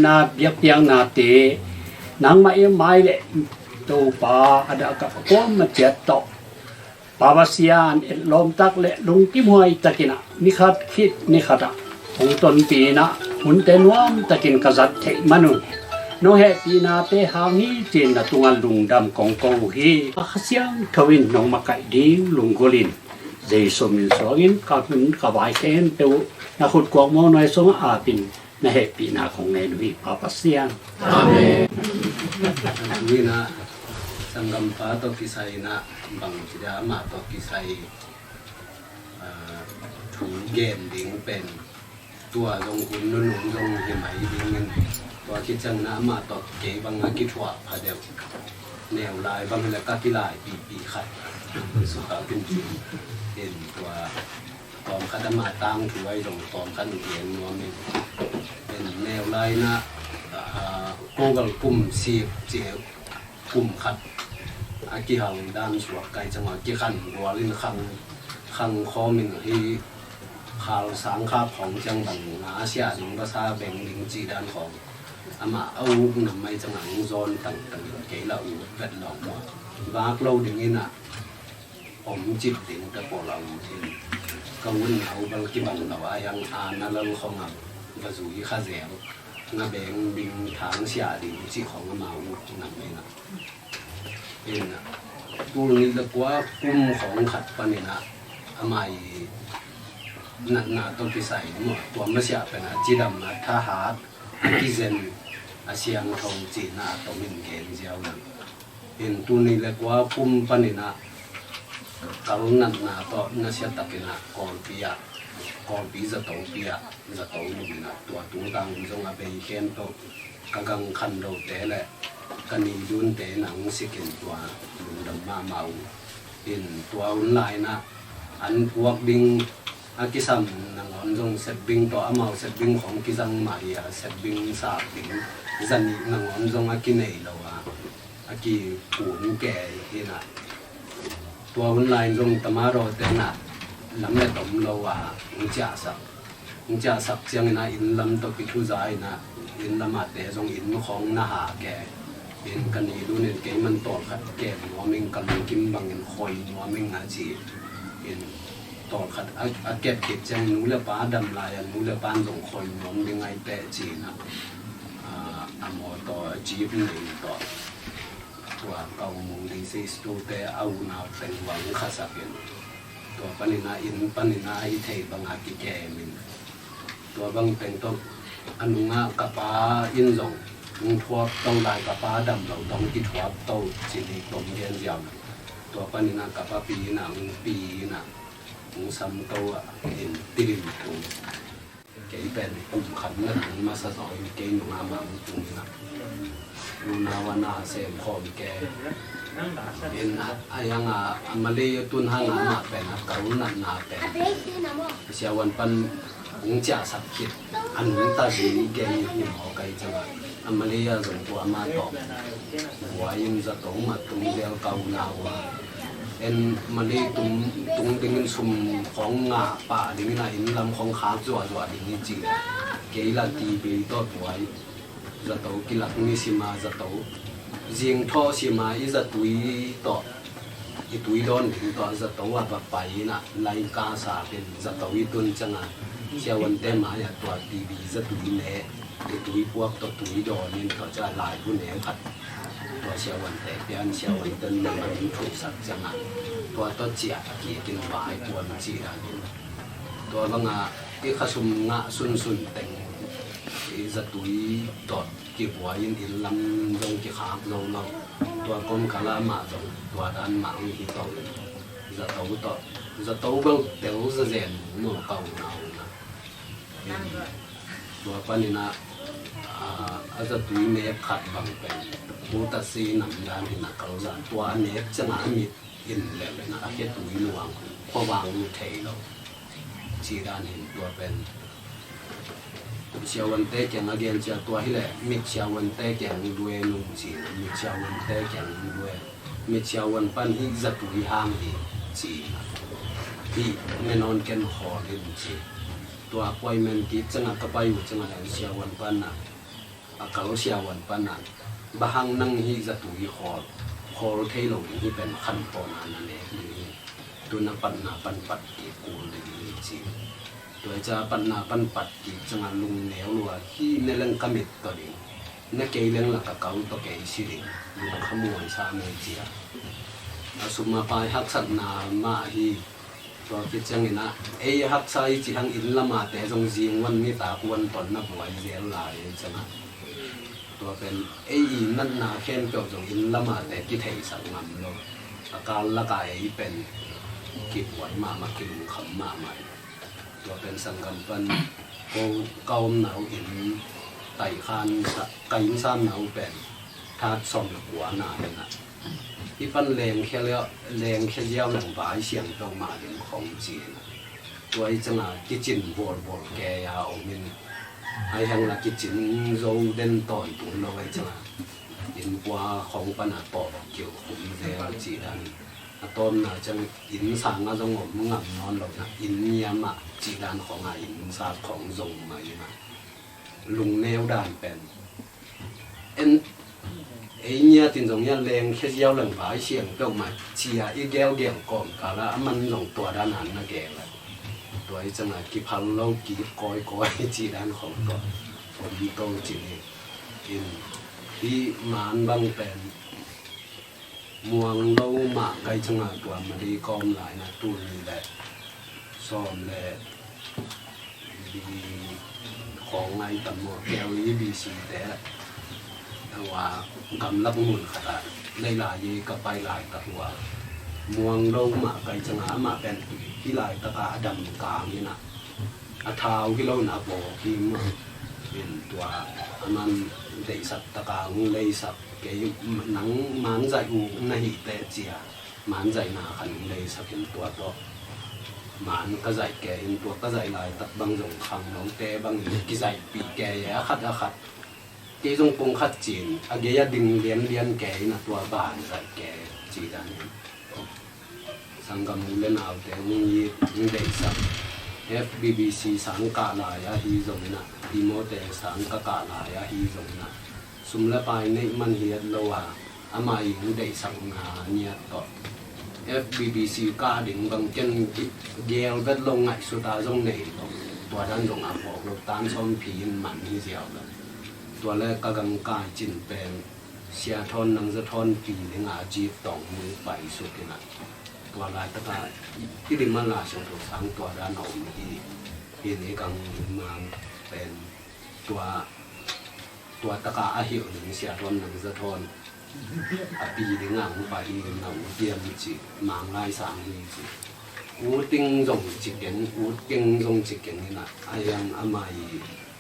นาเปียกเปียงนาเตนางมาเอ็มไม้เลยตัวปลาอดากับพวกมันเจ็ดตกปาบาเซียนเอ็ดลมตักเละลุงกิมหวยตะกินะนิคัดคิดนิคัดอ่ะของต้นปีนะหุ่นเตนวมตะกินกษัตริย์เทมนุษย์โนเฮปีนาเตหางี้เจนนะตุงลุงดำของกงฮีอาเซียนทวินน้องมาไก่ดิวลุงกุลินเจสมินสอกินกับมันกับไอเคนเตวนักขุดกวางมอน้อยสงอาปินนะเฮปีนาของเนนุยปาปาเซียนอาเมนนี่นะสังกัมปาตกิไซนะบังจิดามาตกิไซถูเกนดิ้งเป็นตัวลงหุ่นนุ่นลงเฮมัยดิ้งเงินตัวคิดจังนะมาตกเกบังอากิทวะพาเดียวแนวลายบังแล้วก็ที่ลายปีขัดสุขาเป็นจุเห็นตัวตอมคัดมาตั้งถือไว้ตรงตอมคัดเขียนนัวมันเป็นแนวลายนะโกกลปุ่มสีเจียวปุ่มขัดอากิหังด้านสวกไกจังหวะกิขันหัวลิ้นขังคอมินที่ข่าวสังข้าของจังหวัดอาเซียนภาษาแบ่งลิงจีด้านของอามาเอาหนุ่มไม่จังหวัดโซนต่างๆเกี่ยวกับเวทหลอกว่าบางเราดึงนี่นะผมจิตดึงแต่พอเราเองกังวลเอาบางทีบางเราอย่างอ่านนั่นเราของเรากระสุยข้าเสียงาแบ่งบิงทางเสียดิจีของอามาหนักเลยนะเป็นนะตัวนี้ตะกัวกุ้มของขัดปนินะอามานาต้องพิสัยหมดตัวไม่เสียเป็นจีดำนะทหารกิเซนอาเซียนทองจีน่าต้องมินเกนเจ้านั่นเป็นตัวนี้เลยว่าปุ่มปนินะการนั้นนาต่อนาเสียตะกินะกอลปีจะต้องปียจะต้องลุยนะตัวตุ้งตังจงอาไปเขียนตัวกังคันเราเตะแหละกันนี้ยุนเตะหนังสิเกินตัวลุงดำมาเมาเป็นตัวอุ่นลายนะอันพวกบิงอากิซัมนังอนจงเซตบิงตัวอามาเซตบิงของกิซังมาริยาเซตบิงซาบิงจันนังอนจงอากิเนยเราอากิปูนแก่เฮนะตัวอุ่นลายจงตมาโรเตนะลำเล็ดตมเราอุจจาสักเสียงนะอินลำตปิทุใจนะอินลำมาเตจงอินของนาหาแก่เป็นกันนี้ดูเนี่ยเกมันต่อขัดแก่หัวมิงกันกิมบังเงินคอยหัวมิงอาจีเป็นต่อขัดอาเก็บเก็บจังนู้เลือป้าดำลายนู้เลือป้าจงคอยหัวมิงไงแต่จีนะหมอต่อจีบหนึ่งต่อตัวเก่ามุงดีซิสตูแต่เอาหนาเป็นหวังข้าสักเป็นตัวปนินาอินปนินาอิเทบังอากิแกมินตัวบังเป็นตัวอนุงะกับปาอินหลงมุงทวบต้องลายกับปาดำเราต้องกิทวบโตจิลิตมเรียนยำตัวปนินากับปาปีนะมุงปีนะมุงซ้ำโตอินติริมตุงเกี่ยเป็นกลุ่มขันนักมาสะสอยเกี่ยหนุ่มมามุงตุงนะลูนาวนาเสมขอมแกเป็นยังมาเลยตุนหางมาเป็นการุณนาเป็นเสียวันปันงจ่าสักคิดอันนี้ตาสีเกย์หิมหอไกจังมาเลยส่งตัวมาตอบหัวยิมจะต้องมาตุ้งเดียวเกาหนาวเอ็นมาเลยตุ้งดึงซุ่มของงาป่าดึงอะไรอินลำของขาจั่วดึงนี่จีเกย์ละตีไปตัวไว้จะต้องกิลักนี่สิมาจะต้องยิงท่อสิมาอีจะตุยต่ออีตุยโดนถึงต่อจะต้องว่าแบบไปนะไล่กาสาเป็นจะต้องอีตุนจังอ่ะเชื่อวันเต็มมาอย่างตัวทีวีจะตุยเละอีตุยพวกตัวตุยโดนนี่เขาจะลายผู้เลี้ยงขัดตัวเชื่อวันแต่เปลี่ยนเชื่อวันเต็มมันถูกสักจังอ่ะตัวเจียกี่กินหวายตัวมันจีได้ตัวบางอ่ะที่ขสุมงะซุนแต่งจะตุยต่อกี่หัวยินอินลำจงกี่ขาลงเราตัวกลมกะลามาจงตัวด้านหมังที่ต่อจะโตต่อจะโตเบลเต๋อจะเรียนหนูเก่าหนาวนะตัวปนินะอาจจะตุยเนบขัดบางเป็นผู้ตัดสีนำยาในนักเขาจะตัวเนบจะหนามิดอินเลยนะอาเกตุยหลวงพอวางลูเทเราชีด้านเห็นตัวเป็นเชียวันเตะแข่งอาเกนเชียตัวที่แหละมิเชียวันเตะแข่งด้วยนุ่งจีมิเชียวันเตะแข่งด้วยมิเชียวันปันที่จะตุยห้างดีจีที่ไม่นอนกันหอดินจีตัวป่วยมันกิจจังกระไปอยู่จังอะไรเชียวันปันน่ะ akal sia wan panan bahang nang hi za tu hi khol thei lo hi pen khan po na na le hi tu na pan pat ki ku le hi chi tu cha pan pat ki changa lung neu lo hi ne lang kamit to ni na ke leng la ka kau to ke si ri lung khamoi sa me chi asuma pai hak sat na ma hi to ki changina ei hak sai chi hang in lama te jong jing wan ni ta kuan ton na buai zel la ye changa to pen ei nan na khen pyo jong in lama te ki thei sang ngam lo akal la ka ei pen ki wai ma ki kham ma mai to pen sang gam pan ko kaum nau in tai khan sa kai san nau pen tha som la kwa na naอีปันแรงแค่แล้วแรงแค่เย้าหลังบ่ายเสียงตรงมาเป็นของจีนตัวไอ้จังอ่ะกิจินบอลแกยาวมินไอ้ยังละกิจินโรเดนต่อยปุ่นเราไอ้จังอ่ะอินกว่าของปัญหาปอบเกี่ยวขุมเดียวจีดันต้นน่ะจังอินสังอ่ะจงงมงับนอนหลบนะอินเนียมอ่ะจีดันของอ่ะอินซาของทรงมาอยู่นะลุงแนวด่านเป็นเอ็นไอ้เนี่ยติดตรงนี้แรงแค่เย้าหลังบ่ายเสียงตรงมาเชียอีแก้วเดี่ยวก่อนกาละมันลงตัวด้านนั้นนะแกละตัวไอ้จังหวะกี่พันเรากี่ก้อยจีด้านของตัวผมโตจริงอินที่มันบางเป็นม่วงเราหมากไกจังหวะตัวมาดีกอมหลายนะตัวนี้แหละซ้อมแหละดีของไอ้ตำรวจแก้วยี่บีสีแต่ว่ากำลังมุนขนาดในหลายก็ไปหลายตัวม่วงเราหมาไก่จังหามาเป็นที่หลายตะกาดำกลางนี่นะอาเท้าที่เราหนาบอกที่มันเป็นตัวมันได้สัตตะกางได้สัตเกี่ยหนังมันใจอูในแต่เจียมันใจหนาขันได้สัตเป็นตัวมันก็ใจแก่เป็นตัวก็ใจลายตัดบางจงคำน้องแต่บางกิใจปีแก่ยขัดเกี่ยงปงขัดจีนอาเกียดึงเลี้ยนแก่นะตัวบ้านใส่แก่จีดันสังกัมเล่นเอาแต่มีเด็กสัก FBBC สังกาลายฮีจงนะดีโมเตสังกาลายฮีจงนะสุมละไปในมันเฮียดโลหะอามายิงเด็กสังหาเนี่ยต่อ FBBC กาดึงบางเจนเกลเวทลงไงสุดาจงในตัวด้านจงอาบอกรถตานชมผีมันนี่เสียวเลยตัวแรกก็กำกายจินเป็นเสียทอนนังจะทอนปีในงาจีบต่องมือไปสุดนะตัวลายตะกาที่ดิมันลาชงถูกสังตัวด้านหนที่นี้กังมาเป็นตัวตะกาอาหิวหนึ่งเสียทอนนังจะทอนปีในงาไปเป็นหนังเยี่ยมจีมังไล่สังนี่จีอูติ้งจงจิกเก่งอูติ้งจงจิกเก่งนี่นะไอ้ยังอามา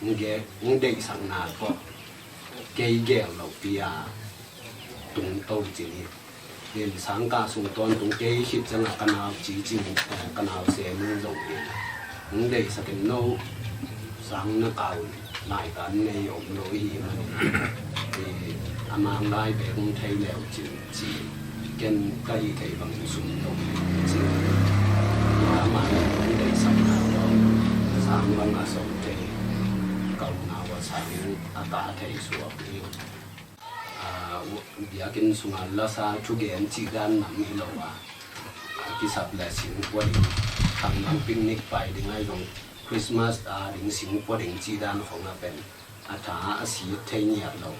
มึงเด็กสังนาก็เกย์แก่เราปีอาตุงโตจริงเรียนสังกาสุงตอนตุงเกย์คิดจังกันเอาจีจริงกันเอาเสียมึงจงเองมึงเด็กสักโนสังนักเอาหลายกันในองค์โลหีมันอามาไล่ไปคงไทยแล้วจีเกันใกล้ไทยบางสุนทรจริงอามามึงเด็กสังนาเราสังบางอาสมเทเก่าหนาวสังอากาศไทยสวบนี้เดี๋ยวกินสุนัขละซาทุกเย็นจีด้านน้ำมีโลวะที่สับและสิงห์วัดทำน้ำปิกนิกไปดึงไอ้ตรงคริสต์มาสดึงสิงห์วัดดึงจีด้านของเราเป็นอาถาอาศีเทียนเรา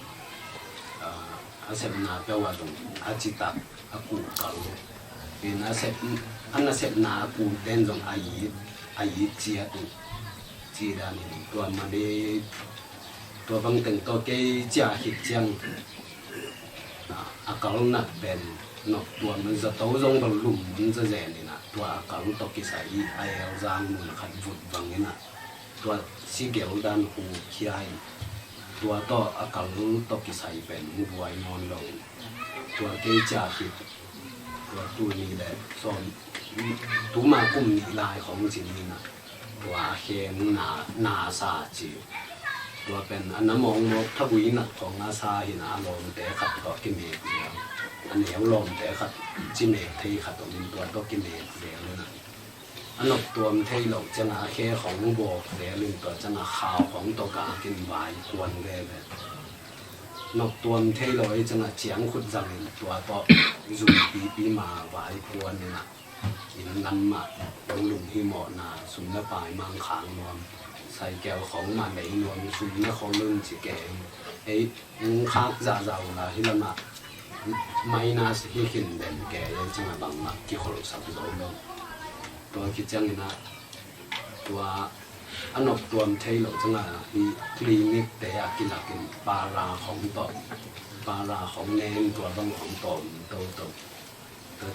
อาเสพนาเปว่าตรงอาจิตะอากูเก่าเป็นอาเสพนากูเด่นตรงอายีเจียตุจีด้านนี้ตัวมาเดตัวบางแต่งตัวเกย์จ่าหิดจังอากาศนักเป็นนกตัวมันจะโตจงบรรลุมันจะเจนี่นะตัวอากาศตกกิสัยไอเอลจางมันขัดฟุดบางนี่นะตัวสีเขียวด้านหูขี้ไอตัวต่ออากาศตกกิสัยเป็นบวยนอนลงตัวเกย์จ่าหิดตัวตัวนี้แหละส่วนตัวมากุ่มนิลายของจริงนี่นะตัวเขียนนาซาจีตัวเป็นอันนั้นมองถ้าวินัดของอาซาหินาลมแต่ขัดก็กิเมตเดียวอันเหนียวลมแต่ขัดจิเมตที่ขัดตัวนี้ตัวก็กิเมตเดียวเลยนะอันนกตัวมันที่หลงจะนาแค่ของโบกเดียวนึงตัวจะนาขาวของตัวกากินวายควรเลย นกตัวเทลอยจังเจียงขุดจังตัวต่อจุ่มปีมาไว้กวนเนี่ยนะอินน้ำมาลุงที่หมอนาสุนทรปลายมังขางนวมใส่แก้วของมาไหนนวมสุนทรเขาเรื่องจีแกงไอ้ข้าวจ่าเจ้าละที่ละมาไม่น่าสิหินเด่นแกยังจังบางมาที่เขาสับสนลงตัวคิดจังนะตัวอันนกตัวเทลอยจังที่คลินิกแต่กินกินปลาราของต่อปลาราของเนนตัวบางของต่อโตตัว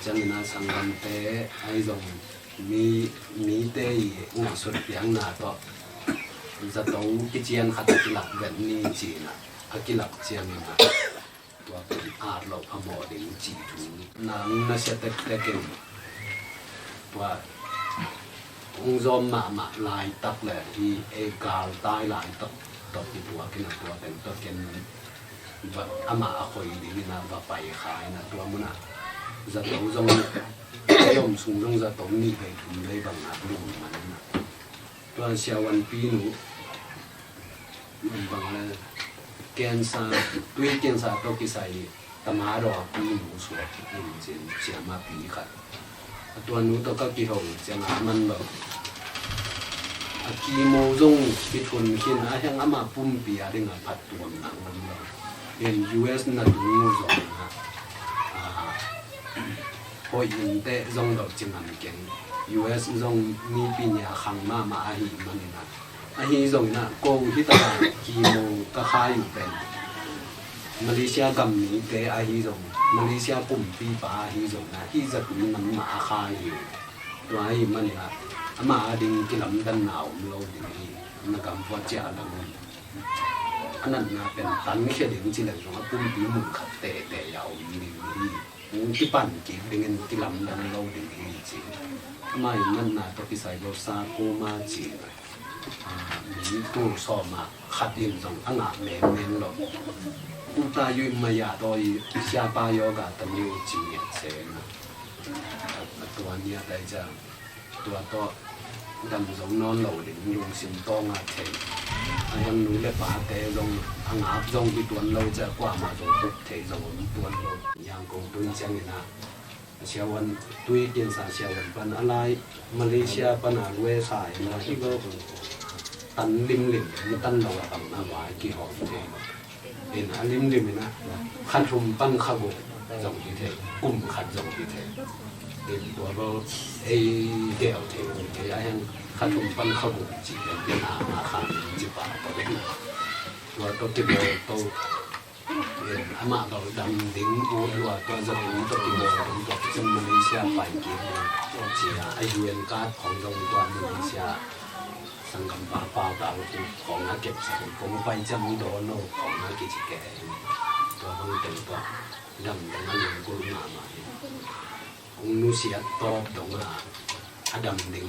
จังนะสังกันเตะไอ้ตรงมีเตะงาสุดเพียงนาต่อจะต้องกิจยันขัดกิลักแบบนี้จีนะกิลักเจียงนะตัวเป็นอาร์เราพมอดิงจีถูน้ำน่าเสียแต่เก่งตัวองค์จอมมาลายตักเลยที่เอกาลตายลายตักตัวที่ตัวกินตัวเป็นตัวเก่งแบบอามาคอยดีนะว่าไปขายนะตัวมันนะจะต้องจงยอมสูงจงจะต้องมีไปถึงได้บางนัดลุงมันนะตัวเชียวันปีหนูมันบางเลยแกนซาด้วยแกนซาตัวกิใส่ตำหารอปีหนูสวยจริงเสียมาปีขัดตัวนู้ตัวก็กี่หงจะงามันแบบกีโมจงพิทุนขึ้นไอ้ยังอามาปุ่มปีอะไรเงี้ยพัดตัวหนังมันแบบเป็น US นั่นดูจงนะพอยินแต่จงแบบจึงมันเก่ง US จงมีปีนี้ขังมาไอ้มันนี่นะไอ้จงนะโกงที่ตลาดกีโมก็ขายอยู่เป็นมาเลเซียกับนี้แต่ไอ้จงมาเลเซียปุ่มปีป่าไอ้จงนะที่จะมีมันมาขายอยู่ตัวไอ้มันนี่นะมาดิ่งกิลำดันหนาวเราดิ่งนักการฟัดเจ้าดังอันนั้นนะเป็นตันไม่ใช่ดิ่งที่ไหนหรอกปุ่มปีมุนขัดแต่ยาวดิ่งที่ปั่นกิ่งดิ่งกิลำดันเราดิ่งจริงไม่มันนะตัวที่ใส่โลซาโกมาจริงมีตู้สอบมาขัดยิงตรงอันนั้นเน้นเราอุตายุมายาโดยเสียปายกาตันยูจิเนียเซนะตัวนี้ได้จะตัวก็ดำสงนอนเหล่าดิ่งยุงสิมโตงาเทยังนู้เลปาเตลงอังอาบจงที่ตัวเราจะกว่ามาจงทุกเทจงตัวเรายังคงตุนเชียงนะเชียวันตุยกินสาเชียวันปันอะไรมาเลเซียปันอาเวสายนะที่ก็ตันริมตันเราตันนาวายกี่หอมเทเป็นริมนะขัดทุมปั้นขบุจงที่เทกุ่มขัดจงที่เทเป็นตัวเราเเดี่ยวเทยังขัดทุมปั้นขบุจีเป็นอาคารจีบปากเป็นตัวตัวที่เราตัวเป็นอามาเราดำดิ้งอูรัวตัวจะเป็นตัวที่เราตัวที่มาเลเซียไปกินตัวเชียไอยูเอ็นการ์ดของเราตัวมาเลเซียสังกัดป่าดาวของนักเก็บสกุลผมไปจำโดนของนักกิจแก่ตัวบางเป็นตัวดำแต่มันยังกุลมาองนุเสียตอบตรงอดัมดิ้ง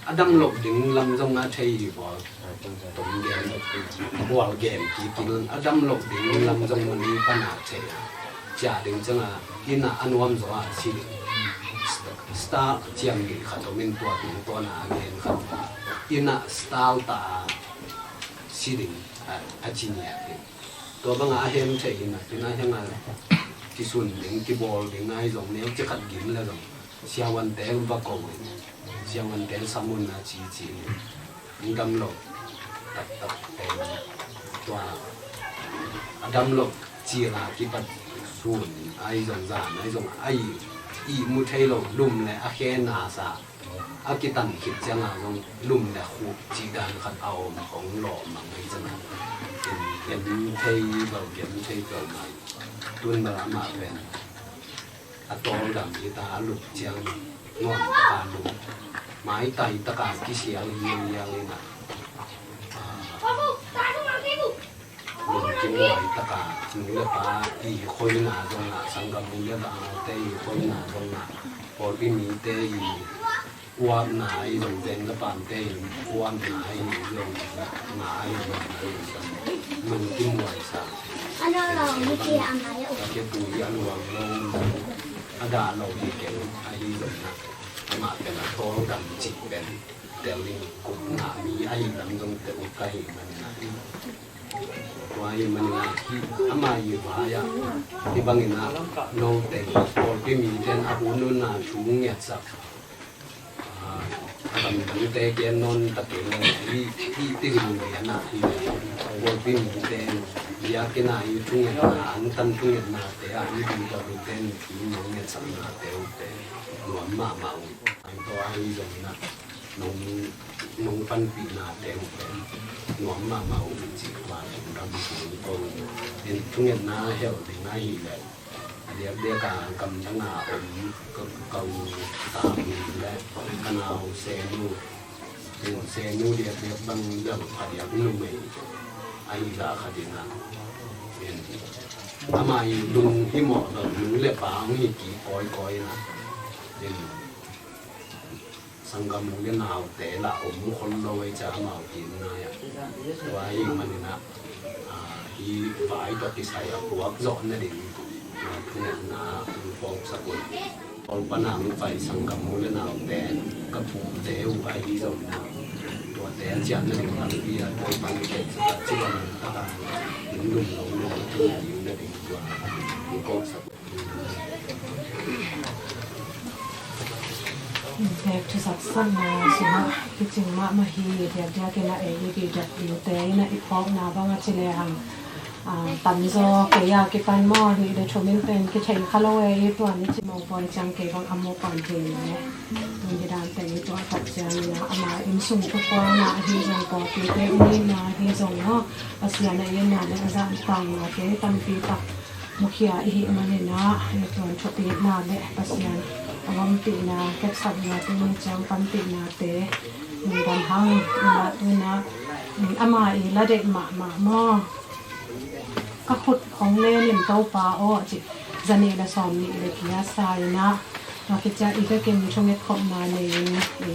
อดัมหลบดิ้งลำจงอาเทียบ่ตรงเกมบัวเกมกี่กินอดัมหลบดิ้งลำจงมันมีปัญหาเทียจ่าดิ้งจังกินอันวมจังสิสตาร์เจียมนี่ขัดตัวเป็นตัวหนาเงินขัดอินะสตาร์ตาสิดิ่งอาชิเนียตัวบางอาเฮมเทียนะที่นั่นยังไงกิสุนดิ่งกิบอลดิ่งไอ้ตรงนี้จะขัดกินแล้วตรงเชียวันเตลบักโกเชียวันเตลสมุนนะจีดำหลบตัดเป็นตัวดำหลบจีรากิปัดสุนไอ้ตรงจานไอ้ตรงไอ้อีมุเทโลลุ่มเลยอาเคนนาซาอากิตันคิดจังตรงลุ่มเลยหูจีดันขัดเอาของหล่อมันไม่จังเป็นเทยเราเป็นเทยเกิดใหม่ตุนบามาเป็นอัตโตดำที่ตาลุกเจียงงอนตาลุกไม้ไตตะการกิเสียงยังเลยนะลุงกินไว้ตะการหนูเลี้ยปลาอีคอยหนาตรงหนาสังกัดลุงเลี้ยปลาเตยคอยหนาตรงหนาพอที่มีเตยอ้วนหนาอีตรงเต็นกระปานเตยอ้วนหนาอีตรงหนาอีตรงลุงกินไว้ซะอันนั้นเราไม่เกี่ยอะไรอ่ะ เก็บปุ๋ยอันหลวงลงอาดาเราที่เก็บไอ้ตรงนั้นมาเป็นโตดำจิเป็นแต่ลิงกุ่มหนามีไอ้ดำตรงแต่อุกไก่มันนะไว้ hi mani hi ama hi ba ya ti bangina no te or pi mi den abu nu na thu nge sak kam kan te ke non ta ke hi ti ri ni na hi or pi mi den ya ke na hi thu nge na an tan thu nge na te a hi bi ta ru ten thu nge sak na te u te no ma ma u an to a hi zo na nông phân bị là đều ngóm mà màu chỉ qua chúng ta bị cuốn tôi nên chúng nhân na hiểu thì ngay vậy để cả cầm chẳng nào ổn cầu tạm đấy cái nào xe nu để bằng được phải đẹp nu mình ai ra khai tiền nào nên mà dùng cái mỏ rồi những lệ phá những chỉ coi na Sangam mungkin nào tệ là ủng con lôi cha màu kín này và hình mình nè thì phải cho cái sai ở quốc dọn này để nhận là phong sắc quân còn ban nào phải sangam mungkin nào tệ các phụ tệ phải đi dọn nàoตัวแต่จันนั่นเองครับที่ตัวบางเขตที่เราต่างๆหนุ่มๆเราที่อยู่ในตัวมีกองสับ Đẹp cho sạch sẵn là sự mà cái chừng mà hi đẹp ra cái là ấy cái đẹp điều tế là ít phong nào bao nhiêu chỉ là hàng tầm do cái pan mò thì để cho mìnhเป็นcái thành khá lâu ấyตัวนี้chỉ mong bồi chẳng cái con âm mô còn gì nữa tôiจะđànแต่ตัวตัดจานนะอามาอิมสุ่มก็ฟังนะที่จังก็ที่เต็มนี่นะที่จังเนาะอาศัยในยันนะในอาจารย์ตังนะที่ตั้งปีตักมุขยาอีมันเนี่ยนะในตัวชุดตีนาเนี่ยอาศัยawam ti na ket sak na ti chang pan ti na te ni dan hang na tu na ama i la de ma mo ka khut khong le lim to pa o chi zani la som ni le kia sai na na ke cha i ka ken chong et khom na le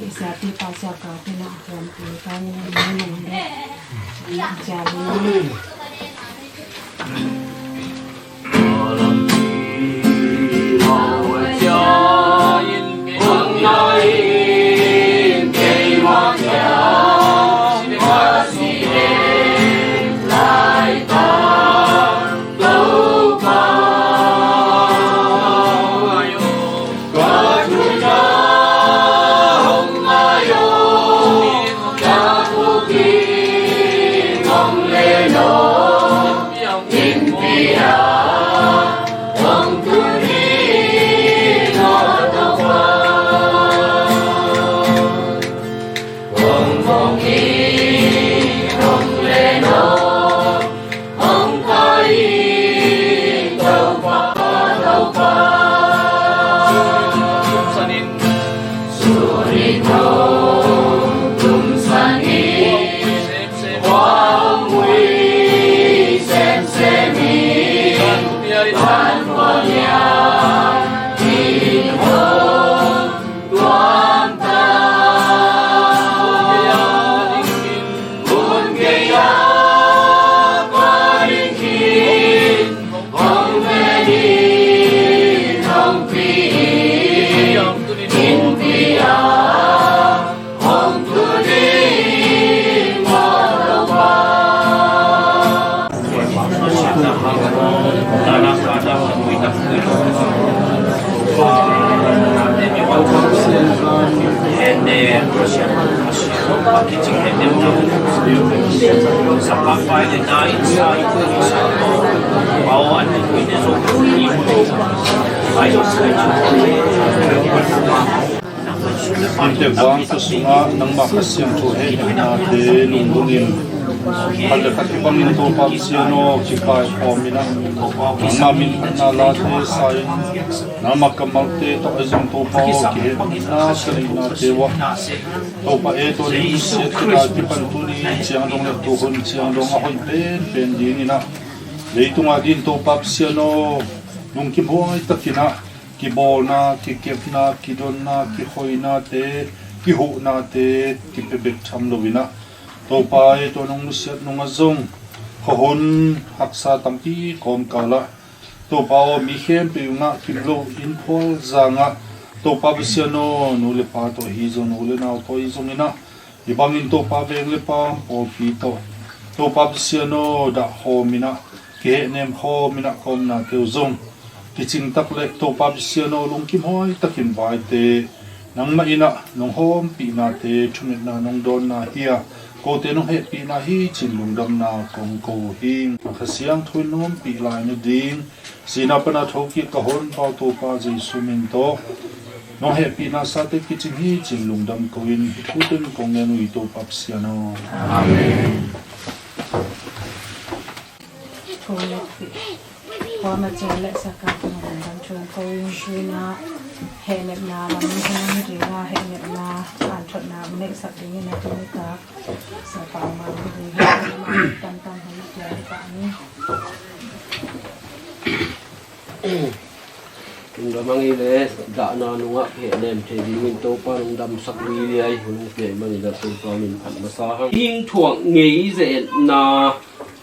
i sa ti pa sa ka ti na ram ti ka ni ni de cha ni Ante bang kesunga nang makasiyang tuhe na de lungungin Pada kati bangin to pagsiano kipai pomina namin na late sain na magkamalte to azang to pa ki na salina dewa to pa eto ni set ka tipantuni siang dong na tuhon siang dong ahoy pen dinina leitunga din to pagsiano nung kibuang itakina kibol na kikep na kidon na kihoy na te kihu na te kipebek chamlovina to pa ito nung set nung azong kahon haksa tampi kom kala to pa o mihem pe nga kiblo infol zanga to pa bisiano nule pa to hizo nule na to hizo mina ibangin to pa bengle pa o pito to pap siano da homina ke nem homina komna teu zong kiching tak le to pap siano lungkim hoi takin vai te nang ma ina nong hom pi na te thunet na nong don na hia ko te nong he pi na hi chin lungdam na kong ko hing khasiang thun nom pi lai nu ding sina pana thoki ka hon pa to pa jesu min to no he pi na sa te kiching hi chin lungdam ko in thutun kong ne nu to pap siano amenพอมาเจอและสกัดของดังชงเขายิ่งช่วยนะเห็นเน็บนาลำนี้เขาไม่ดีว่าเห็นเน็บนาอ่านชดนาเน็กสักอย่างนี้นะตัวนี้ตาสปามาดีดีมาตั้งให้เจอตานี้ Chúng ta mang ile đã na nunga he nem the di min to pa nung dam sak wi li ai hun ke man da to pa min phat ma sa hang hing thuang ngei ze na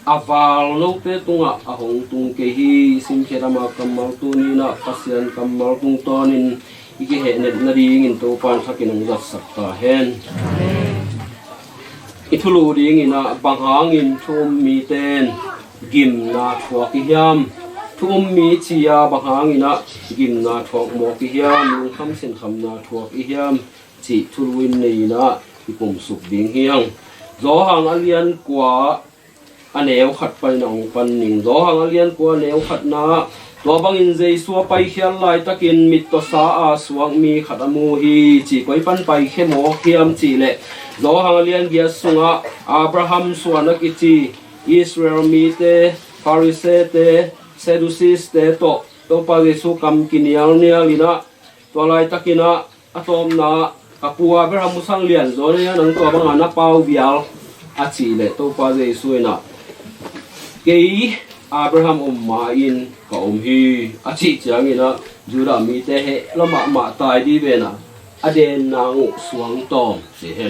aval lo te tunga a hong tung ke hi sim kherama kamal tu ni na pasian kamal tung tonin ike he net na ring in to pan thakin ung zat sak ta hen ithulu ding ina banghang in thum mi ten gim na thua ki hiam thum mi chia banghang ina gim na thok mo ki hiam lung kham sen kham na thok i hiam chi thulwin nei na ipum suk ding hiang zo hang alian kwa aneu khat pai nong pan ning zo hang alian kwa neu khat na to bangin zai suwa pai khial lai takin mit to sa a suang mi khat amu hi chi koi pan pai khe mo hiam chi le zo hang alian gia sunga Abraham suana ki chi Israel mi te Pharisee te Sadducees te to pa Jesu kam kinial nia lina to lai takina atom na kapua Abraham musang lian zo ne nang to banga na pau bial a chi le to pa Jesu na kei Abraham ma in ka hi a chi chang ina jura mi te he lama ma tai di ve na aden nang suang tom se he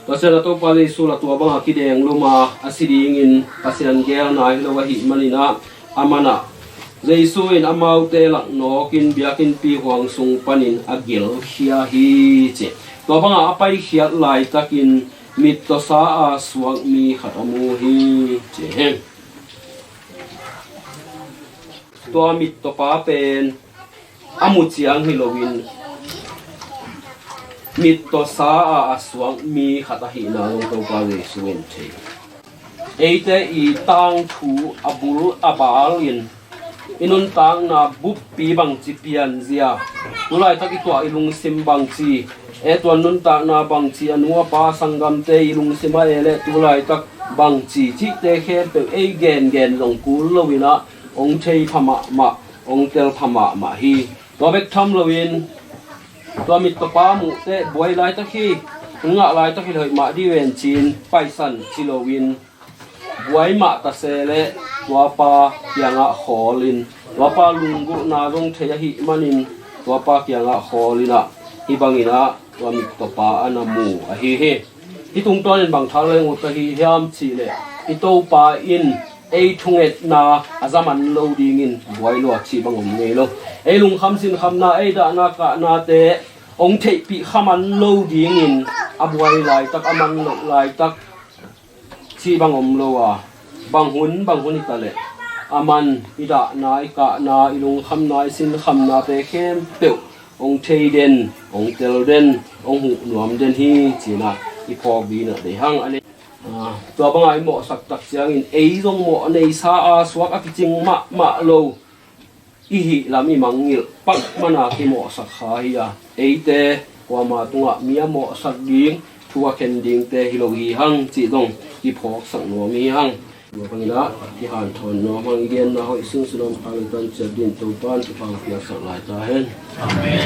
to se la to pa Jesu la to banga ki deng luma asiding in pasian gel na lo wa hi manina amana Jesu in amau te lak no kin biakin pi huang sung panin agil khia hi che to banga apai khiat lai takin mit to sa a suang mi khatamu hi che he to mit to pa pen amu chiang hilowin mit to sa a suang mi khata hi na long to pa Jesu in che eite I tang thu abul abalin inun tang na bup pi bang chi pian zia tulai taki to ilung sim bang chi e to nun ta na bang chi anua pa sangam te ilung sima ele tulai tak bang chi chi te khe pe e gen long kul lowina ong chei phama ma ong tel phama ma hi to bek tham lowin to mit to pa mu te boy lai ta khi nga lai ta khi hoi ma di wen chin paisan chilowin buai ma ta se le tua pa kianga kholin tua pa lungu na rong theya hi manin tua pa kianga kholina hi bangina tua mit to pa anamu a hi he hi tung ton bang thal le ngut hi hiam chi le hi to pa in ei thunget na azaman lo ding in buai lo chi bangom nge lo ei lung kham sin kham na ei da na ka na te ong thei pi khaman lo ding in a buai lai tak aman lo lai tak chi bangom lo a bang hun itale aman ida na ika na ilung kham na sin kham na te khem pe ong thei den ong tel den ong hu nuam den hi china I phok bi na de hang ane to banga I mo sak tak chiang in ei jong mo nei sa a swak a kiching ma lo I hi lam I mangil pak mana ki mo sak kha hi a ei te wa ma tunga mia mo sak ding thua ken ding te hi lo hi hang chi dong I phok sak no mi hang mo pangila ki han thon no mang igen na hoi sung sunom phang tan chadin to pan ki phang pia sak lai ta hen amen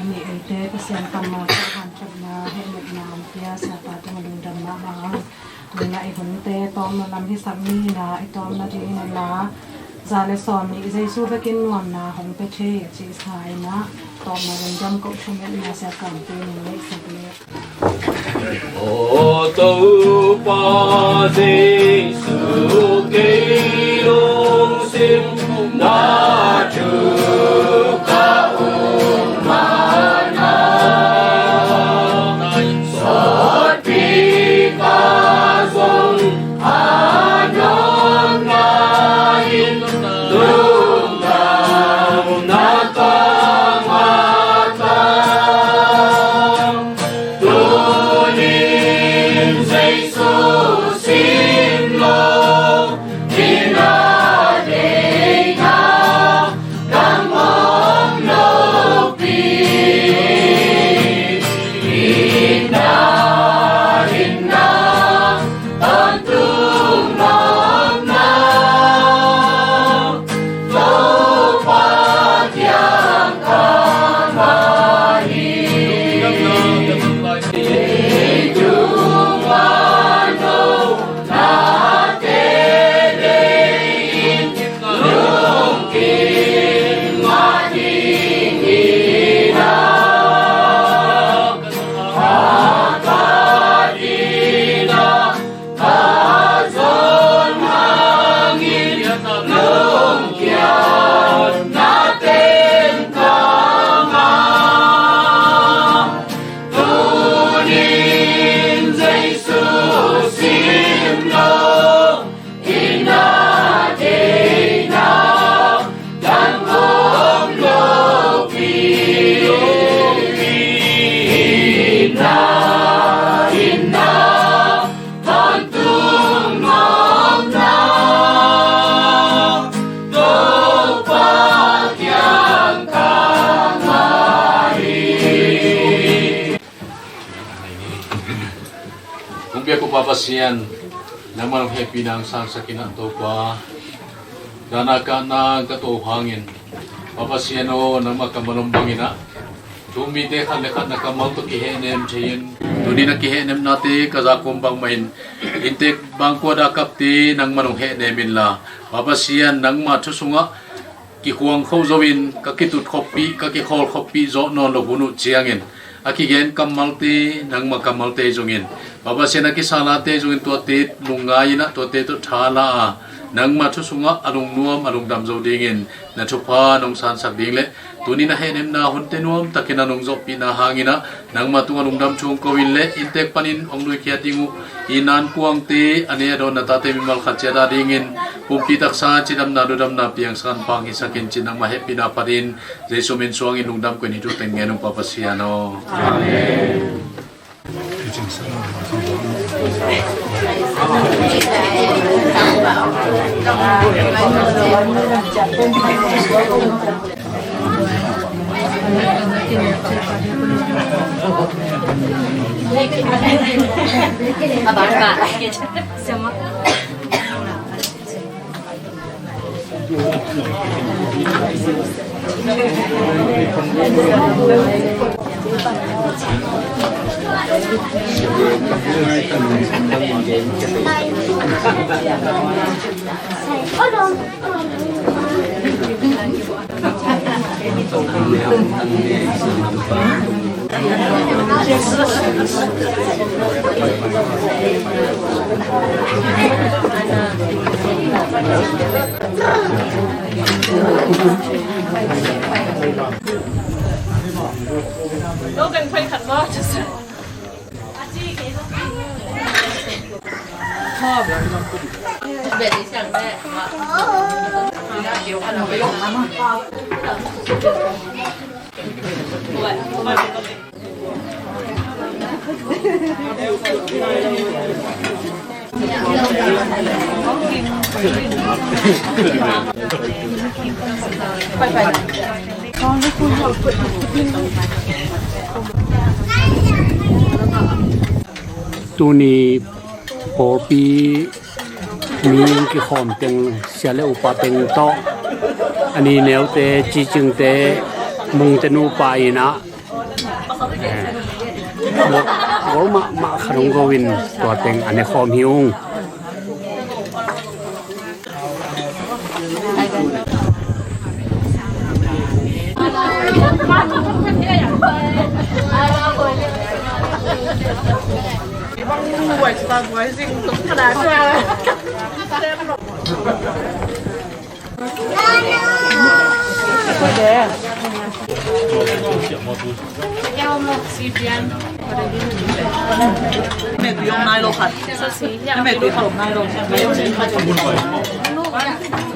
ni ite pasian kama han chakna he nek nam pia sa pa tong lung dam na ma na I hun te tom na lam hi sak ni na I tom na ji na la za le som ni Jesu bekin nuam na hong pe the chi sai na tom na lung dam ko chum na sa kam te ni le sak le ô tô pa Giêsu cây lung sim na chu ka ma na sot pi Jesus in love, in a day now, come on, no peace. Inna, untung nona, topat yang kamahi. Kung biya ko papasyan ng mga happy ng sa kinato pa dana ka ng katuhangin papasyan o ng makamalumbangin na tumite ka lekat na kamal to kihenem chayin tuni na kihenem nati kazakumbang main intek bangko da kapti ng manong henemin la papasyan ng matusunga kihuang khawzawin kakitut kopi kakikol kopi zo non lo bunu chiangin akigen kamalte nang makamalte jungin baba sena kisalate jungin tuatit lungai na tuatit tu thala nang matusunga alung nuam alung damzo dingin na chupa nong san sak dingle tuni na henem na hunte nuam takina nong zo pinahangina nang matung alung dam chung kowille intek panin onglui kiatingu inan kuang te ane do na tate mimal khacheda dingin pumpi taksa chidam na dodam na piang san pang isakin chinang mahepi na parin jesu min suang inung dam ko ni tu tengenung papasiano amen. Logan phải khẩn lo chứ sao? Về đi chẳng đấy. tu ni por pi mi ki khom teng sia le upa teng to ani neu te chi chung te mung te nu pa ina wo ma kharong gowin to teng ane khom hiung Quậy ta quậy gì cũng thật đáng ra. Mẹ cứ用奶酪粉，mẹ cứ同奶酪，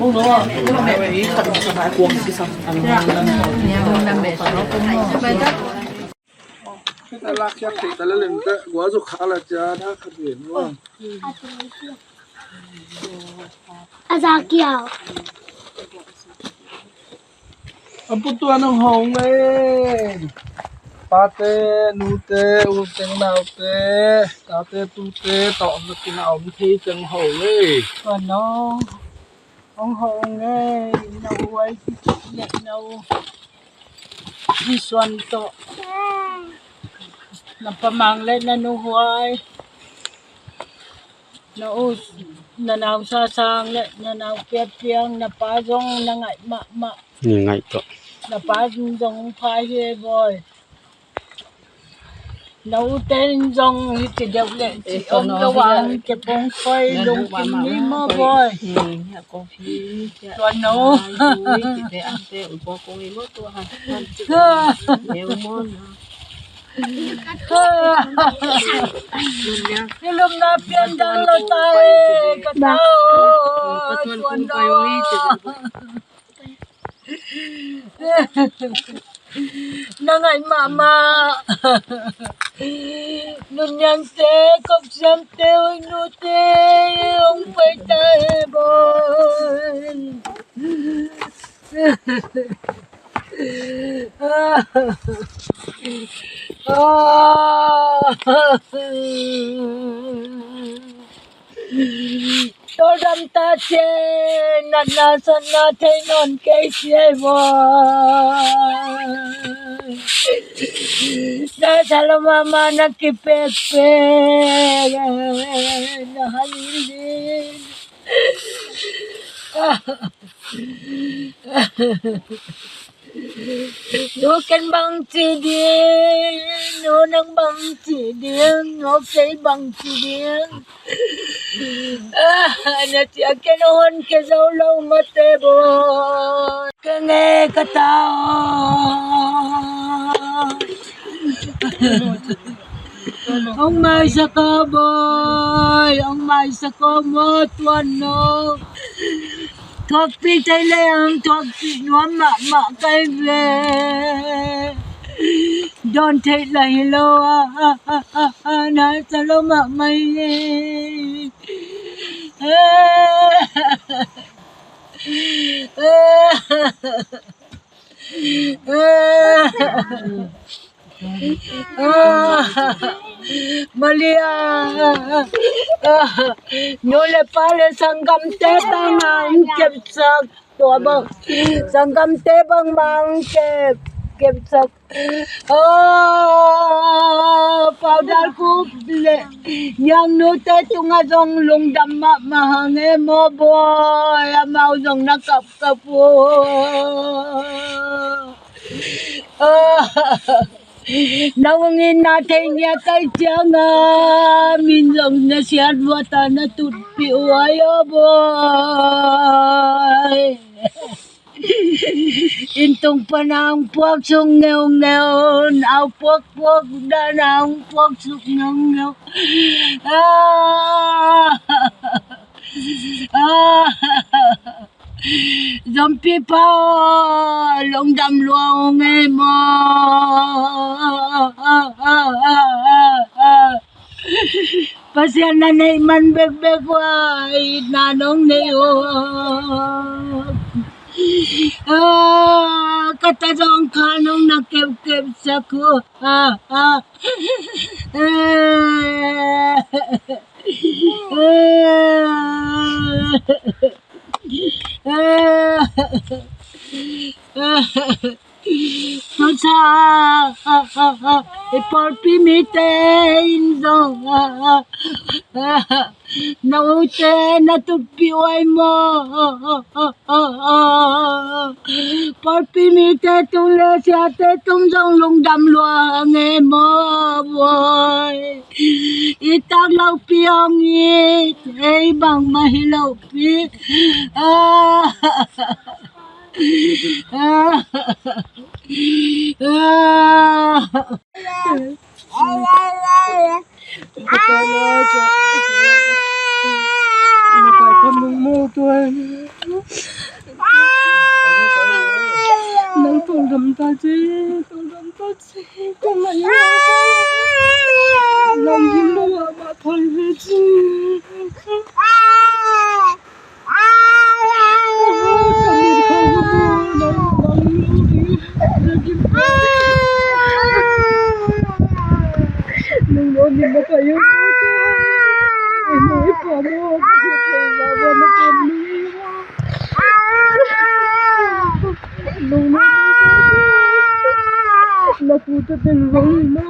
冇咗啊！因為mẹ俾陳太光啲心，係咪？ Kita lakiat kita leleng ke gua zo khala cha da khadin wa. Azakiao. Apu tu anong hong eh. Pate nute uteng naute tate tute to na kinaom thi teng ho eh. Còn nó ông hồng nghe nấu ấy nhẹ nấu đi xuân to làm pamang lên là nấu hoài nấu là nào xa sang lên là nào kẹt tiếng là phá rong là ngại mạ ngày to là phá rong phai hê bồi nấu tên rong thì đều lệ chỉ ông cái hoàng cái bông phơi lùng kim đi mơ bồi tuần nấu cái lúc nào biến đang lo tay cái tao tuần nấu nang ay mama nun yang te kop sam te nu te ong pai ta bon tôi đâm ta trên nát na san na thấy non cây xe na salama na kipepe na halilin nó cân bằng chỉ điên nó nâng bằng chỉ điên nó cây bằng chỉ điên nó chỉ cái nó hôn cái dấu lâu mà tê bồ cái nghe cái tao ông mai sa có bơi ông mai sa có mơ tuần nó thuộc phi tây lên thuộc phi nó mạ cái về đón thấy lại lâu na sa lo mạ mày Malia nhole pale sangam te tangang kep sak tua bang sangam te bang bang kep sak paudal ku le yang nu te tunga jong lung dam ma hange mo boy amau jong na kap nawangin natin niya kay tiyanga minjong na siya wata na tutpi uwayo boy intong panang puwag sung ngeong aw puwag danang puwag sung ngeong Zampi pa long dam luang e mo pasyan na man beg wa nanong ne o kata jong kanong nakep sa ko Sa iporpi mite inzo naute natupi oy mo porpi mite tule siate tumjong lung dam luang e mo boy itag lau piong it ei bang mahilaw pi Phải con mùng mô tuần nâng thùng đâm ta chi tôi đâm ta chi con lại lòng kim nó mà thôi về chi đừng nói nhìn nó phải yêu tôi nói quả mô là vào nó tìm đi đừng nói là phụ cho tình rồi nó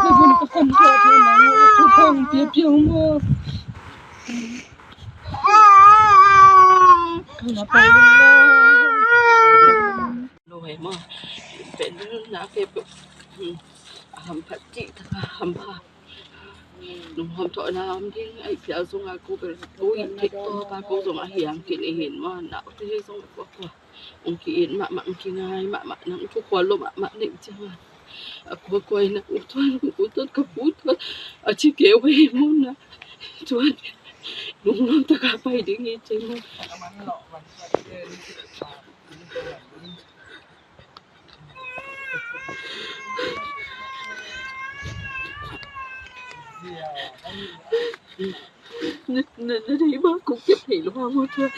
tôi không cho tôi là tôi không tiếp theo mà không phải rồi màเป็นนะเก็บทำผัดจีทำผัดหนุ่มหอมถอยน้ำที่ไอ้เพียวส่งอากูเป็นกูอินทิโตปากูส่งอาเหียงกินเห็นว่าหนาวที่ส่งกว่าองค์กินมะกินง่ายมะนั่งทุกคนลมมะเด็กจังกูกวยนะอุทวนกูต้นกระปุกอาชีเกี่ยวไปมุ่งนะชวนลุงน้องตะกาไปดิ้งยี่จริงนี่บ้ากูเก็บให้ลูกหมดเลย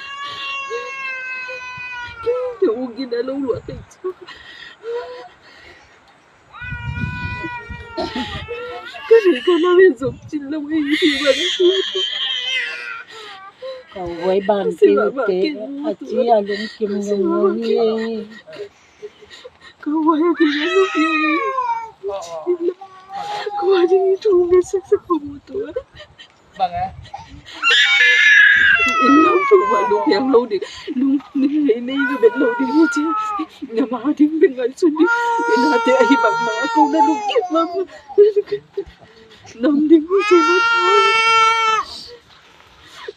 เดี๋ยวกินได้ลูกหลวงติดช่ก็ถึงขนาดเป็นสมจินแล้วไอ้ที่มันก็ไว้บานติวเตะอาเจียลงกิมยงนี่ก็ไว้ที่นั่นนี่ก็ว่าที่ถูกเป็นสักคนตัวบางไงน้องถูกว่าลูกยังลูกดิลูกนี่ก็เป็นลูกดิใช่เนี่ยมาทิ้งเป็นวันสุดนี่น่าจะไอ้บังมากูน่ะลูกเก็บมาน้องดิ้งไม่ใช่มาทำ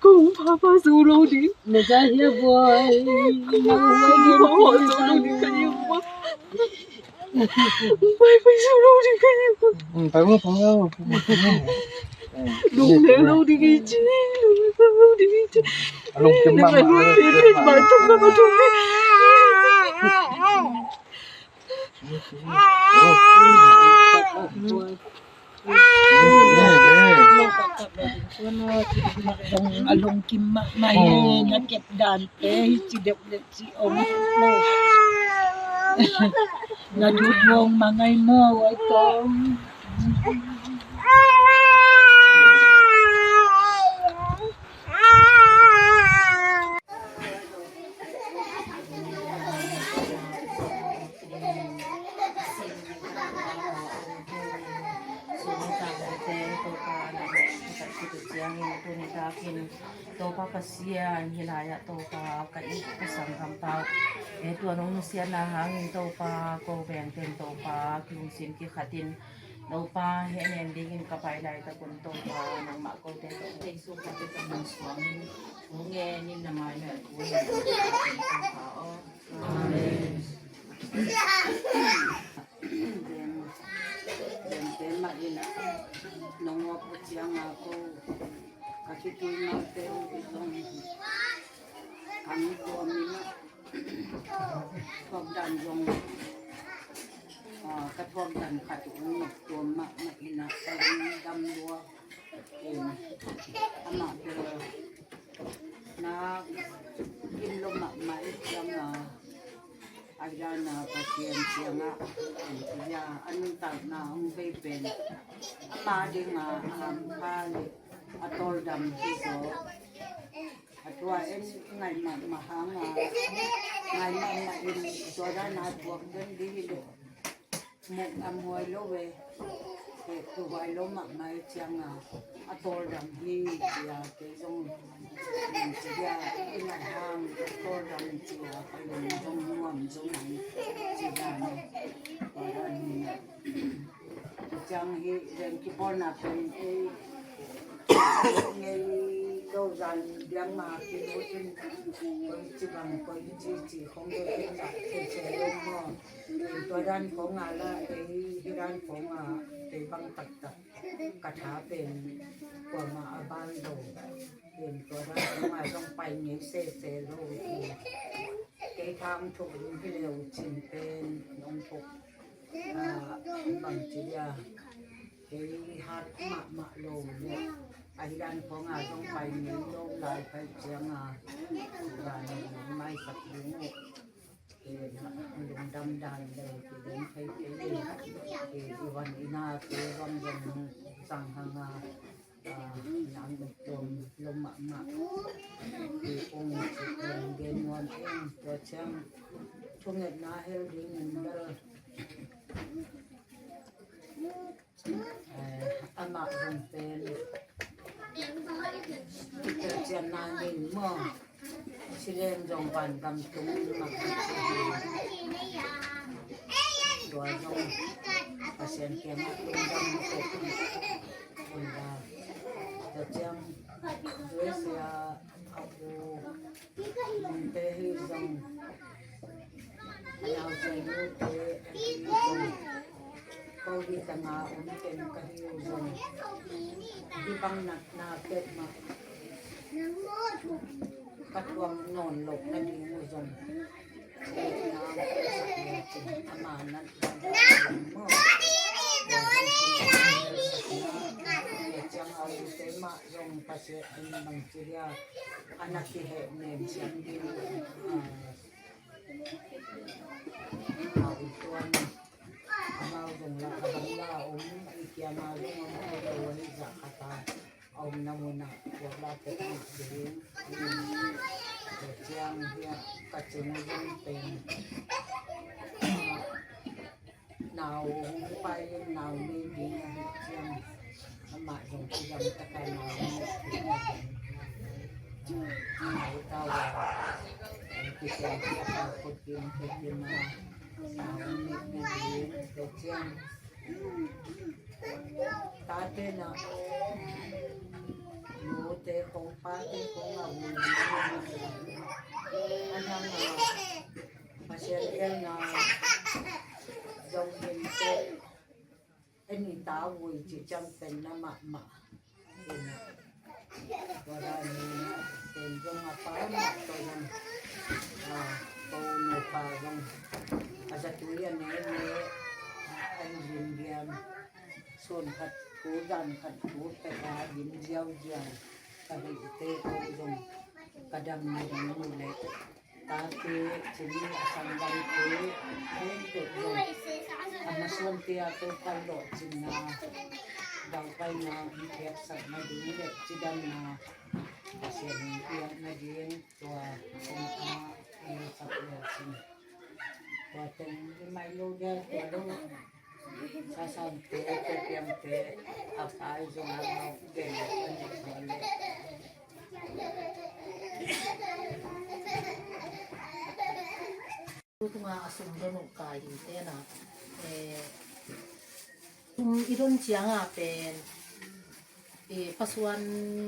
กูพามาสู่ลูกดิไม่ใช่เฮียบอยกูพาสู่ลูกดิกันยังวะไปสู่ลูกดิกันยังวะไปว่าพอแล้วลุงเลี้ยงเราดีจริงลุงดีจริงลุงจะมาลุงเป็นมาทุกคนมาทุกคนอารมณ์กิมมาไม่นะเก็บด่านเตะจีเด็กเด็กจีอมโลนะดูดวงมาไงโม่ไว้ก่อนtopa kasian hilaya topa kain kusang kampaw tua nung siya na hangin topa ko benten topa klungsin ki khatin topa henen dingin kapailay ta kun topa nang mako te to te su ka te nang swami nge ni na mai na ku ni topa o amen den ma ina nong wa pu chiang ako kasi kinapeo itong kami ko amina pagdan yung katwagdan katuong magtuwa maina ang damdua ama pero na inlo mait lang ada na pasensya nga kaya anong tawag na ang baben ama din nga hali atol dam hiso atwa en ngai mahanga ngai ma in soda na tuak den di do mo amoy lo we tu vai lo ma mai chianga atol dam hi ya ke song ya in hang atol dam chi ya pa lo song nuam song nai chi ya ne ora ni chang hi den ki por na pen e nghe đâu rằng đang mà cái đối trên với chỉ bằng với chỉ không được cái là thể luôn mà tôi đang có ngà là cái đang có ngà cái băng tật cả thả bên của mà ban đầu bên tôi đang có ngà trong bay nhảy xe rồi cái tham thuộc những cái điều chỉnh tên nông phục bằng chỉ là cái hạt mạ lồ này anh đang có ngà trong bài những đâu lại phải chém và mai sập đúng một thì dùng đâm đàn để thì đến thấy cái gì thì Ivan Ina thì Ivan dần sang hàng nắng được tuần lông mạ thì ông dần đến ngon em cho chăng chung ngày na heo đi mình đó ama dùng tên cái chuyện này mình mà chỉ lên dòng bàn cầm chúng mặc rồi dòng và xem kiếm tung đâm một phần là cho chém dưới xe học mình tê hi dòng nào chơi như thế dòng câu đi tầng nào cũng tên cái hiu dòng đi băng nạt na tết mà cắt quăng nón lộc na đi mua dòng để nào chỉnh ama nát mơ chẳng ao tế mà dòng ta sẽ ăn bằng chia anak thì hệ nền chẳng đi ao tuan mau dòng là băng la ông kia mà dòng ông đầu ấy giả kata ông nam mô na hoặc là cái gì để trang kia cả chúng dân tiền nào phải nào nên đi trang mà dòng cái dòng tất cả nào nào tao là cái trang tao có tiền mà nào nên đi để trang ta tên là nô tê không phá tê không là vui anh em mà xem em là dòng hình tê anh nhìn ta vui chỉ trong tên là mạ thì là và đây tên dòng mà phá mạ tôi dòng câu nô phá dòng aja tulian anh nhìn điềm xuân khát cố dàn khát cố phải là dính gieo giang cả bị tê cô dùng cả đầm này đầm mù lệ ta tê chính là sang đầm tê nên được rồi mà xuân tia tôi phải lộ chính là đầu tay là kẹp sợi mà đúng đấy chỉ đầm là xem tia mà điên và không có sợi là chính và từng cái máy lô đeo của đâu sasan te tiam te apa dùng nào để tunga asum donu kai din te na iron chianga pen pasuan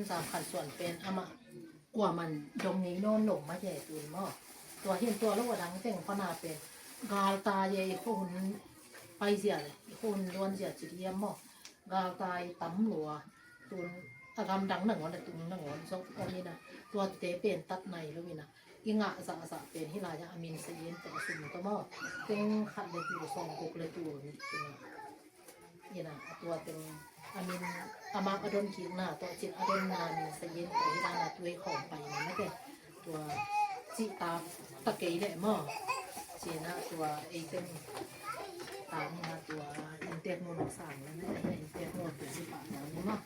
sa khan suan pen ama kwa man dong ni non no ma ye tu mo ตัวเห็นตัวแล้วว่าดังแต่งพนาเป็นกาลตาเย่คนไปเสียเลยคนล้วนเสียจิตเยี่ยมมั้งกาลตายตั้มหลัวตุนอากำดังหนังวันตุนหนังวันสองคนนี้นะตัวเตะเป็นตัดในแล้วนี่นะอิงะสะสะเป็นที่ลายอามินเสียนแต่สุ่มตัวมั้งเป็นขัดเลยอยู่สองกุกเลยตัวนี่นะตัวเป็นอามินอามาอดนขีดหน้าตัวจิตอดนนานเสียนแต่ที่ลายตัวของไปนะไม่เป็นตัวจีตาตะเกียเลยมั้งเจนะตัวเอเจนตามนะตัวอินเตอร์โนดสั่งแล้วนะอินเตอร์โนดเป็นสิบาทแล้วนี่มั้ง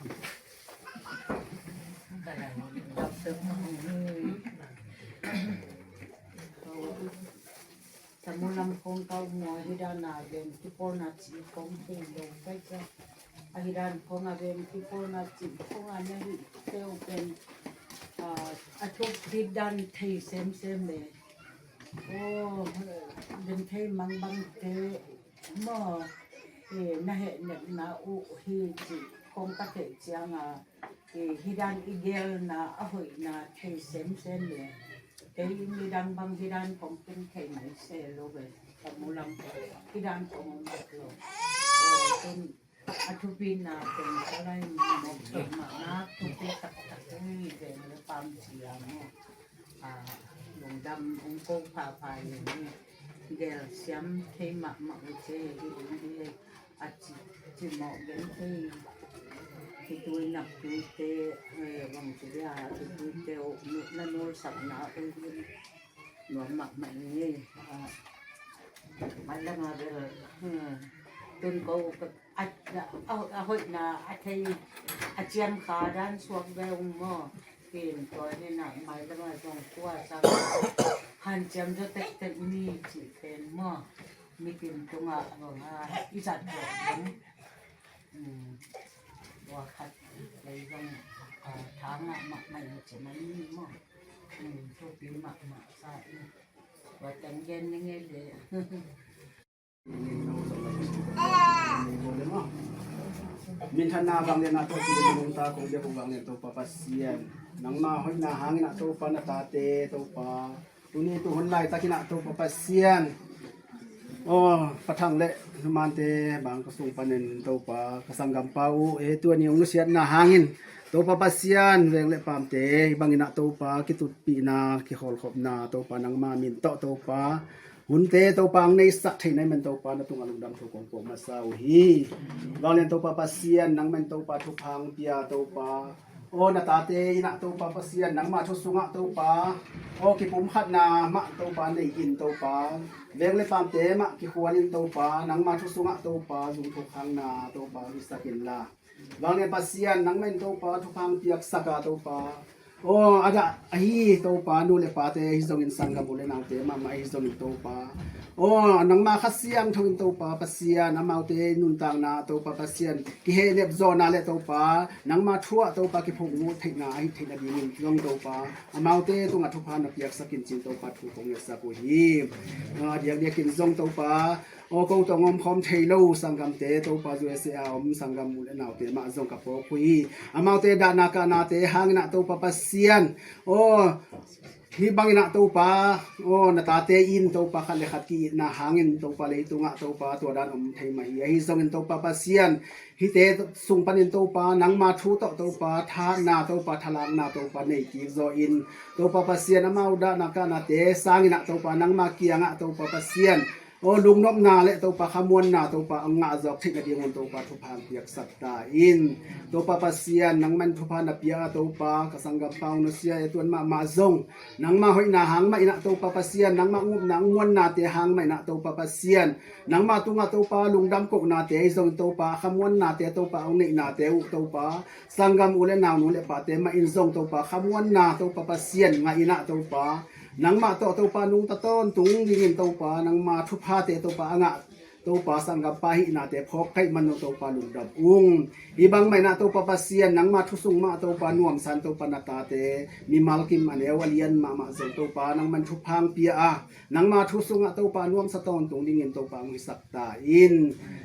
แต่ดับเติมสมุนไพรของเขาหมอฮิดานาเดนที่ปอนาจิของที่ลงไปจ้ะฮิดานของอาเดนที่ปอนาจิของอันนี้เที่ยวเป็นอาทุกดิดันไทยเซมเลยโอ้เดินไทยมังบังเตหม้อน่าเห็นเนี่ยน่าอุฮิจิคงตะเกียจยังฮิดันอีเกลน่าอร่อยน่าไทยเซมเลยแต่ฮิดันบางฮิดันผมเป็นไทยไหนเซลล์เลยแต่มูลำฮิดันของมันแบบโลโอ้เป็นอาทุบินน่ะเป็นอะไรมองเห็นมานะทุกที่ตักนี่เป็นความเสียงลง ดำองโกพาพายอย่างนี้เดลเสียมเทมะมะเจที่นี่อาจิหมอกเป็นที่ตัวนักตัวเตะวังสุริยาตัวเตะนั่นโน้ตสับหนาตัวหนวดหมักมันนี่มันแล้วมาเดลตุนเขาเอาหอยนาอาเจียมขาด้านสวมแววหม้อเปลี่ยนตัวนี่หนักไม้แล้วมาตรงขั้วสังหันเจียมจะเต็มมีจีเป็นหม้อมีกินตรงอ่ะบอกว่าอีสัตว์บอกว่าขัดเลยต้องทางอ่ะหมักใหม่จะไม่มีหม้อทุกปีหมักใส่ว่าจังเย็นยังไงเดี๋ยวMinhana bang na to pinung ta kung dia bang to papasian nang ma hoy na hangin na to pa na tate to pa tuni to honlai ta kina to papasian oh patang le mante bang kasung panen to pa kasanggam pau tu ni ungusian na hangin to papasian weng le pamte bang ina to pa kitut pi na ki hol khop na to pa nang ma min to paหุ่นเตโตปังในสักที่ไหนมันโตปานะตุงอลุดำทุกของผมมาเศร้าฮีเราเรียนโตปาปัสเซียนนังมันโตปาทุกพังเปียโตปาโอนาตาเตนะโตปาปัสเซียนนังมาทุสุงะโตปาโอกิปุมขัดนามะโตปาในอินโตปาเวงเลปามเตมะกิขวานินโตปานังมาทุสุงะโตปาจุงทุกพังนาโตปาวิสกินลาเราเรียนปัสเซียนนังมันโตปาทุกพังเปียกสักาโตปาโอ้อาจจะโตปานูเลปาเตฮิซงอินสังกับุเลนาเตมาฮิซงอินโตปาโอ้นังมาคัสเซียงทวินโตปาปัสเซียนมาเตนุนตังนาโตปาปัสเซียนกิเฮเนบโซนาเลโตปานังมาทั่วโตปากิพงงูเทนาฮิเทนาดีนินลงโตปามาเตตุงอัทุพานักยักสกินจินโตปาทุกงเยสกุฮีเดียกกินซงโตปาโอ้กูตงอมพร้อมเทโลสังกัมเตโตปาจูเอสเอลสังกัมมูเลนาเตมาซงกับโปคุยมาเตดานาคานาเตหางนาโตปาปัสเซียนโอ้ฮิบังนะโตปาโอ้นาตาเตอินโตปาคันเลขัดกีนาหางอินโตปาเลยตุงะโตปาตัวดานอมไทยมาฮิซงอินโตปาปัสเซียนฮิเตสุงปันอินโตปานังมาทูโตโตปาทานาโตปาทลางนาโตปาเนกีโซอินโตปาปัสเซียนมาอุดานาคานาเตสางอินะโตปานังมาเกียงะโตปาปัสเซียนโอ้ลุงนบนาเลโตปาขมวนนาโตปาอังงะจอกทิกะดีงอนโตปาทุพานเปียกสัตตาอินโตปาปัสเซียนนังมันทุพานเปียโตปากสังกัปปาวนุเสียตวนมาซงนังมาหอยนาหางมาอินะโตปาปัสเซียนนังมางุบนังมวนนาเตหางมาอินะโตปาปัสเซียนนังมาตุงะโตปาลุงดำกกนาเตซงโตปาขมวนนาเตโตปาองนินาเตอุโตปาสังกัมอุเลนาวนุเลปาเตมาอินซงโตปาขมวนนาโตปาปัสเซียนงาอินะโตปานังมาโตปานุงตะต้นตุงยิงินโตปานังมาทุพาเตโตปาองะโตปาสังกัปปาหินาเตพอกไข่มันโตปาลุงดับอุงอีบังไม่นาโตปาปัสเซียนนังมาทุสุงมาโตปานวมสันโตปานาตาเตมีมัลกิมอันเอวเลียนมาเซโตปานังมันทุพังเปียนังมาทุสุงโตปานวมสตอนตุงยิงินโตปามิสักตาอิน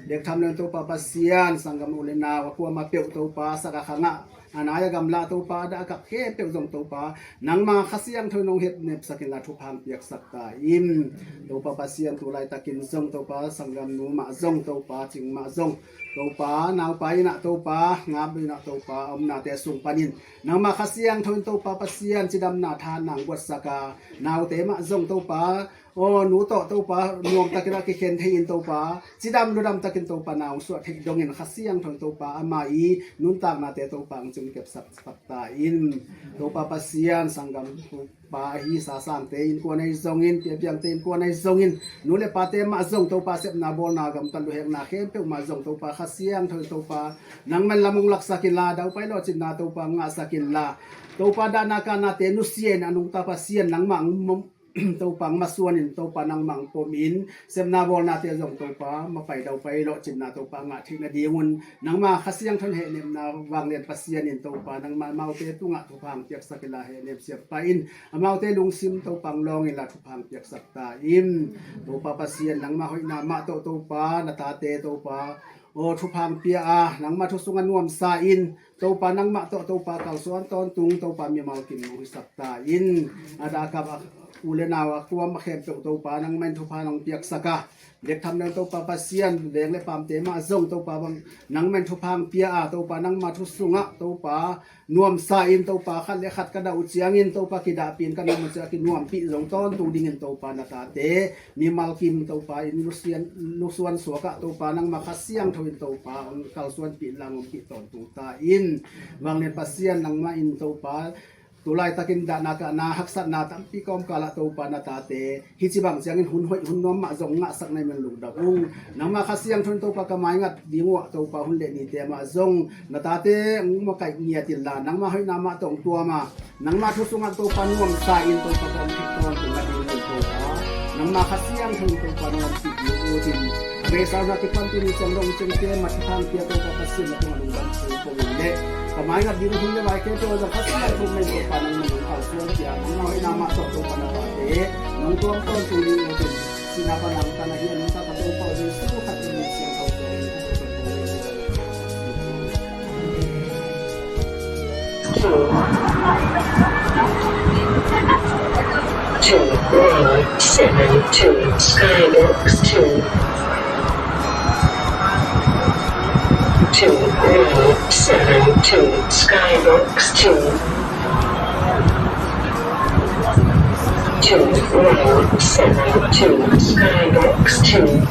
เด็กทำเรื่องโตปาปัสเซียนสังกัมอุเลนาวะพัวมาเปียวโตปาสักขะงะanaya gamla to pa da ka khe pe jong to pa nangma khasiang thonong het nep sakila thu phang piak sakta im to pa pasian tu lai takin jong to pa sangam nu ma jong to pa ching ma jong to pa naw pa ina to pa ngab ina to pa om na te sung panin nangma khasiang thon to pa pasian chidam na tha nang wat saka naw te ma jong to paโอ้หนูโตปานวมตะกิระกิเคนเทอินโตปาจิดำดูดำตะกินโตปานาวสวดทิดงเงินขัดเสียงทงโตปาอามาอีนุนตากนาเตโตปังจึงเก็บสักตาอินโตปาปัสเซียนสังกัมปาฮีสาสางเตอินกวนในซงอินเปียเปียงเตอินกวนในซงอินนูเลปาเตมาซงโตปาเสพนาบอลนากำตันดูเฮกนาเข้มเปียวมาซงโตปาขัดเสียงทงโตปานังมันละมุงลักสักินลาดาวไปโลจินนาโตปางาสักินลาโตปาดานาคานาเตนุเซียนอนุตาปัสเซียนนังมังโตปังมาส่วนโตปานังมังปมินเซมนาบอลนาเตียจงโตปามาไปเดาไปโลจินนาโตปางะทินาดีวุนนังมาขัดเสียงทนเหเนมนาวางเลียนปัสเซียนินโตปานังมาเมาเตตุงะทุพังเปียกสักลาเหเนมเสียบไปอินเมาเตลุงซิมโตปังลองอิลาทุพังเปียกสักตาอิมโตปาปัสเซียนนังมาหอยนามาโตปานาตาเตโตปาโอทุพังเปียนังมาทุสุงนวมซาอินโตปานังมาโตปาเก่าสวนตอนตุงโตปามีเมากินมุสักตาอินอาดากับ ule nawa tua ma khem pe to pa nang men thu pa nang piak saka dek tham nang to pa pasian deng le pam te ma zong to pa bang nang men thu phang pia a to pa nang ma thu sunga to pa nuam sa in to pa khat le khat ka da uchiang in to pa ki da pin ka nang ma cha ki nuam pi zong ton tu ding in to pa na ta te mi mal kim to pa in lusuan suaka to pa nang ma khasiang thoin to pa kal suan pi lang pi ton tu ta in wang le pasian nang ma in to pa tulai takin da na ka na haksat na tam pi kom kala to pa na ta te hi chi bang chiang in hun hoi hun nom ma zong nga sak nai men lu da ung nang ma khasiang thon to pa ka mai ngat dingo to pa hun le ni te ma zong na ta te ma kai nia tin la nang ma hoi na ma tong tua ma nang ma thu sunga to pa nuam sa in to pa kom thi ton tu la ni to pa nang ma khasiang thon to pa nuam ti u tin me sa na ti pan ti ni chang long chang te ma thang pia to pa sin na to lu ban ko le kamay nga dito hindi ba kaya to sa kasi kung may pa nang mga kalsuan siya nang mga inama to to pa na pati nang tuwang to tuloy mo din sinapa nang tanahiyan ng tatatupa o din sa katinig siyang kautuloy Skybox 2 272 Skybox 2 272 Skybox 2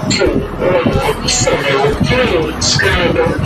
273 Skybox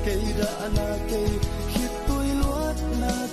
cây đã na cây khi tôi luốt na